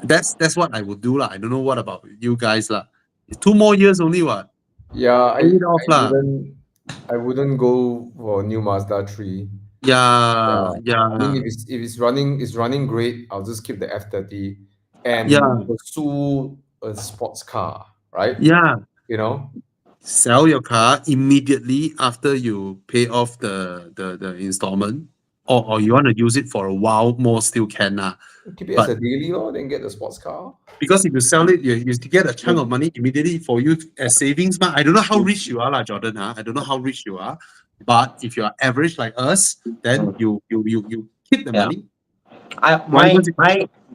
That's what I would do lah. I don't know what about you guys lah. It's 2 more years only what. Yeah, Pay it off lah. I wouldn't go for new Mazda 3. Yeah. I mean, if it's running great, I'll just keep the F30 and Yeah. pursue a sports car, right? Yeah. You know, Sell your car immediately after you pay off the installment, or you want to use it for a while more, still can lah. keep it as a daily or then get the sports car. Because if you sell it, you get a chunk of money immediately for you as savings. I don't know how rich you are, Jordan. I don't know how rich you are, but if you are average like us, then you keep the money.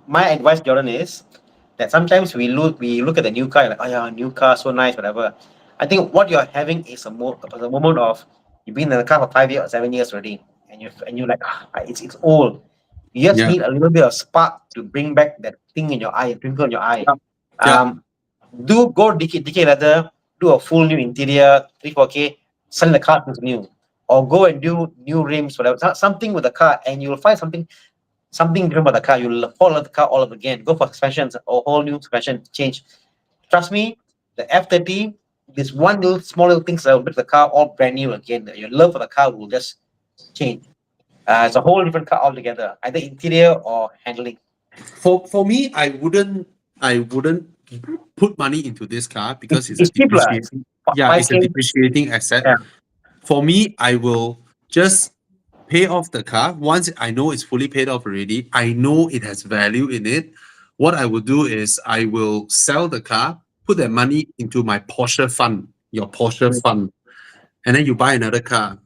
My advice, Jordan, is that sometimes we look at the new car, like, oh yeah, new car, so nice, whatever. I think what you're having is a moment of you've been in the car for 5 years or 7 years already, and you're like, it's old. You just need a little bit of spark to bring back that thing in your eye, twinkle in your eye. Do go decade later, do a full new interior, 3-4K, sell the car to new, or go and do new rims, whatever, something with the car, and you'll find something different about the car. You'll fall in love with the car all over again. Go for suspensions or whole new suspension change. Trust me, the F30, this one small little things that will make the car all brand new again. Your love for the car will just change. It's a whole different car altogether, either interior or handling. For me, I wouldn't put money into this car because it's a depreciating. It's a depreciating asset. Yeah. For me, I will just pay off the car. Once I know it's fully paid off already, I know it has value in it. What I will do is I will sell the car, put that money into my Porsche fund, your Porsche fund, and then you buy another car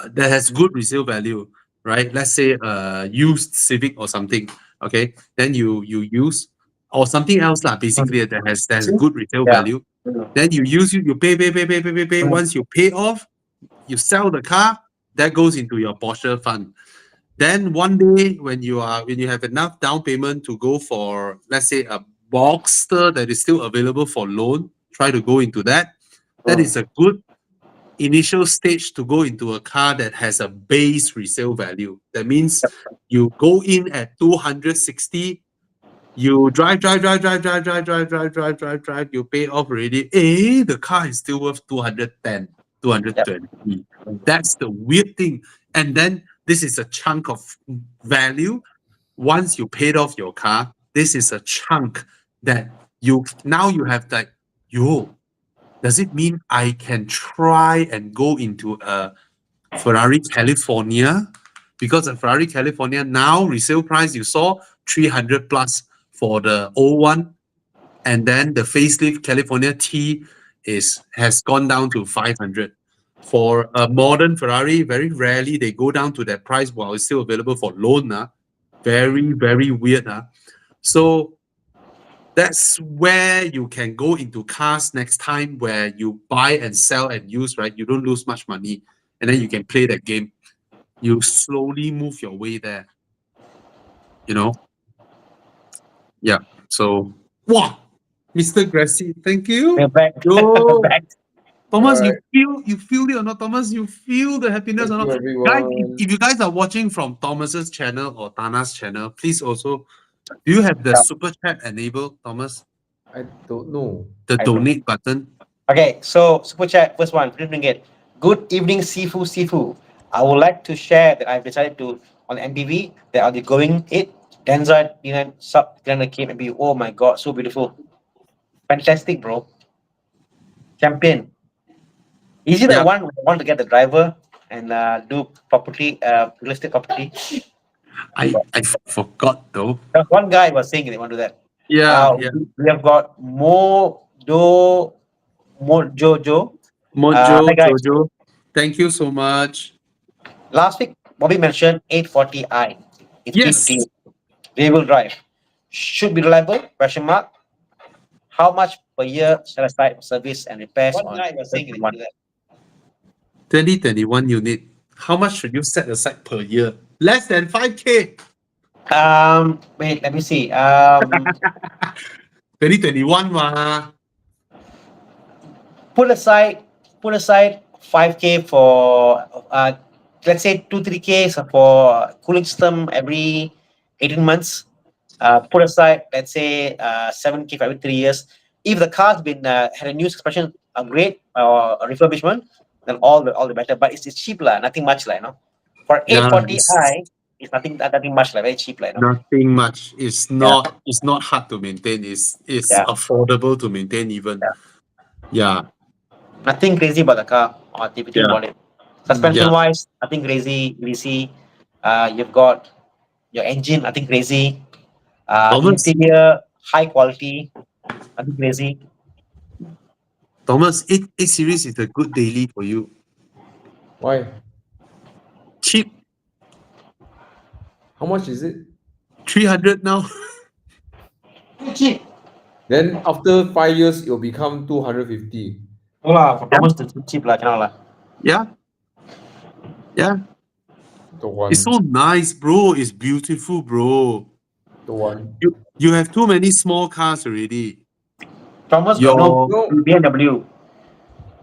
that has good resale value, right? Let's say a used Civic or something. Okay, then you use or something else lah. Basically, that has good resale value. Then you use you pay. Once you pay off, you sell the car. That goes into your Porsche fund. Then one day when you have enough down payment to go for, let's say, a Boxster that is still available for loan, try to go into that. That is a good initial stage to go into a car that has a base resale value. That means you go in at 260, you drive, you pay off already. The car is still worth 210, 220. That's the weird thing. And then this is a chunk of value. Once you paid off your car, this is a chunk that you have that, does it mean I can try and go into a Ferrari California? Because a Ferrari California now resale price, you saw 300 plus for the old one, and then the facelift California T has gone down to 500. For a modern Ferrari, very rarely they go down to that price while it's still available for loan. Very, very weird. So that's where you can go into cars next time, where you buy and sell and use, right? You don't lose much money, and then you can play that game. You slowly move your way there. Yeah. So, wow, Mr. Gracie, thank you. We're back. Yo. Back. Thomas, Alright. you feel it or not, Thomas? You feel the happiness or not? Guys, if you guys are watching from Thomas's channel or Tana's channel, please also, do you have the super chat enabled, Thomas? I don't know. The donate button? Okay, so super chat, first one, 3 ringgit. Good evening, Sifu. I would like to share that I've decided to, on MPV, that I'll be going it. Denza, sub 300k MPV. Oh my god, so beautiful. Fantastic, bro. Champion. Is it the one where I want to get the driver? and do property, real estate property. I forgot though. One guy was saying they want to do that. Yeah, yeah. We have got Mojojo. Hi Mojo, guys. Jojo, thank you so much. Last week, Bobby mentioned 840i. It's Yes, 50. Rear-wheel drive. Should be reliable? Question mark. How much per year shall I start for service and repairs One on guy was saying they one? do that. 2021 unit. How much should you set aside per year? Less than 5K. Wait, let me see. 2021 ma. Put aside 5K for let's say 2-3K for cooling system every 18 months. Put aside, let's say 7K for every 3 years. If the car's been had a new suspension upgrade or a refurbishment, then all the better. But it's cheap lah, nothing much lah, you know. For Yeah, it's 840i, it's nothing much lah, very cheap lah, you know. nothing much. It's not hard to maintain. It's Yeah. affordable to maintain even. Yeah. Nothing crazy about the car or activity Yeah. about it. Suspension wise, nothing crazy. Easy. You've got your engine, nothing crazy. Thomas, Interior, high quality, nothing crazy. Thomas, 8 series is a good daily for you. Why? Cheap, How much is it? 300 now. Cheap. Then after 5 years, it will become 250. No lah, for Thomas it's cheap lah, cannot lah. Yeah. Yeah. The one. It's so nice, bro. It's beautiful, bro. The one. You have too many small cars already. Thomas got Your no BMW.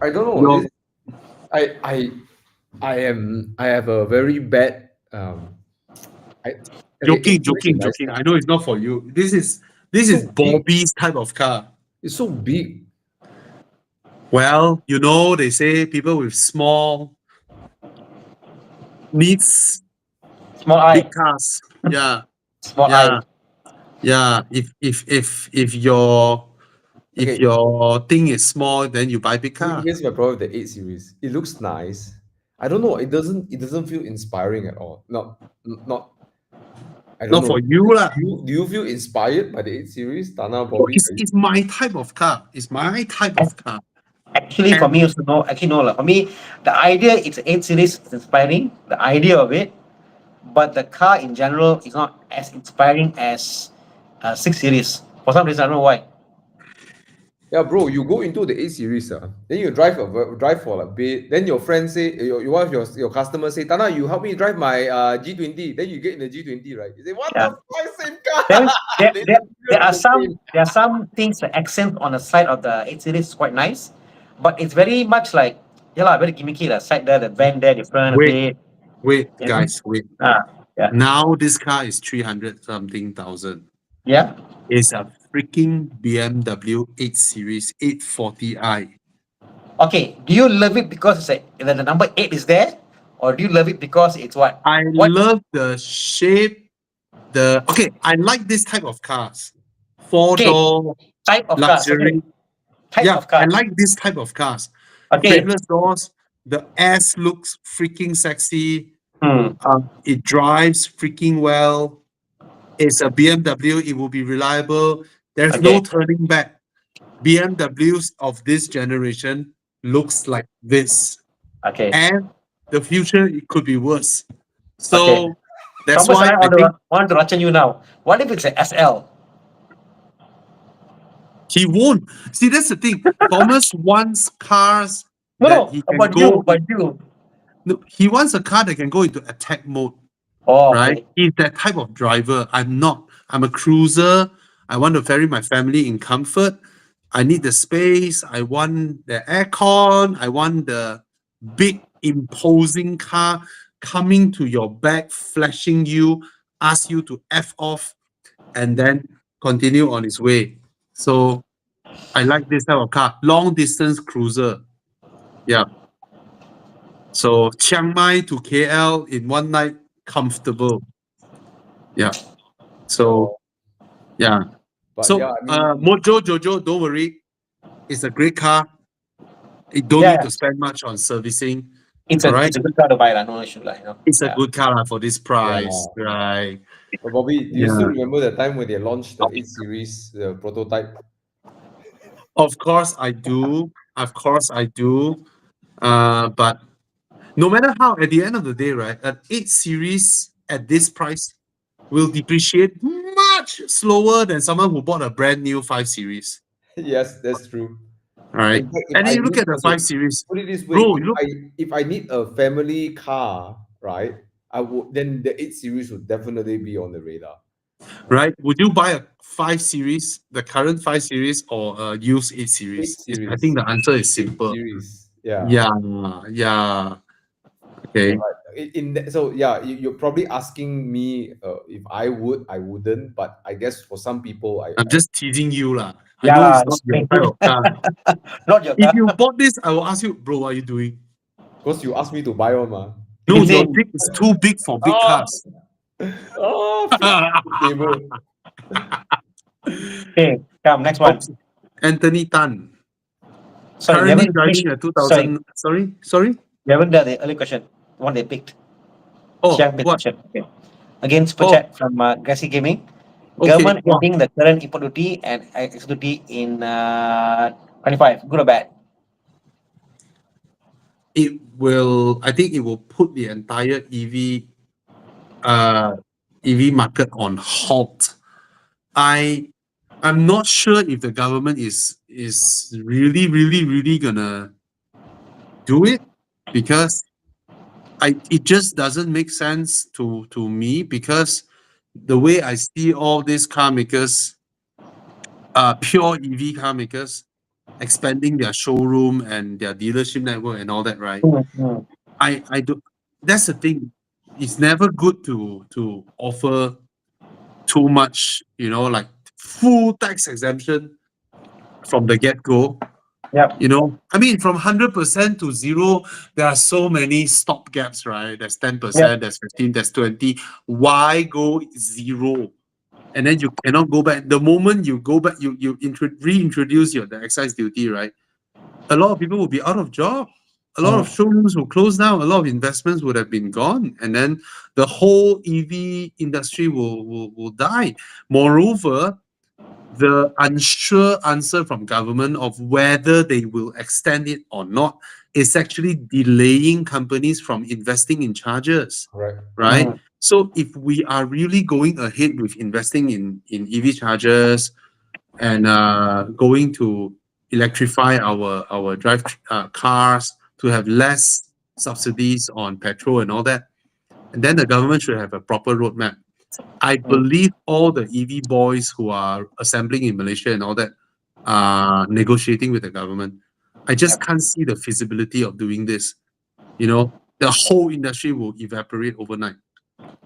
I don't know. Your- I have a very bad joking. I know it's not for you. This is So big. Bobby's type of car. It's so big. Well, they say people with small needs Small eye. big cars. Yeah. Small Yeah. eye. Yeah. If your Okay. your thing is small, then you buy big car. Here's my problem with the 8 series. It looks nice. I don't know. It doesn't feel inspiring at all. Not. I don't Not know. for you lah. Do you feel inspired by the 8 series, Tana, Oh, Bobby? it's my type of car. It's my type of car. Actually, for me also no. Actually, no lah. For me, the idea it's 8 series is inspiring. The idea of it, but the car in general is not as inspiring as 6 series. For some reason, I don't know why. Yeah, bro, you go into the 8 series, then you drive for a bit. Then your friend say, one of your customer say, Tana, you help me drive my G20. Then you get in the G20, right? You say, what Yeah. the fuck, same car? There are some things, the accent on the side of the 8 series is quite nice, but it's very much like very gimmicky. The side there, the bend there, different. Wait. Wait, Yeah. guys, wait. Yeah. Now this car is 300 something thousand. Yeah. It's a freaking BMW 8 Series 840i. Okay. Do you love it because the number 8 is there, or do you love it because it's what? I What- love the shape. I like this type of cars. Four-door Type of cars? luxury. Okay. Type Yeah, of cars. I like this type of cars. Okay. Frameless doors. The S looks freaking sexy. Hmm. It drives freaking well. It's a BMW. It will be reliable. There's no Okay. turning back. BMWs of this generation looks like this, Okay. and the future it could be worse. So Okay. that's Thomas why and I I think want to ration you now. What if it's an SL? he won't. See, that's the thing. Thomas wants cars No, that he can about go. you, about you. No, he wants a car that can go into attack mode. Oh, Right? okay. He's that type of driver. I'm not. I'm a cruiser. I want to ferry my family in comfort. I need the space. I want the aircon. I want the big, imposing car coming to your back, flashing you, ask you to F off, and then continue on its way. So I like this type of car. Long distance cruiser. Yeah. So Chiang Mai to KL in one night, comfortable. Yeah. So yeah. But So yeah, I mean, Mojo Jojo, don't worry. It's a great car. You don't Yeah. need to spend much on servicing. It's a Right. it's a good car to buy, no issue, you know. It's a Yeah. good car lah for this price, Yeah. right? But Bobby, do you Yeah. still remember the time when they launched the 8 Series prototype? Of course I do. Of course I do. But no matter how, at the end of the day, right, an 8 series at this price will depreciate much slower than someone who bought a brand new 5 series. Yes, that's true. Right. In fact, if And then I you look need, at the okay, 5 series, put it this way, bro, you look, if I need a family car, right, I would, then the 8 Series would definitely be on the radar. right? Would you buy a 5 series, the current 5 series, or a used 8 8 series? I Series. think the answer is 8 simple. Series. Yeah. Yeah. Okay. So yeah, you're probably asking me if I would, I wouldn't, but I guess for some people, I'm just teasing you lah. I Yeah, know lah, it's not it's your type of car. not your If car. you bought this, I will ask you, bro, what are you doing? because you asked me to buy one, ma. No, Is your it? dick is too big for big Oh, cars. oh, table. Okay, come next one. Anthony Tan. Sorry, we Currently haven't driving finished. a 2000. Sorry. We haven't done the early question. The one they picked. Oh, Xiang picked what? question. Okay. Again, super Oh, chat from Grassy Gaming. okay. Government Wow. ending the current import duty and export duty in 25. Good or bad? It will. I think it will put the entire EV market on halt. I'm not sure if the government is really gonna do it, because it just doesn't make sense to me, because the way I see all these car makers, pure EV car makers, expanding their showroom and their dealership network and all that, right? Mm. I do. That's the thing. It's never good to offer too much, like full tax exemption from the get-go. Yep. I mean, from 100% to zero, there are so many stop gaps, right? There's 10%, Yep. there's 15, there's 20. Why go zero? And then you cannot go back. The moment you go back, you reintroduce the excise duty, right? A lot of people will be out of job. A lot of showrooms will close down. A lot of investments would have been gone, and then the whole EV industry will die. Moreover, the unsure answer from government of whether they will extend it or not is actually delaying companies from investing in chargers, Correct. right? So if we are really going ahead with investing in EV chargers and going to electrify our drive cars to have less subsidies on petrol and all that, and then the government should have a proper roadmap. I believe all the EV boys who are assembling in Malaysia and all that are negotiating with the government. I just can't see the feasibility of doing this. The whole industry will evaporate overnight.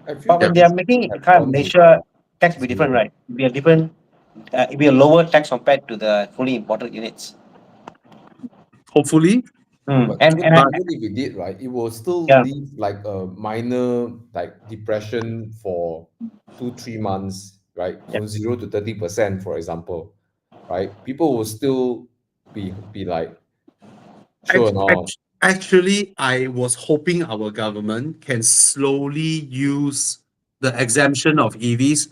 I feel But when that they are making have car in gone to Malaysia, tax will be different, zero. right? It'll be a different. It'll be a lower tax compared to the fully imported units. Hopefully, But And even if it did, right, it will still Yeah. leave like a minor like depression for 2-3 months, right? From 0 to 30%, for example, right? People will still be like, sure or not. actually, I was hoping our government can slowly use the exemption of EVs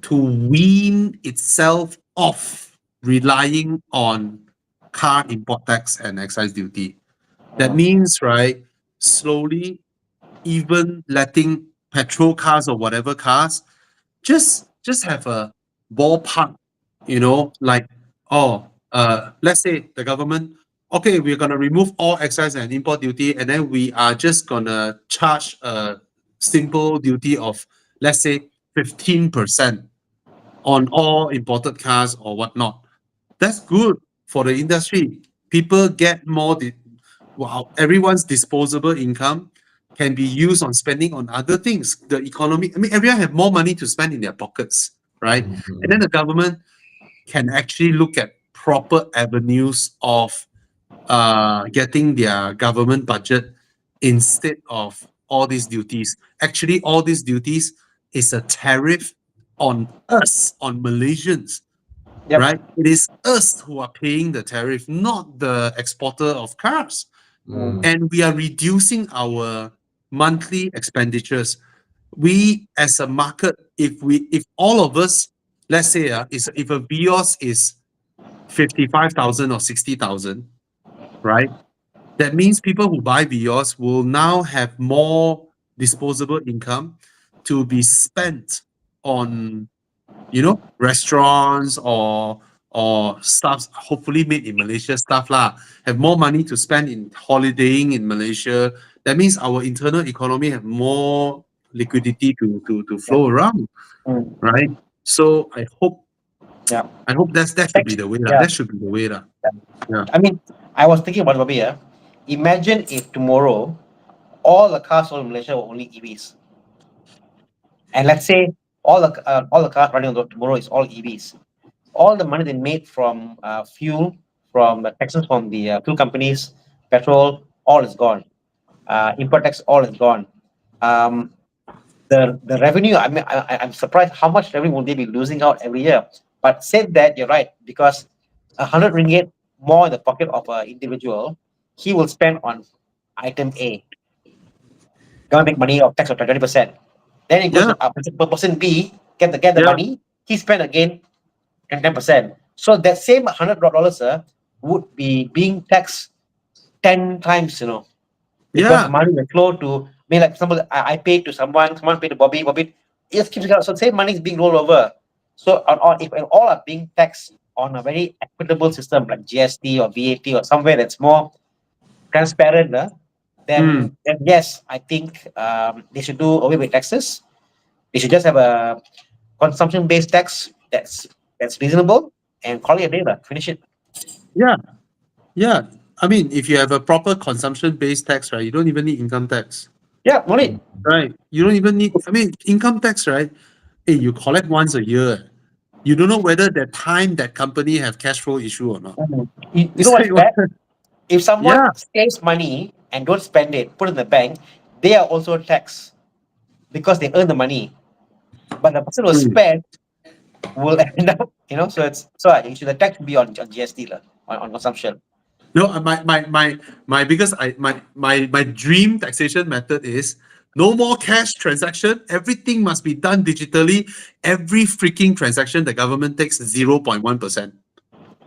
to wean itself off relying on car import tax and excise duty. That means, right, slowly, even letting petrol cars or whatever cars just have a ballpark, like, let's say the government, okay, we're gonna remove all excise and import duty, and then we are just gonna charge a simple duty of, let's say, 15% on all imported cars or whatnot. That's good for the industry. People get more. Everyone's disposable income can be used on spending on other things. The economy. I mean, everyone have more money to spend in their pockets, right? And then the government can actually look at proper avenues of getting their government budget instead of all these duties. Actually, all these duties is a tariff on us, on Malaysians, Yep. right? It is us who are paying the tariff, not the exporter of cars. and we are reducing our monthly expenditures. We as a market, if all of us, let's say, if a Vios is 55,000 or 60,000, right? That means people who buy Vios will now have more disposable income to be spent on, restaurants or stuff, hopefully made in Malaysia stuff lah. Have more money to spend in holidaying in Malaysia. That means our internal economy have more liquidity to flow around, right? So I hope Yeah. that should be the way lah. Yeah. That should be the way lah. I mean, I was thinking about it, Bobby. Imagine if tomorrow all the cars sold in Malaysia were only EVs, and let's say all the cars running on the road tomorrow is all EVs. All the money they made from fuel, from the taxes from the fuel companies, petrol, all is gone. Import tax, all is gone. The revenue, I'm surprised how much revenue will they be losing out every year. But said that, you're right, because 100 ringgit more in the pocket of an individual, he will spend on item A. Gonna make money of tax of 20%. Then it goes to person B, get the money, he spend again 10%. So that same $100 would be being taxed 10 times, because money will flow to me. Like example, I pay to someone pay to Bobby, it just keeps going. So the same money is being rolled over. So if all are being taxed on a very equitable system like GST or VAT or somewhere that's more transparent, then yes, I think they should do away with taxes. They should just have a consumption-based tax that's reasonable and call it a day, finish it. Yeah. I mean, if you have a proper consumption-based tax, right, you don't even need income tax. Yeah, no need. Right. You don't even need, income tax, right? Hey, you collect once a year. You don't know whether that time that company have cash flow issue or not. You know what's bad? If someone saves money and don't spend it, put it in the bank, they are also taxed because they earn the money. But the person who spend will end up, so the tax should be on GST on consumption. No, my biggest my dream taxation method is no more cash transaction. Everything must be done digitally. Every freaking transaction, the government takes 0.1%.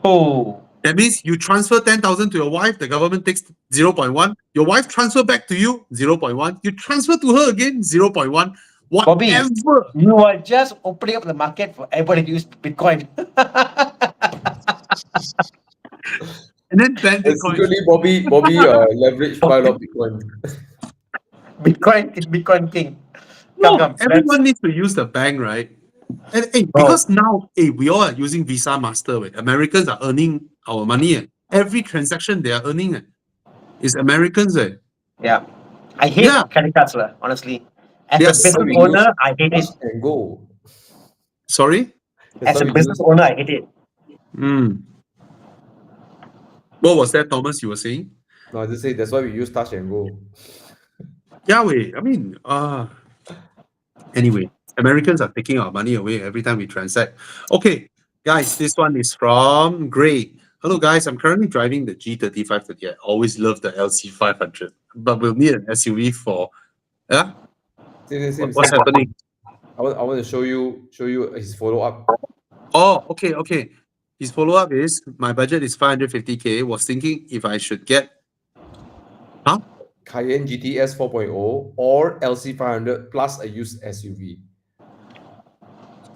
Oh. That means you transfer 10,000 to your wife, the government takes 0.1. Your wife transfer back to you, 0.1. You transfer to her again, 0.1. Whatever. Bobby, you are just opening up the market for everybody to use Bitcoin. And then ban Bitcoin. Secretly, Bobby leveraged quite a lot of Bitcoin. Bitcoin king. Come. Everyone needs to use the bank, right? And because now, we all are using Visa Master. Right? Americans are earning our money. Every transaction they are earning is Americans. Yeah. I hate credit cards, honestly. As a business owner, I hate it. And go. Sorry? As a business owner, I hate it. What was that, Thomas, you were saying? No, I just say that's why we use Touch and Go. Anyway, Americans are taking our money away every time we transact. Okay, guys, this one is from Gray. Hello, guys. I'm currently driving the G3530. I always love the LC500, but we'll need an SUV for. What's happening? I want to show you his follow up. Oh, okay. His follow up is my budget is 550K. Was thinking if I should get. Cayenne GTS 4.0 or LC500 plus a used SUV.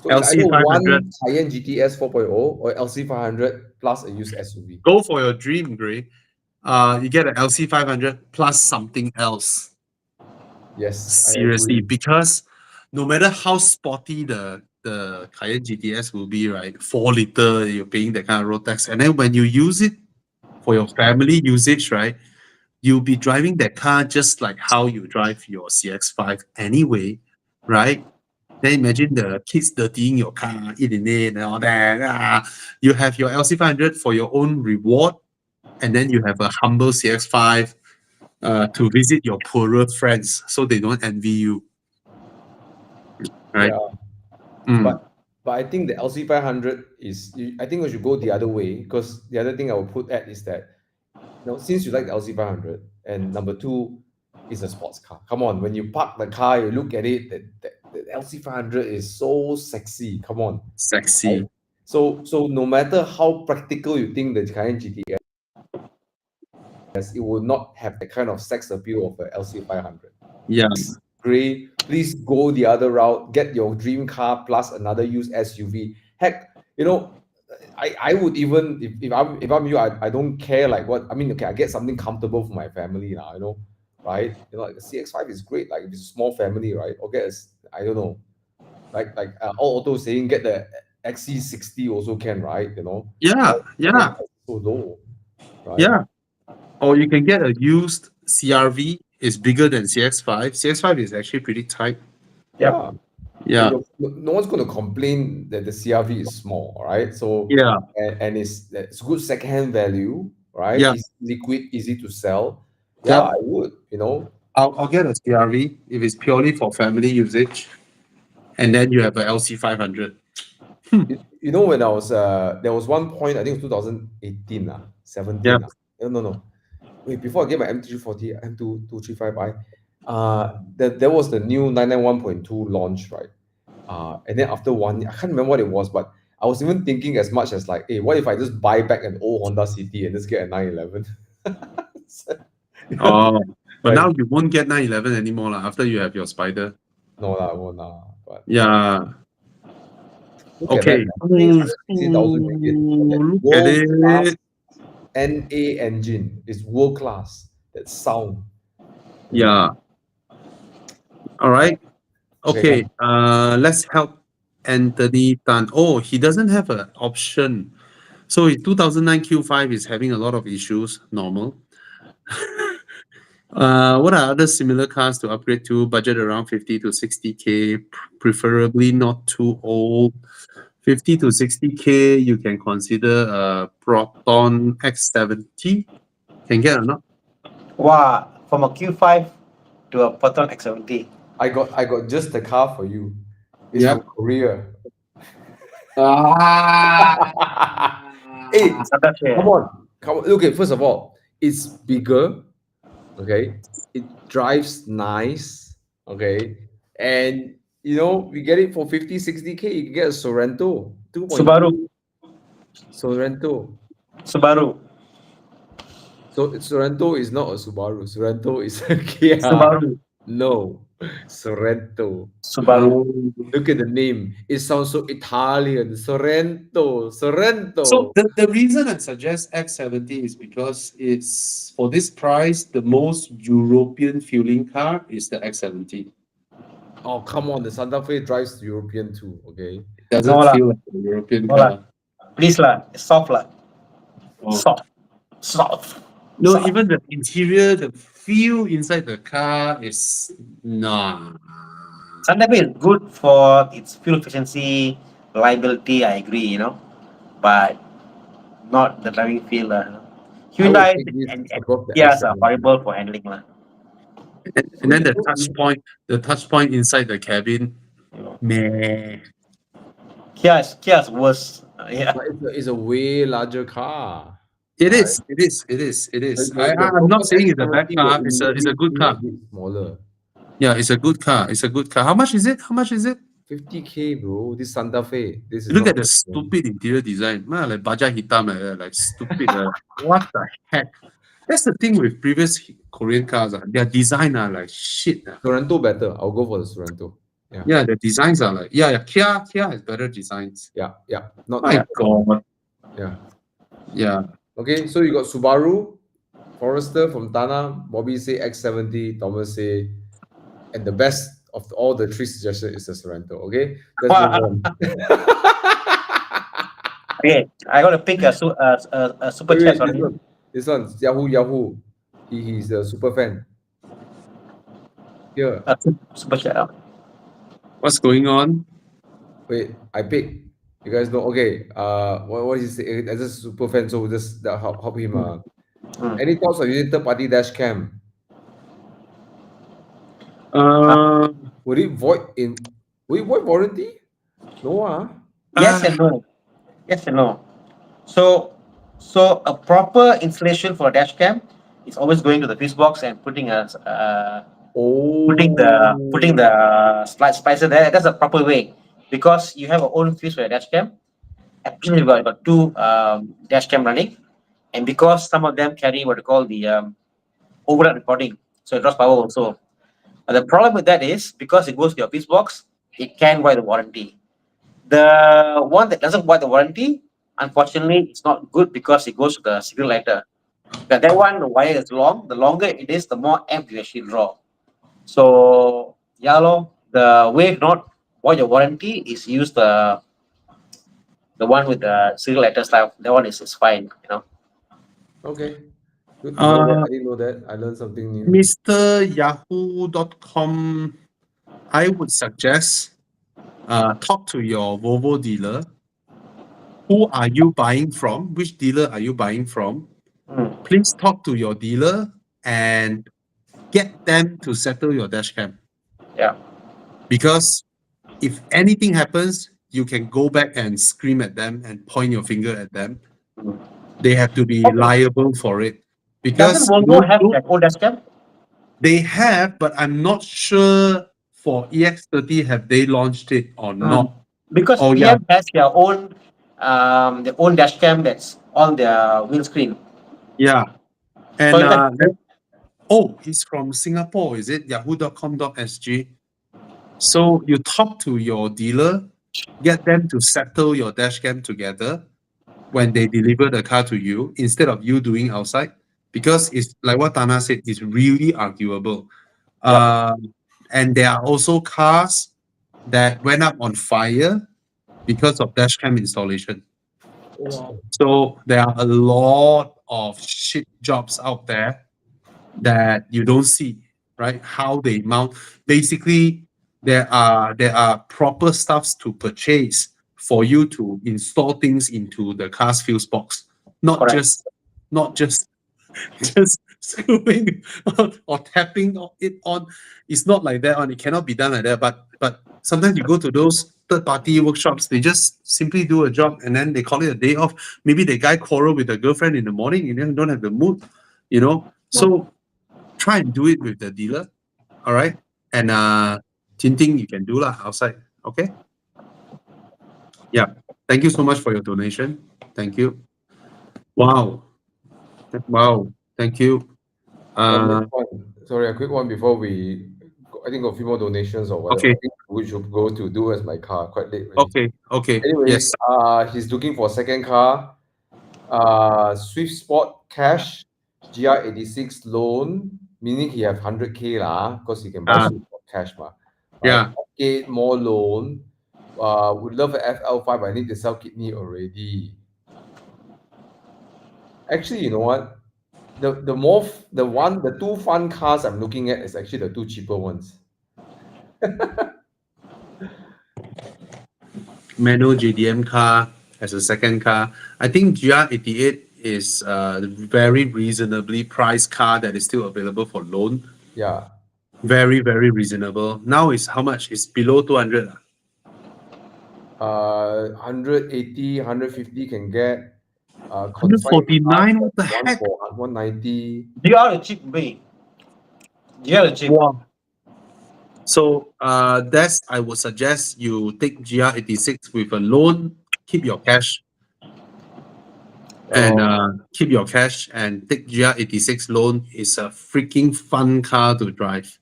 So LC500 Cayenne GTS 4.0 or LC500 plus a used SUV. Go for your dream, Gray. You get an LC500 plus something else. Yes, seriously, because no matter how sporty the Cayenne GTS will be, right? 4 liter, you're paying that kind of road tax, and then when you use it for your family usage, right? You'll be driving that car just like how you drive your CX-5 anyway, right? Then imagine the kids dirtying your car, eating it and all that. You have your LC500 for your own reward, and then you have a humble CX-5 to visit your poorer friends so they don't envy you. Right? Yeah. But I think the LC500 is, I think we should go the other way, because the other thing I would put at is that since you like the LC500, and number two is a sports car. Come on, when you park the car, you look at it, the LC500 is so sexy. Come on, Sexy. right? So no matter how practical you think the Cayenne GTS, it will not have the kind of sex appeal of a LC500. Yeah. Gray, please go the other route. Get your dream car plus another used SUV. Heck, I would even if I'm you, I don't care like what I mean. Okay, I get something comfortable for my family now. Right? Like the CX-5 is great. Like if it's a small family, right? Or get I don't know, like all auto saying get the XC60 also can, right? Yeah. Yeah. So low, right? Yeah. Or you can get a used CRV. It's bigger than CX-5. CX-5 is actually pretty tight. Yeah. Yeah. No one's going to complain that the CRV is small, right? So Yeah. and it's good secondhand value, right? Yeah. It's liquid, easy to sell. Yeah. Yeah, I would, I'll get a CRV if it's purely for family usage. And then you have a LC500. When I was there was one point, I think it was 2018, 17. No. Wait, before I get my M340, M2235i, there was the new 991.2 launch, right? And then after one, I can't remember what it was, but I was even thinking as much as like, hey, what if I just buy back an old Honda City and just get a 911? Oh, but Right. now you won't get 911 anymore after you have your Spider. No, I won't. But Yeah. look at Okay. that. 160,000 ringgit. Look at World-class it. NA engine is world class. That sound. Yeah. All right. Okay. Okay. Let's help Anthony Tan. Oh, he doesn't have an option. So his 2009 Q5 is having a lot of issues. Normal. What are other similar cars to upgrade to? Budget around 50 to 60K, preferably not too old. 50 to 60K, you can consider a Proton X70. Can get or not? Wow, from a Q5 to a Proton X70. I got just the car for you. It's Yeah. from Korea. Ah. Hey, Santa Fe. come on. Okay, first of all, it's bigger. Okay, it drives nice. Okay, and we get it for 50, 60K. You can get a Sorento 2.2. Subaru. Sorento. So Sorento is not a Subaru. Sorento is a Kia. Subaru. No, Sorento. Subaru. Look at the name. It sounds so Italian. Sorento. So the reason I suggest X70 is because it's for this price, the most European feeling car is the X70. Oh, come on. The Santa Fe drives European too. Okay. It doesn't No lah. feel like a European No car. lah. Please lah. It's soft lah. Oh. Soft. No, Soft. even the interior, the feel inside the car is nah. Santa Fe is good for its fuel efficiency, reliability. I agree, but not the driving feel lah. Hyundai and Kias are horrible for handling lah. And then the touch point inside the cabin, meh. Kia's worse. Yeah. But it's a way larger car. It is. I'm not saying it's a bad car. It's a good car. Smaller. Yeah, it's a good car. How much is it? 50K, bro. This Santa Fe. This is Look not at the stupid interior design. Man, like Baja Hitam, like stupid. What the heck? That's the thing with previous Korean cars. Their design are like shit. Sorento better. I'll go for the Sorento. Yeah, the designs are like Kia has better designs. Yeah. Not My God. Yeah. Okay, so you got Subaru, Forester from Tana, Bobby say X70, Thomas say, and the best of all the three suggestions is the Sorento. Okay, let's move on. Okay, I gotta pick a super chat. This one, Yahoo. He's a super fan. Here. Super chat. What's going on? Wait, I pick. You guys know? Okay. What is he say? As a super fan, so just help him. Any thoughts on using third-party dash cam? Would it void warranty? No. Yes and no. So So a proper installation for a dash cam is always going to the fuse box and putting Oh, the splicer there. That's a proper way because you have your own fuse for your dash cam. Actually, you've got two dash cam running, and because some of them carry what you call the override recording, so it draws power also. But the problem with that is because it goes to your fuse box, it can void the warranty. The one that doesn't void the warranty, unfortunately, it's not good because it goes to the signal lighter. But that one, the wire is long. The longer it is, the more amp you actually draw. So yeah, lor, the way not void your warranty is use the one with the serial letter style. That one is fine, you know. okay. Good to know that. Uh, I didn't know that. I learned something new. Mr. Yahoo.com, I would suggest talk to your Volvo dealer. Who are you buying from? Which dealer are you buying from? Mm, Please talk to your dealer and get them to settle your dash cam. yeah, Because if anything happens, you can go back and scream at them and point your finger at them. mm. They have to be Okay. liable for it. Doesn't Because Volvo have that old dash cam? they have, but I'm not sure for EX30 have they launched it or not. Because Oh yeah, PM has their own dash cam that's on their windscreen. yeah. So And in fact, oh, he's from Singapore, is it? Yahoo.com.sg. So you talk to your dealer, get them to settle your dash cam together when they deliver the car to you instead of you doing outside, because it's like what Tana said, it's really arguable. yep, And there are also cars that went up on fire because of dash cam installation. Wow. So there are a lot of shit jobs out there that you don't see, right? How they mount. Basically, there are proper stuffs to purchase for you to install things into the car's fuse box, not correct. just just screwing or tapping it on. It's not like that on. It cannot be done like that. But sometimes you go to those third party workshops, they just simply do a job and then they call it a day off. Maybe the guy quarrel with the girlfriend in the morning and then don't have the mood, you know. So try and do it with the dealer. All right. And tinting you can do lah outside. Okay. Yeah. Thank you so much for your donation. Thank you. Wow. Wow. Thank you. Next one. Sorry, a quick one before we. I think got a few more donations or whatever. Okay. I think we should go to do as my car. Quite late already. Okay. Okay. Anyways, Yes. he's looking for a second car. Swift Sport cash, GR86 loan, meaning he have 100K lah, because he can buy Swift Sport cash ma. Yeah. Okay, more loan. Would love a FL5, I need to sell kidney already. Actually, you know what? The two fun cars I'm looking at is actually the two cheaper ones. Manual JDM car as a second car. I think GR88 is a very reasonably priced car that is still available for loan. Yeah. Very, very reasonable. Now is how much? It's below 200. 180, 150 can get. Consigned 149? What the cars, heck? 190. GR is cheap, way. GR is cheap. Wow. So that's I would suggest you take GR86 with a loan, keep your cash, and keep your cash and take GR86 loan. Is a freaking fun car to drive.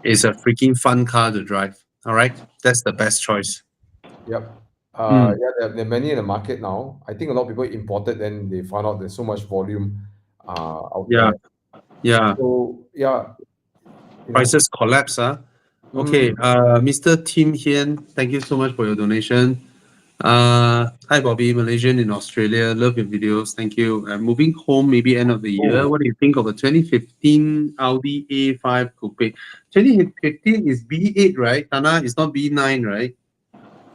It's a freaking fun car to drive. All right, that's the best choice. Yep. Mm. Yeah, there are many in the market now. I think a lot of people imported, then they found out there's so much volume out Yeah, there. yeah. So yeah, you know, Prices collapse, Okay, Mr. Tim Hian, thank you so much for your donation. Hi Bobby, Malaysian in Australia, love your videos, thank you. Moving home maybe end of the year. Oh. What do you think of the 2015 Audi A5 Coupe? 2015 is B8, right? Tana, it's not B9, right?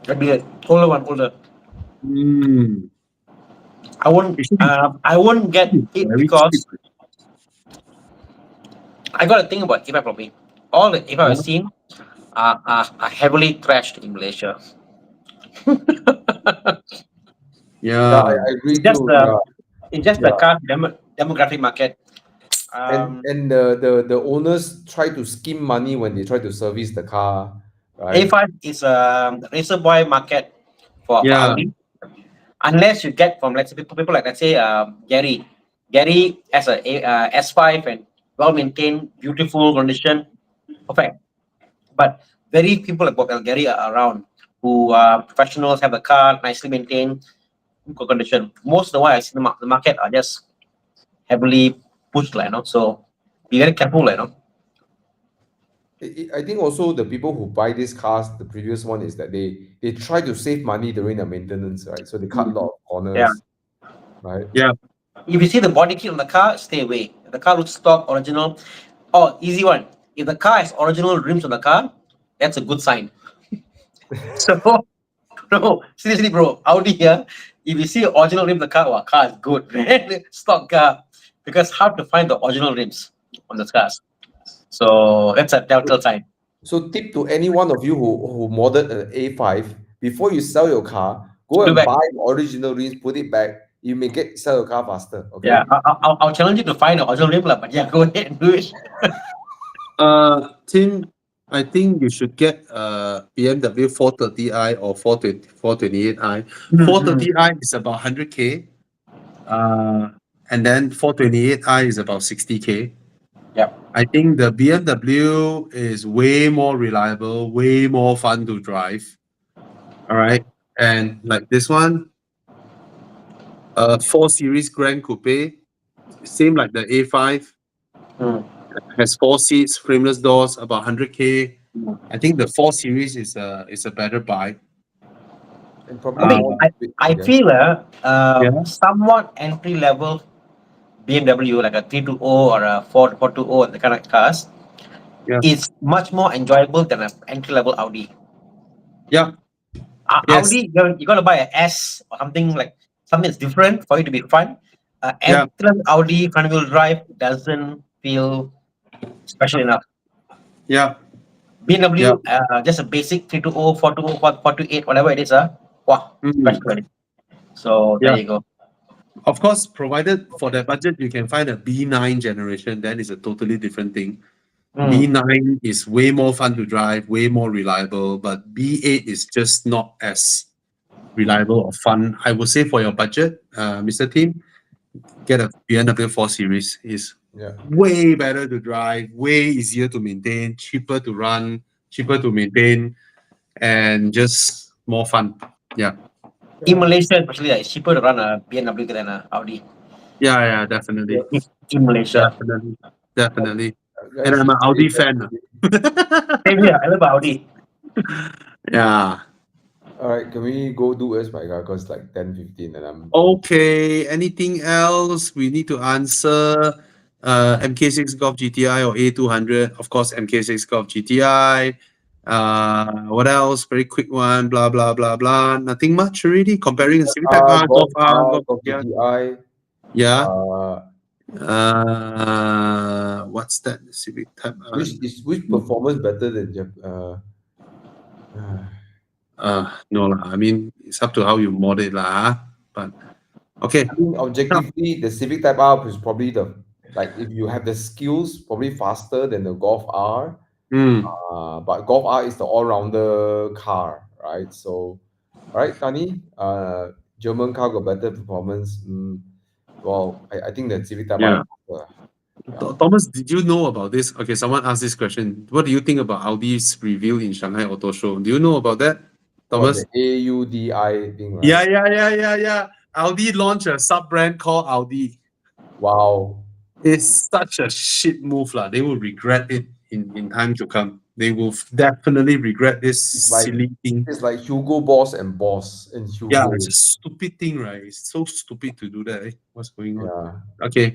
That'd be older one, older. I won't. It should be I won't get it very because cheap. I got to think about A5 probably. All the A5 I've Yeah. seen are heavily trashed in Malaysia. Yeah, Yeah. I agree It's just too. the Yeah, it's just the yeah. car demographic market. And the owners try to skim money when they try to service the car, right? A5 is a racer boy market for Yeah. Audi. Unless you get from, let's say, people like, let's say, Gary. Gary has a S5 and well maintained, beautiful condition, perfect. But very people like Gary are around who are professionals, have a car nicely maintained, good condition. Most of the while I see the market are just heavily pushed, like, so be very careful, like, I think also the people who buy these cars, the previous one is that they try to save money during the maintenance, right? So they cut a lot of yeah. corners, right? Yeah. If you see the body kit on the car, stay away. If the car looks stock, original. Oh, easy one. If the car has original rims on the car, that's a good sign. So, no, seriously, bro, Audi here, if you see original rim on the car, well, car is good, man. Stock car. Because hard to find the original rims on the cars. So that's a telltale sign. So tip to any one of you who modded an A5, before you sell your car, go Do and back. buy the original rims, put it back. You may sell your car faster. Yeah, Okay. I'll challenge you to find the original rim, but yeah, go ahead and do it. Tim, I think you should get BMW 430i or 428i. 430i is about 100K. And then 428i is about 60K. Yep. I think the BMW is way more reliable, way more fun to drive. All right. And like this one, 4 Series Grand Coupe, same like the A5, Mm. has 4 seats, frameless doors, about 100K. I think the 4 Series is a better buy. And probably I mean, more I, liquid, I guess. feel Yeah. somewhat entry level BMW, like a 320 or a 420, the kind of cars, Yeah. is much more enjoyable than an entry level Audi. Yeah. Yes. Audi, you're gonna buy a S or something that's different for you to be fun. Yeah. Entry level Audi front wheel drive doesn't feel special enough. Yeah. Yeah. BMW, just a basic 320, 420, 428, whatever it is, wow, Mhm. special. So there Yeah. you go. Of course, provided for that budget, you can find a B9 generation, then it's a totally different thing. Mm. B9 is way more fun to drive, way more reliable, but B8 is just not as reliable or fun. I would say for your budget, Mr. Tim, get a BMW 4 Series. It's Yeah. way better to drive, way easier to maintain, cheaper to run, cheaper to maintain, and just more fun. Yeah. In Malaysia, especially, it's cheaper to run a BMW than a Audi. Yeah, yeah, definitely. In Malaysia. Definitely. Definitely. And Guys, I'm an it's Audi safe fan. Same here, I love Audi. Yeah. All right, can we go do Where's My Car? Because like 10:15 and I'm Okay. Anything else we need to answer? MK6 Golf GTI or A200? Of course, MK6 Golf GTI. What else? Very quick one. Blah blah blah blah. Nothing much already. Comparing the Civic Type R, Golf R, Golf Golf GTI. GTI. Yeah. Uh, What's that? Civic Type R. which performance better than No lah. I mean, it's up to how you mod it lah. But okay. I mean, objectively, the Civic Type R is probably if you have the skills, probably faster than the Golf R. Hmm. But Golf R is the all-rounder car, right? So, all right, Tani, German car got better performance. Well, I think the Civic Type Yeah. R. Thomas, did you know about this? Okay, someone asked this question. What do you think about Audi's reveal in Shanghai Auto Show? Do you know about that, What, Thomas? the AUDI thing, right? Yeah. Audi launched a sub-brand called Audi. Wow. It's such a shit move, lah. They will regret it in time to come. They will definitely regret this like- silly thing. It's like Hugo Boss and Boss and Hugo. Yeah, it's a stupid thing, right? It's so stupid to do that. Eh? What's going on? Yeah.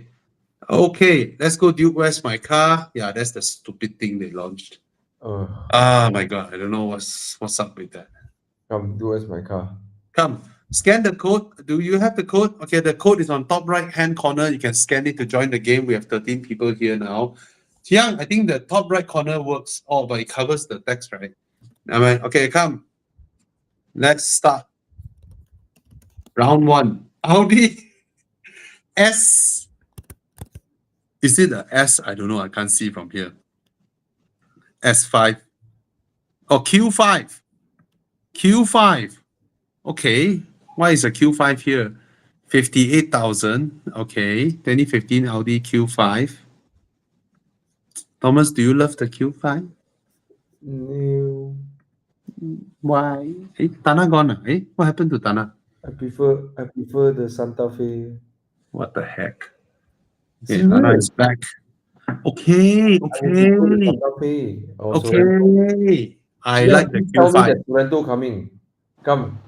Okay, let's go. Dude, where's my car? Yeah, that's the stupid thing they launched. Uh, My god, I don't know what's up with that. Come, do Where's My Car? Come, scan the code. Do you have the code? Okay, the code is on top right hand corner. You can scan it to join the game. We have 13 people here now. Tiang, I think the top right corner works. Oh, but it covers the text, right? Am I okay? Come. Let's start. Round one. Audi S. Is it a S? I don't know. I can't see from here. S5. Oh, Q5. Q5. Okay. Why is a Q5 here? 58,000. Okay. 2015 Audi Q5. Thomas, do you love the Q5? No, Why? Hey, Tana gone. Hey, what happened to Tana? I prefer the Santa Fe. What the heck? Okay, Tana Serious? is back. Okay, I would prefer the okay, Santa Fe or Sorrento. okay. I Yeah, like the please tell me Q5. that Sorrento coming. Come.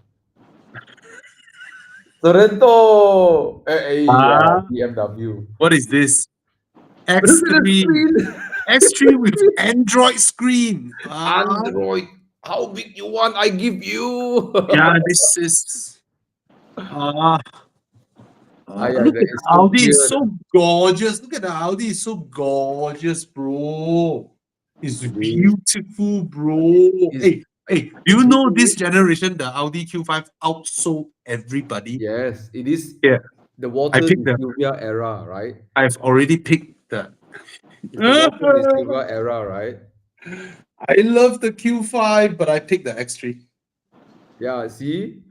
Sorrento! Hey, Ah, BMW. what is this? Look at the X3. screen! X3 with Android screen. Android. How big you want? I give you. Yeah, this is. Uh, look That at is the so Audi, it's weird. so gorgeous. Look at the Audi, it's so gorgeous, bro. It's Wait, beautiful, bro. is Hey, hey, do you know this generation, the Audi Q5 outsold everybody? yes, it is Yeah, the I Walter picked de the. Silva era, right? I've already picked the. It's the Walter de Silva era, right? I love the Q5, but I picked the X3. Yeah, see?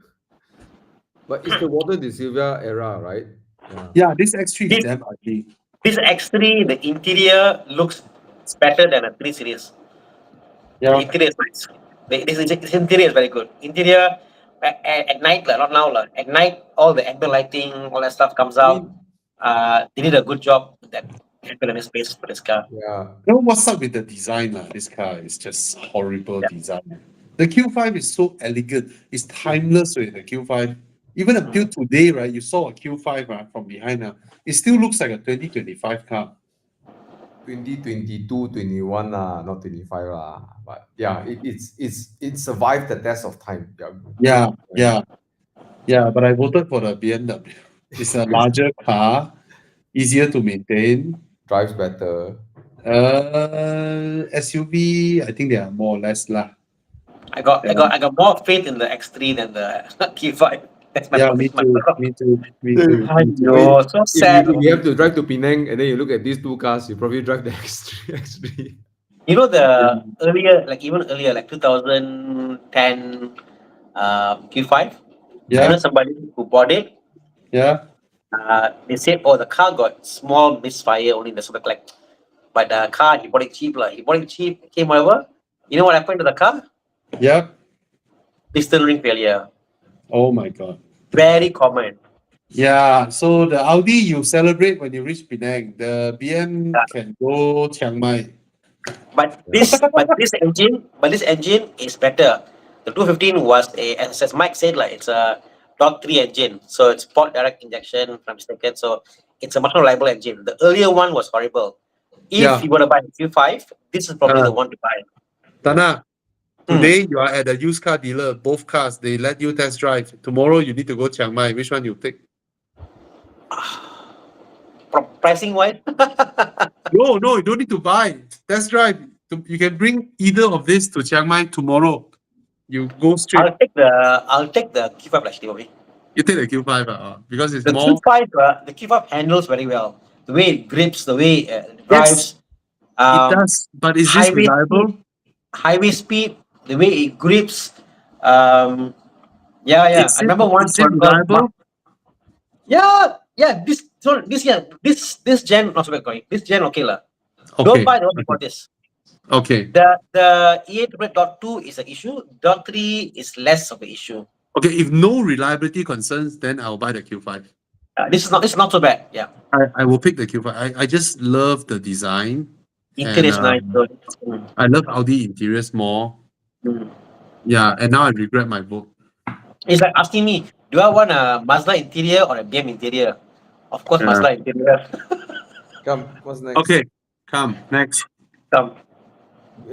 But it's the Walter de Silva era, right? Yeah. Yeah, this X3 is This damn ugly. this X3, the interior looks better than a 3 Series. The Yeah. interior is nice. This interior is very good. Interior at night, not now. At night, all the ambient lighting, all that stuff comes I out. mean, They did a good job with that ambient space for this car. yeah. You know what's up with the design? This car is just horrible Yeah. design. The Q5 is so elegant. It's timeless with the Q5. Even until today, right? You saw a Q5 from behind. It still looks like a 2025 car. 2022, 21 lah, not 25 lah. But yeah, it survived the test of time. Yeah. Yeah, Good design. yeah, yeah. But I voted for the BMW. It's a larger car, easier to maintain. Drives better. SUV, I think they are more or less lah. I got more faith in the X3 than the Q5. That's my Yeah, me my too. Me too. Me too. Me too. Wait, Aiyo, so if sad. if you have to drive to Penang and then you look at these two cars, you probably drive the X3. X3. You know the earlier, like even earlier, like 2010 Q5. I know Yeah, somebody who bought it. yeah. They said, oh, the car got small misfire only in the sort of like, but the car he bought it cheap, like he bought it cheap, came over. You know what happened to the car? Yeah. Piston ring failure. Oh my God. Very common. Yeah. So the Audi you celebrate when you reach Penang. The BM Yeah. can go Chiang Mai. But this engine is better. The 215 was as Mike said, like it's a dot 3 engine, so it's port direct injection, if I'm mistaken. So it's a much more reliable engine. The earlier one was horrible. If Yeah. you want to buy a Q5, this is probably Uh, the one to buy. Tana, Hmm. today you are at a used car dealer. Both cars they let you test drive. Tomorrow you need to go Chiang Mai. Which one you take? Pricing wise, No, no, you don't need to buy. Test drive. You can bring either of this to Chiang Mai tomorrow. You go straight. I'll take the Q5 actually. Bobby. You take the Q5 because it's The more. Q5 the Q5 handles very well. The way it grips, the way it Yes, drives, it does. But is this highway speed, reliable? highway speed, the way it grips. Um, yeah. I remember once Is it one girl. reliable? Yeah. This gen not so bad going. This gen okay lah. Don't Okay. buy the one before this. Okay. The E8 is an issue. Dot 3 is less of an issue. Okay. If no reliability concerns, then I'll buy the Q5. This is not so bad. Yeah. I will pick the Q5. I just love the design. Interior is nice. I love Audi interiors more. Mm. Yeah, and now I regret my vote. It's like asking me, do I want a Mazda interior or a BM interior? Of course, Yeah. Mazda interior. Come, what's next? Okay, come next. Come.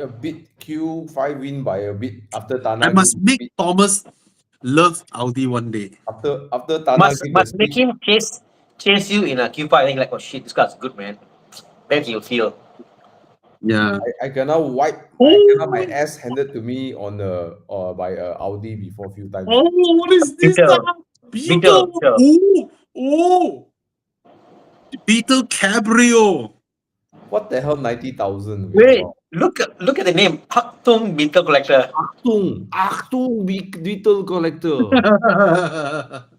A bit Q5 win by a bit after Tana. I must give the make speed. Thomas love Audi one day. After Tana Must give the make speed. him chase you in a Q5. Then you're like, oh shit, this car's good, man. Then he'll feel. Yeah. I cannot my ass handed to me on by a Audi before a few times. Oh, what is this? Beetle. Beetle. Beetle. Oh. Beetle Cabrio. What the hell? 90,000. Wait, Wow. look at the name. Haktung Beetle Collector. Achtung, Beetle collector.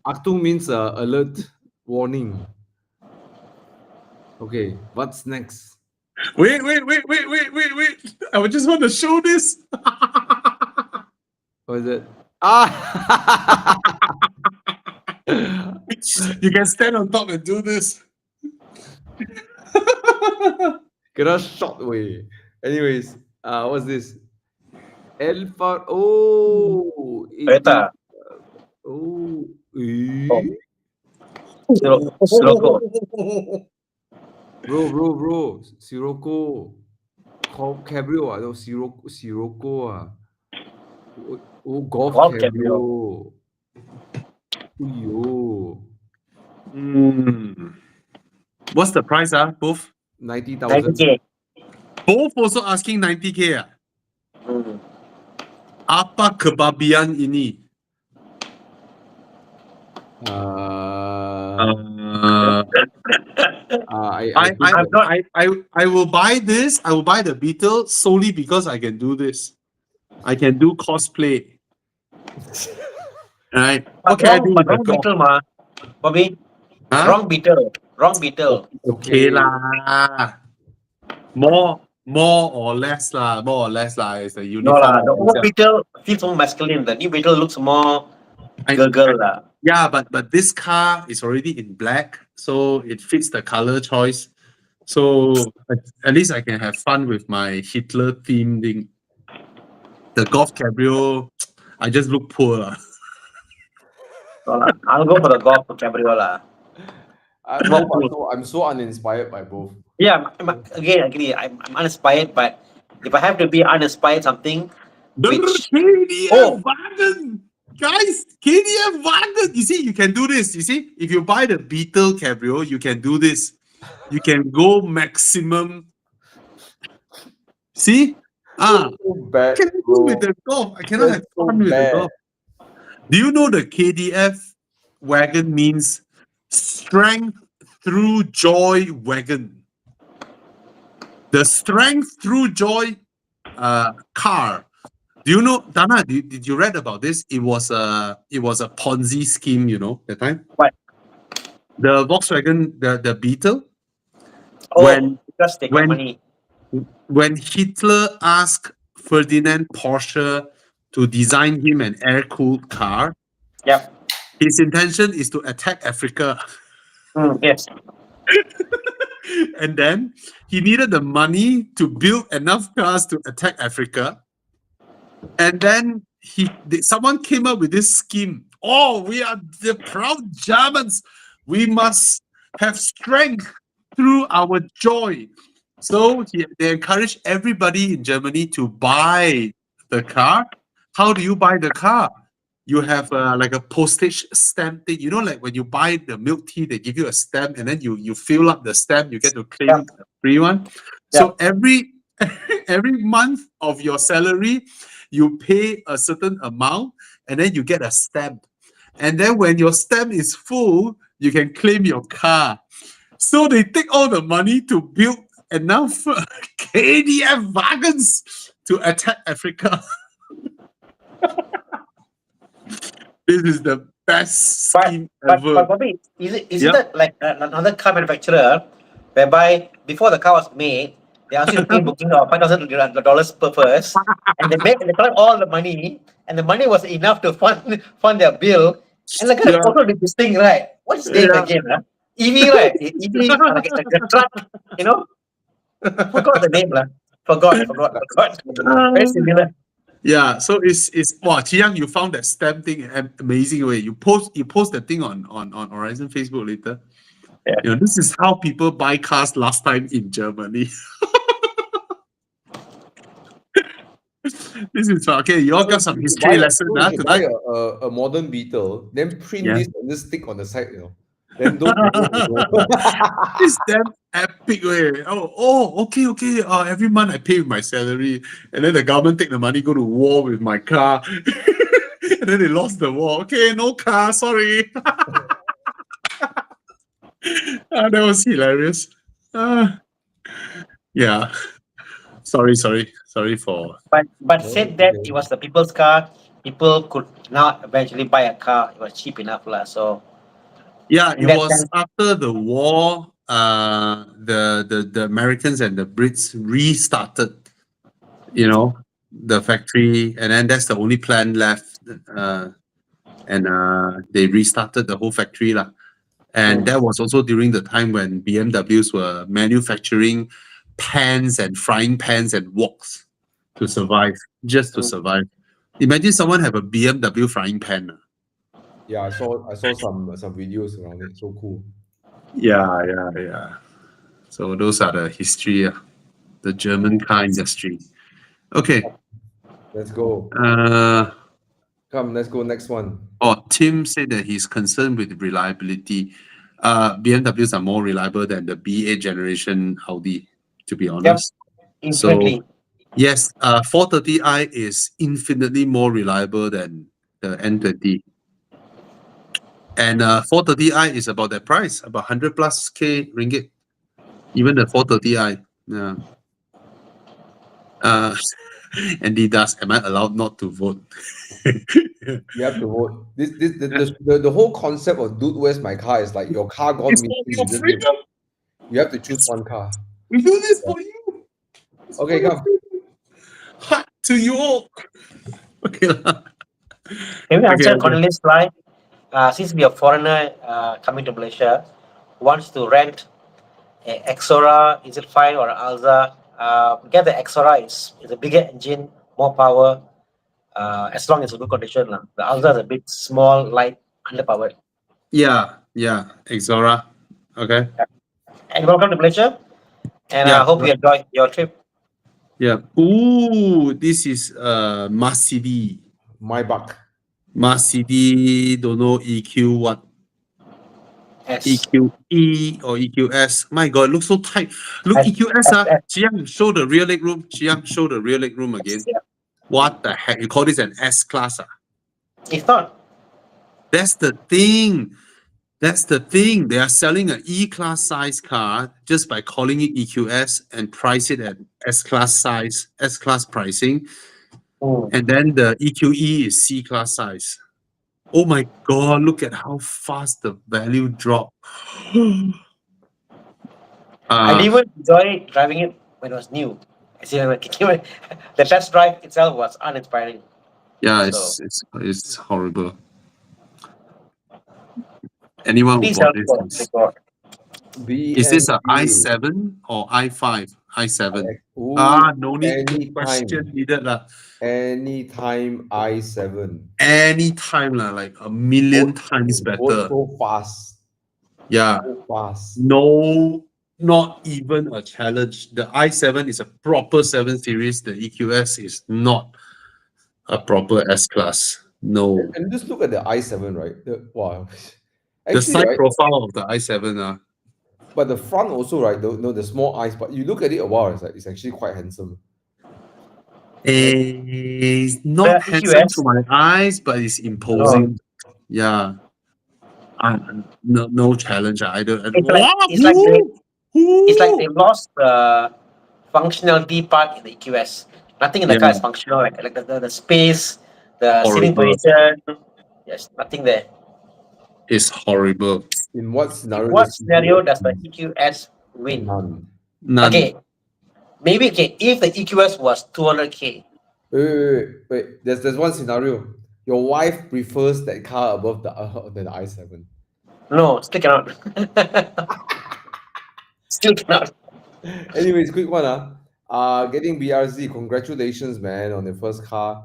Achtung means alert, warning. Okay, what's next? Wait. I just want to show this. What is it? Ah! You can stand on top and do this. Kena shot way. Anyways, what's this? Alpha. Oh, Toyota. Oh, Sirocco. bro. Sirocco. Cabrio. No, Sirocco. Oh, Golf Golf Cabrio. Yo. What's the price? Both? 90,000. 90K. Both also asking 90K. Hmm. Apa kebabian ini? I will buy this. I will buy the Beetle solely because I can do this. I can do cosplay. Right? What can I do with the wrong golf? Beetle, ma. Bobby. Huh? Wrong Beetle. Okay lah. More or less lah. More or less lah. It's a No uniform. lah, the old Beetle feels more masculine. The new Beetle looks more girl lah. Yeah, but this car is already in black, so it fits the color choice. So at least I can have fun with my Hitler theming. The Golf Cabrio, I just look poor lah. I'll go for the Golf Cabrio lah. I'm so uninspired by both. Yeah, again, agree. I'm uninspired, but if I have to be uninspired something, which KDF wagon, guys, KDF wagon. You see, you can do this. You see, if you buy the Beetle Cabrio, you can do this. You can go maximum. See, So bad, can I do bro. with the Golf? I cannot have That's so fun with the bad. Golf. Do you know the KDF wagon means strength through joy wagon? The strength through joy car. Do you know, Dana? Did you read about this? It was a Ponzi scheme, you know, that time. What? The Volkswagen, the Beetle. because they got money. When Hitler asked Ferdinand Porsche to design him an air-cooled car, Yep. his intention is to attack Africa. Yes. And then he needed the money to build enough cars to attack Africa. And then someone came up with this scheme. Oh, we are the proud Germans. We must have strength through our joy. So they encourage everybody in Germany to buy the car. How do you buy the car? You have like a postage stamp thing. You know, like when you buy the milk tea, they give you a stamp, and then you fill up the stamp, you get to claim the free one. So every month of your salary, you pay a certain amount, and then you get a stamp. And then when your stamp is full, you can claim your car. So they take all the money to build enough KDF wagons to attack Africa. This is the best scheme ever. But Bobby, isn't that like another car manufacturer whereby before the car was made, they asked you to pay booking of $5,000 per first, and they collect all the money, and the money was enough to fund their bill. And the guy also did this thing, right? What's his name again? Huh? EV, right? EV, like a truck, you know? Forgot the name, lah. Forgot. Very similar. Yeah, so it's Chi Yang, you found that stamp thing an amazing way. You post the thing on Horizon Facebook later. Yeah. You know, this is how people buy cars last time in Germany. This is okay. You all got some history lesson tonight. Buy a modern Beetle, then print this and just stick on the side, you know. Then don't. It's damn epic way. Okay. Every month I pay with my salary, and then the government take the money, go to war with my car. And then they lost the war. Okay, no car, sorry. That was hilarious. Yeah. Sorry for. But No, said that okay. it was the people's car. People could now eventually buy a car. It was cheap enough, lah. So Yeah, in it that was sense, after the war. The Americans and the Brits restarted, the factory, and then that's the only plant left. And they restarted the whole factory lah. And that was also during the time when BMWs were manufacturing pans and frying pans and woks to survive, just to survive. Imagine someone have a BMW frying pan. Yeah, I saw some videos around it. So cool. Yeah. So those are the history, the German car industry. Okay. Let's go. Come, let's go next one. Tim said that he's concerned with reliability. BMWs are more reliable than the B8 generation Audi, to be honest. infinitely. Yes, 430i is infinitely more reliable than the N20. And 430i is about that price, about 100 plus K ringgit. Even the 430i. Yeah. Andy does. Am I allowed not to vote? You have to vote. The whole concept of dude, where's my car is like your car gone It's missing. for your You just freedom. you have to choose one car. We do this for you. It's Okay, for your come. freedom. Hot to you all. Okay. Can we answer Okay. Cornelius' line? Since we are foreigner coming to Malaysia, wants to rent a Exora, is it fine, or Alza? Get the Exora. It's a bigger engine, more power. As long as it's good condition, lah. The Alza is a bit small, light, underpowered. Yeah. Exora. Okay. And welcome to Malaysia. And I Yeah. hope you enjoy your trip. Yeah. Ooh, this is Mercedes. My buck. Mercedes, don't know EQ what. S. EQE or EQS. My God, looks so tight. Look, S- EQS. S- Chiang, show the rear leg room. Chiang, show the rear leg room again. Yeah. What the heck? You call this an S class? It's not. That's the thing. They are selling an E class size car just by calling it EQS and price it at S class size, S class pricing. And then the EQE is C class size. Oh my God, look at how fast the value dropped. I didn't even enjoy driving it when it was new. The test drive itself was uninspiring. Yeah, So it's horrible. Anyone who please bought help this the God. is this a BMG. i7 or i5? i7. Ooh, No need to question needed lah. Anytime i7. Anytime lah, like a million times It goes better. so fast. Yeah. So fast. No, not even a challenge. The i7 is a proper 7 series. The EQS is not a proper S class. No. And just look at the i7, right? Wow. The Actually, side right? profile of the i7 But the front also, right? The small eyes, but you look at it a while, it's actually quite handsome. It's not The handsome EQS. to my eyes, but it's imposing. Yeah. No challenge either. It's like they lost the functionality part in the EQS. Nothing in the car is functional, like the space, the seating Horrible. position. Yes, nothing there. It's horrible. In what scenario? In what scenario does the EQS win? None. Okay, maybe if the EQS was 200K. Wait. There's one scenario. Your wife prefers that car above than the i7. No, still cannot. Still cannot. Anyways, quick one. Getting BRZ. Congratulations, man, on the first car.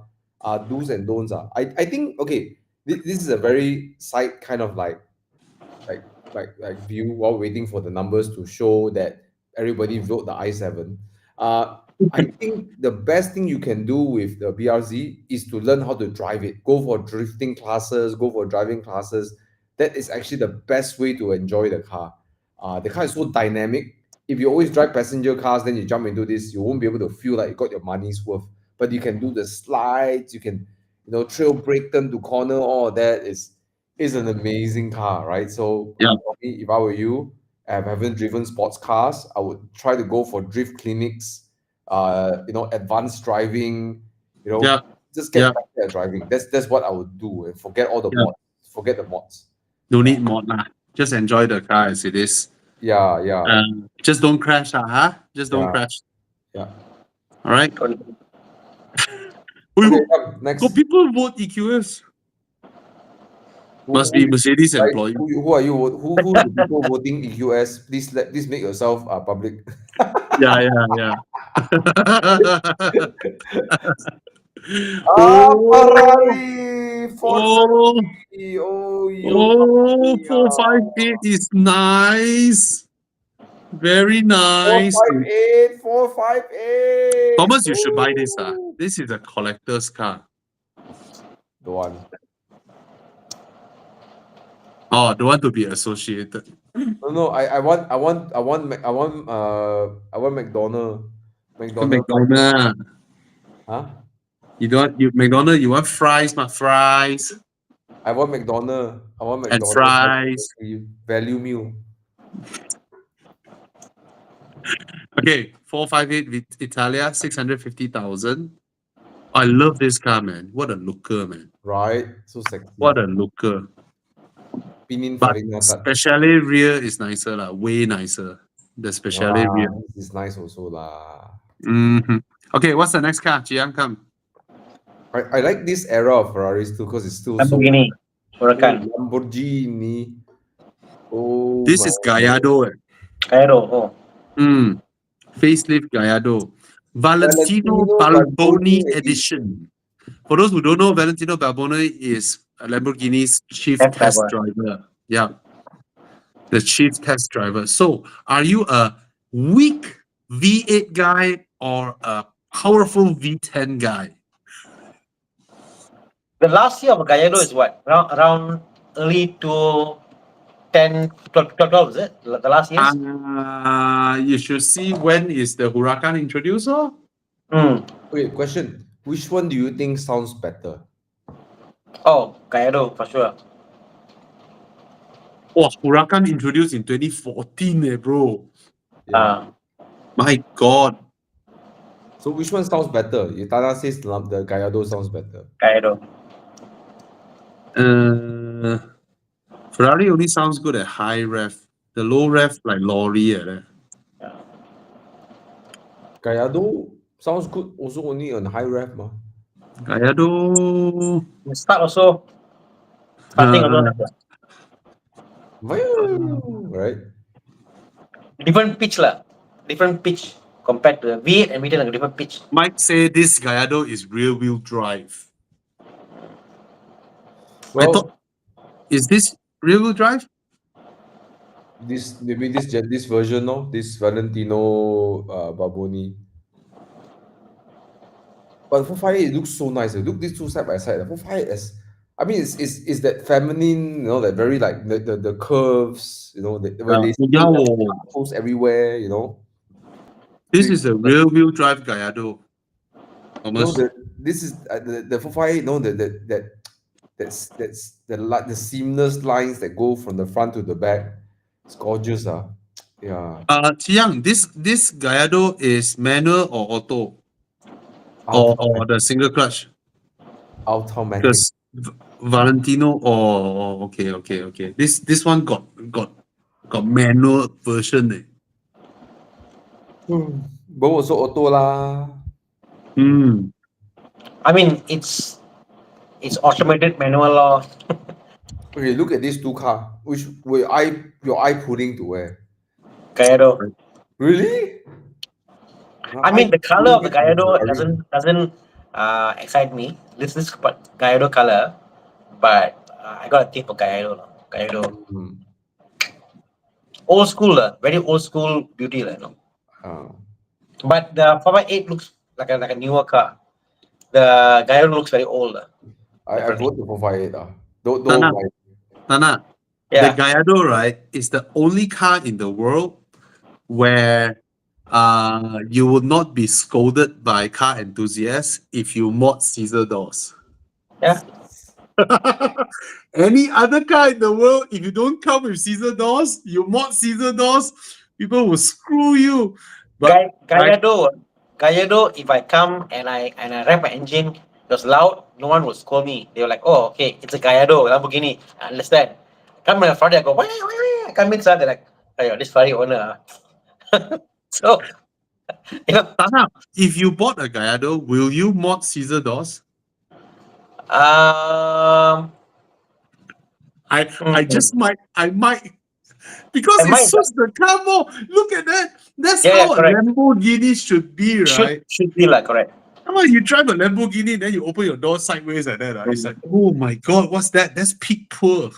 Do's and don'ts. I think okay. This is a very side kind of like view while waiting for the numbers to show that everybody vote the i7. I think the best thing you can do with the BRZ is to learn how to drive it. Go for drifting classes, go for driving classes. That is actually the best way to enjoy the car. The car is so dynamic. If you always drive passenger cars, then you jump into this, you won't be able to feel like you got your money's worth. But you can do the slides, you can trail brake, turn to corner, all of that is an amazing car, right? So Yeah. for me, if I were you, I haven't driven sports cars, I would try to go for drift clinics, advanced driving, Yeah. just get Yeah. better at driving. That's what I would do, and forget all the Yeah. mods. Forget the mods. No need mod lah. Just enjoy the car as it is. Yeah, yeah, Just don't crash, huh? Just don't yeah, crash. yeah. All right. Okay, next. Got people vote EQS. Must be Mercedes right? employee. Who are you? Who the people voting EQS? Please make yourself public. Yeah, yeah, yeah. Ferrari, Oh, 450. Oh, oh, 458 is nice. Very nice. 458, 458. Thomas, you should buy this. This is a collector's car. The one. Oh, don't want to be associated. No. I want McDonald. McDonald. Huh? McDonald, you want fries, my fries. I want McDonald. And fries. Value meal. Okay, 458 with Italia, 650,000. I love this car, man. What a looker, man. Right? So sexy. What a looker. Pinin But Farina touch. Speciale rear is nicer, way nicer. The Speciale rear. This is nice also lah. Okay, what's the next car? Jiang, come. I like this era of Ferraris too because it's still Lamborghini, Huracan, Lamborghini. Oh, This is Gallardo. Cairo. Facelift Gallardo. Valentino Balboni edition. For those who don't know, Valentino Balboni is Lamborghini's chief test driver. Yeah. The chief test driver. So, are you a weak V8 guy or a powerful V10 guy? The last year of Gallardo is what? Around early to 10, 12, is it? The last years? You should see when is the Huracan introduced. Wait, question. Which one do you think sounds better? Oh, Gallardo for sure. Oh, Huracan introduced in 2014, bro. Yeah. My God. So which one sounds better? Tana says the Gallardo sounds better. Gallardo. Ferrari only sounds good at high rev. The low rev like lorry. Gallardo sounds good also only on high rev, ma. Gallardo. Start also. Starting also. Right? Different pitch lah. Different pitch compared to the V8 and V10 like a different pitch. Mike say this Gallardo is rear wheel drive. Well, I thought, is this rear wheel drive? This version, no? This Valentino Barboni. But 458 looks so nice. Look these two side by side. 458 is that feminine, that very like the curves, when they post everywhere, This is a rear wheel drive Gallardo. This is the 458, that's the seamless lines that go from the front to the back. It's gorgeous, yeah. Chiang, this Gallardo is manual or auto? Or the single clutch? Automatic. Because Valentino, okay. This one got manual version. But also auto lah. I mean, it's automated manual law. Okay, look at these two cars. Which your eye pulling to where? Gallardo. Really? I mean, the color of the Gallardo doesn't excite me. This Gallardo color, but I got a tip for Gallardo. Old school, very old school beauty, But the 458 looks like a newer car. The Gallardo looks very old. I vote the 458. Nana, Yeah. the Gallardo, right, is the only car in the world where you will not be scolded by car enthusiasts if you mod Caesar doors. Yeah. Any other car in the world, if you don't come with scissor doors, you mod scissor doors, people will screw you. But Gallardo, if I come and I rev my engine, it was loud, no one would scold me. They were like, oh, okay, it's a Gallardo, Lamborghini. I understand. Come on Friday, I go, why? I come inside, they're like, oh, this Friday owner. So, you know, Tana, if you bought a Gallardo, will you mod scissor doors? um, I just might, because I it might, suits the car more. Look at that. That's yeah, how a correct. Lamborghini should be, right? Should be like correct. Come on, you drive a Lamborghini, then you open your door sideways like that. It's like, oh my god, what's that? That's peak poor.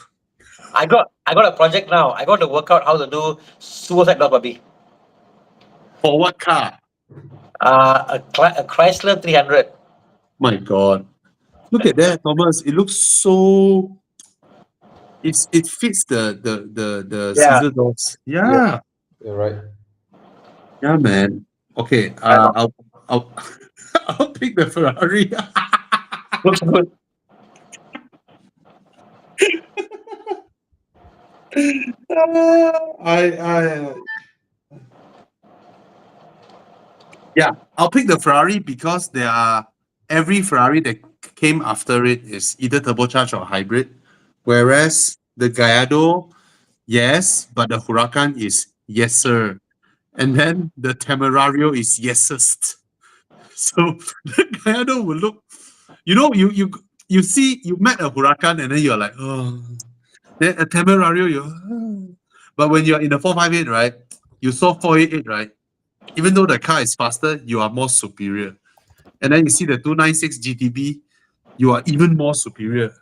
I got a project now. I got to work out how to do suicide door puppy. For what car? A Chrysler 300. My god. Look at that, Thomas. It looks so it fits the Yeah, scissor doors. Yeah, Yeah. you're right. Yeah, man. Okay. I know. I'll I'll pick the Ferrari. Looks good. I yeah, I'll pick the Ferrari because there are every Ferrari that came after it is either turbocharged or hybrid. Whereas the Gallardo, yes, but the Huracan is yes, sir. And then the Temerario is yesest. So the Gallardo will look, you see, you met a Huracan and then you're like, oh. Then a Temerario, but when you're in the 458, right? You saw 488, right? Even though the car is faster, you are more superior. And then you see the 296 GTB, you are even more superior.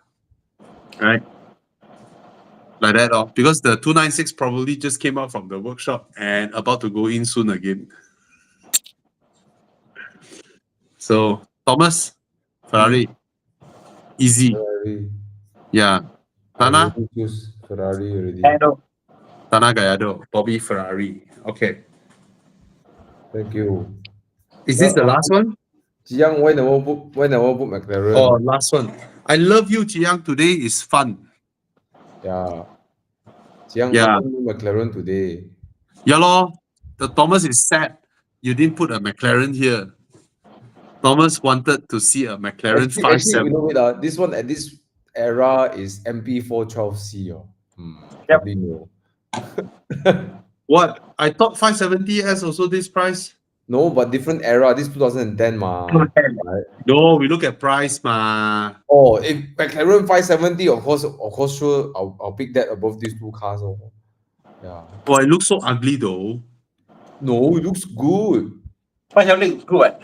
Right? Like that, because the 296 probably just came out from the workshop and about to go in soon again. So, Thomas, Ferrari, easy. Ferrari. Yeah. I Tana, already choose Ferrari already. I know. Tana Gallardo, Bobby Ferrari. Okay. Thank you. Is this the last one? Jiang, why never put McLaren? Oh, last one. I love you, Chiang. Today is fun. Yeah. Jiang, Yeah. how come no McLaren today? Yeah, lor. The Thomas is sad. You didn't put a McLaren here. Thomas wanted to see a McLaren Actually, 5.7. wait, this one at this era is MP412C. Yep. Probably no. What? I thought 570S also this price. No, but different era. This 2010 ma. Right? No, we look at price, ma. Oh, if McLaren 570, of course, sure, I'll pick that above these two cars. Oh. Yeah. Oh, it looks so ugly though. No, it looks good. Why something good?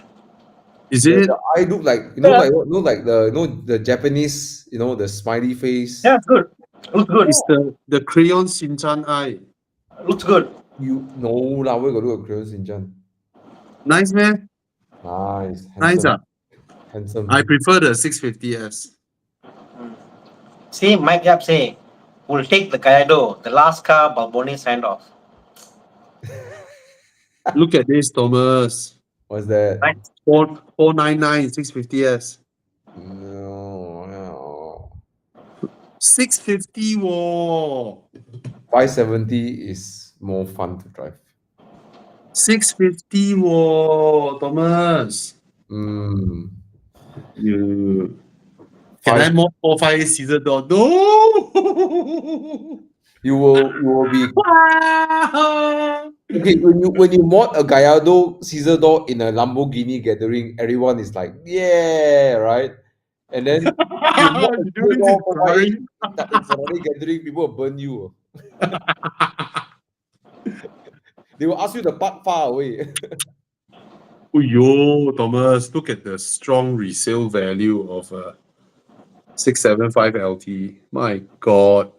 Is The, it? the eye look like Yeah. like the Japanese, the smiley face. Yeah, it's good. Looks good. It's the crayon Shinchan eye. Looks good. You no lah, where got look at Crayon Shin-chan? Nice, man. Nice, Nice. handsome, handsome. I prefer the 650S. See, Mike Yap say, we'll take the Gallardo, the last car Balboni signed off. Look at this, Thomas. What's that? Right. 499 650S. No. 650 whoa. 570 is more fun to drive. 650 whoa, Thomas. Mm. You can Five- I mod 458 season door? No. You will be Wow. okay when you mod a Gallardo Caesar door in a Lamborghini gathering. Everyone is like, yeah, right. And then you mod a You do this Caesar in door Ferrari? in Ferrari gathering, people will burn you. They will ask you to park far away. Oh, yo, Thomas, look at the strong resale value of a 675 LT. My God.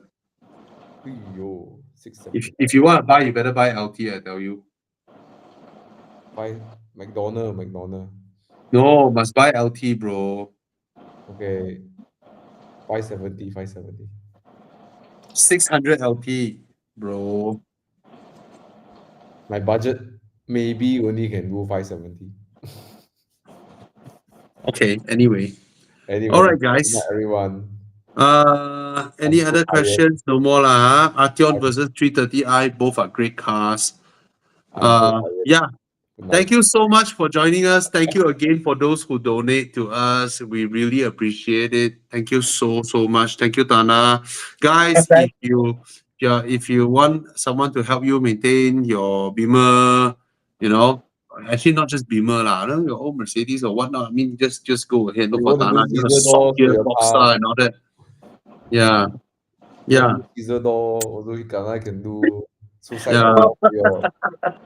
Yo, 6 If you want to buy, you better buy LT, I tell you. Buy McDonald. No, must buy LT, bro. Okay. 570. 600 LT, bro. My budget maybe only can do 570. Okay, anyway. Anyway, All right, good guys. night, everyone. Any I'm so other tired. questions? No more lah. Arteon versus 330i, both are great cars. I'm so tired. Yeah. Good Thank night. you so much for joining us. Thank you again for those who donate to us. We really appreciate it. Thank you so much. Thank you, Tana. Guys, Okay. if you want someone to help you maintain your Beamer, you know, actually not just Beamer lah, your own Mercedes or whatnot. I mean, just go ahead, look You for want to Tana. do You know, Caesar soft doors to gear, your car? Boxster and all that. Yeah. Yeah. Caesar door, also I can do suicide Yeah. door.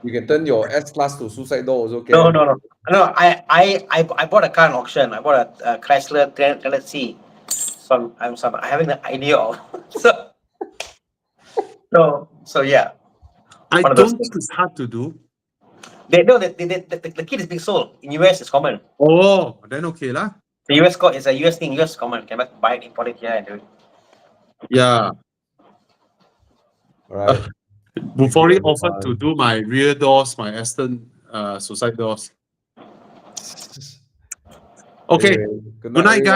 You can turn your S class to suicide door also No, can. no. I bought a car in auction. I bought a Chrysler 300C. So I'm having an idea of. So yeah. I One of those don't think things. it's hard to do. The kit is being sold in US. It's common. Oh, then okay lah. The US it's a US thing. US is common. You can buy it, import it here, and do it. Yeah. All right. Before you, it offered to everyone. do my rear doors, my Aston suicide doors. Okay. Anyway, Good night, guys. everyone.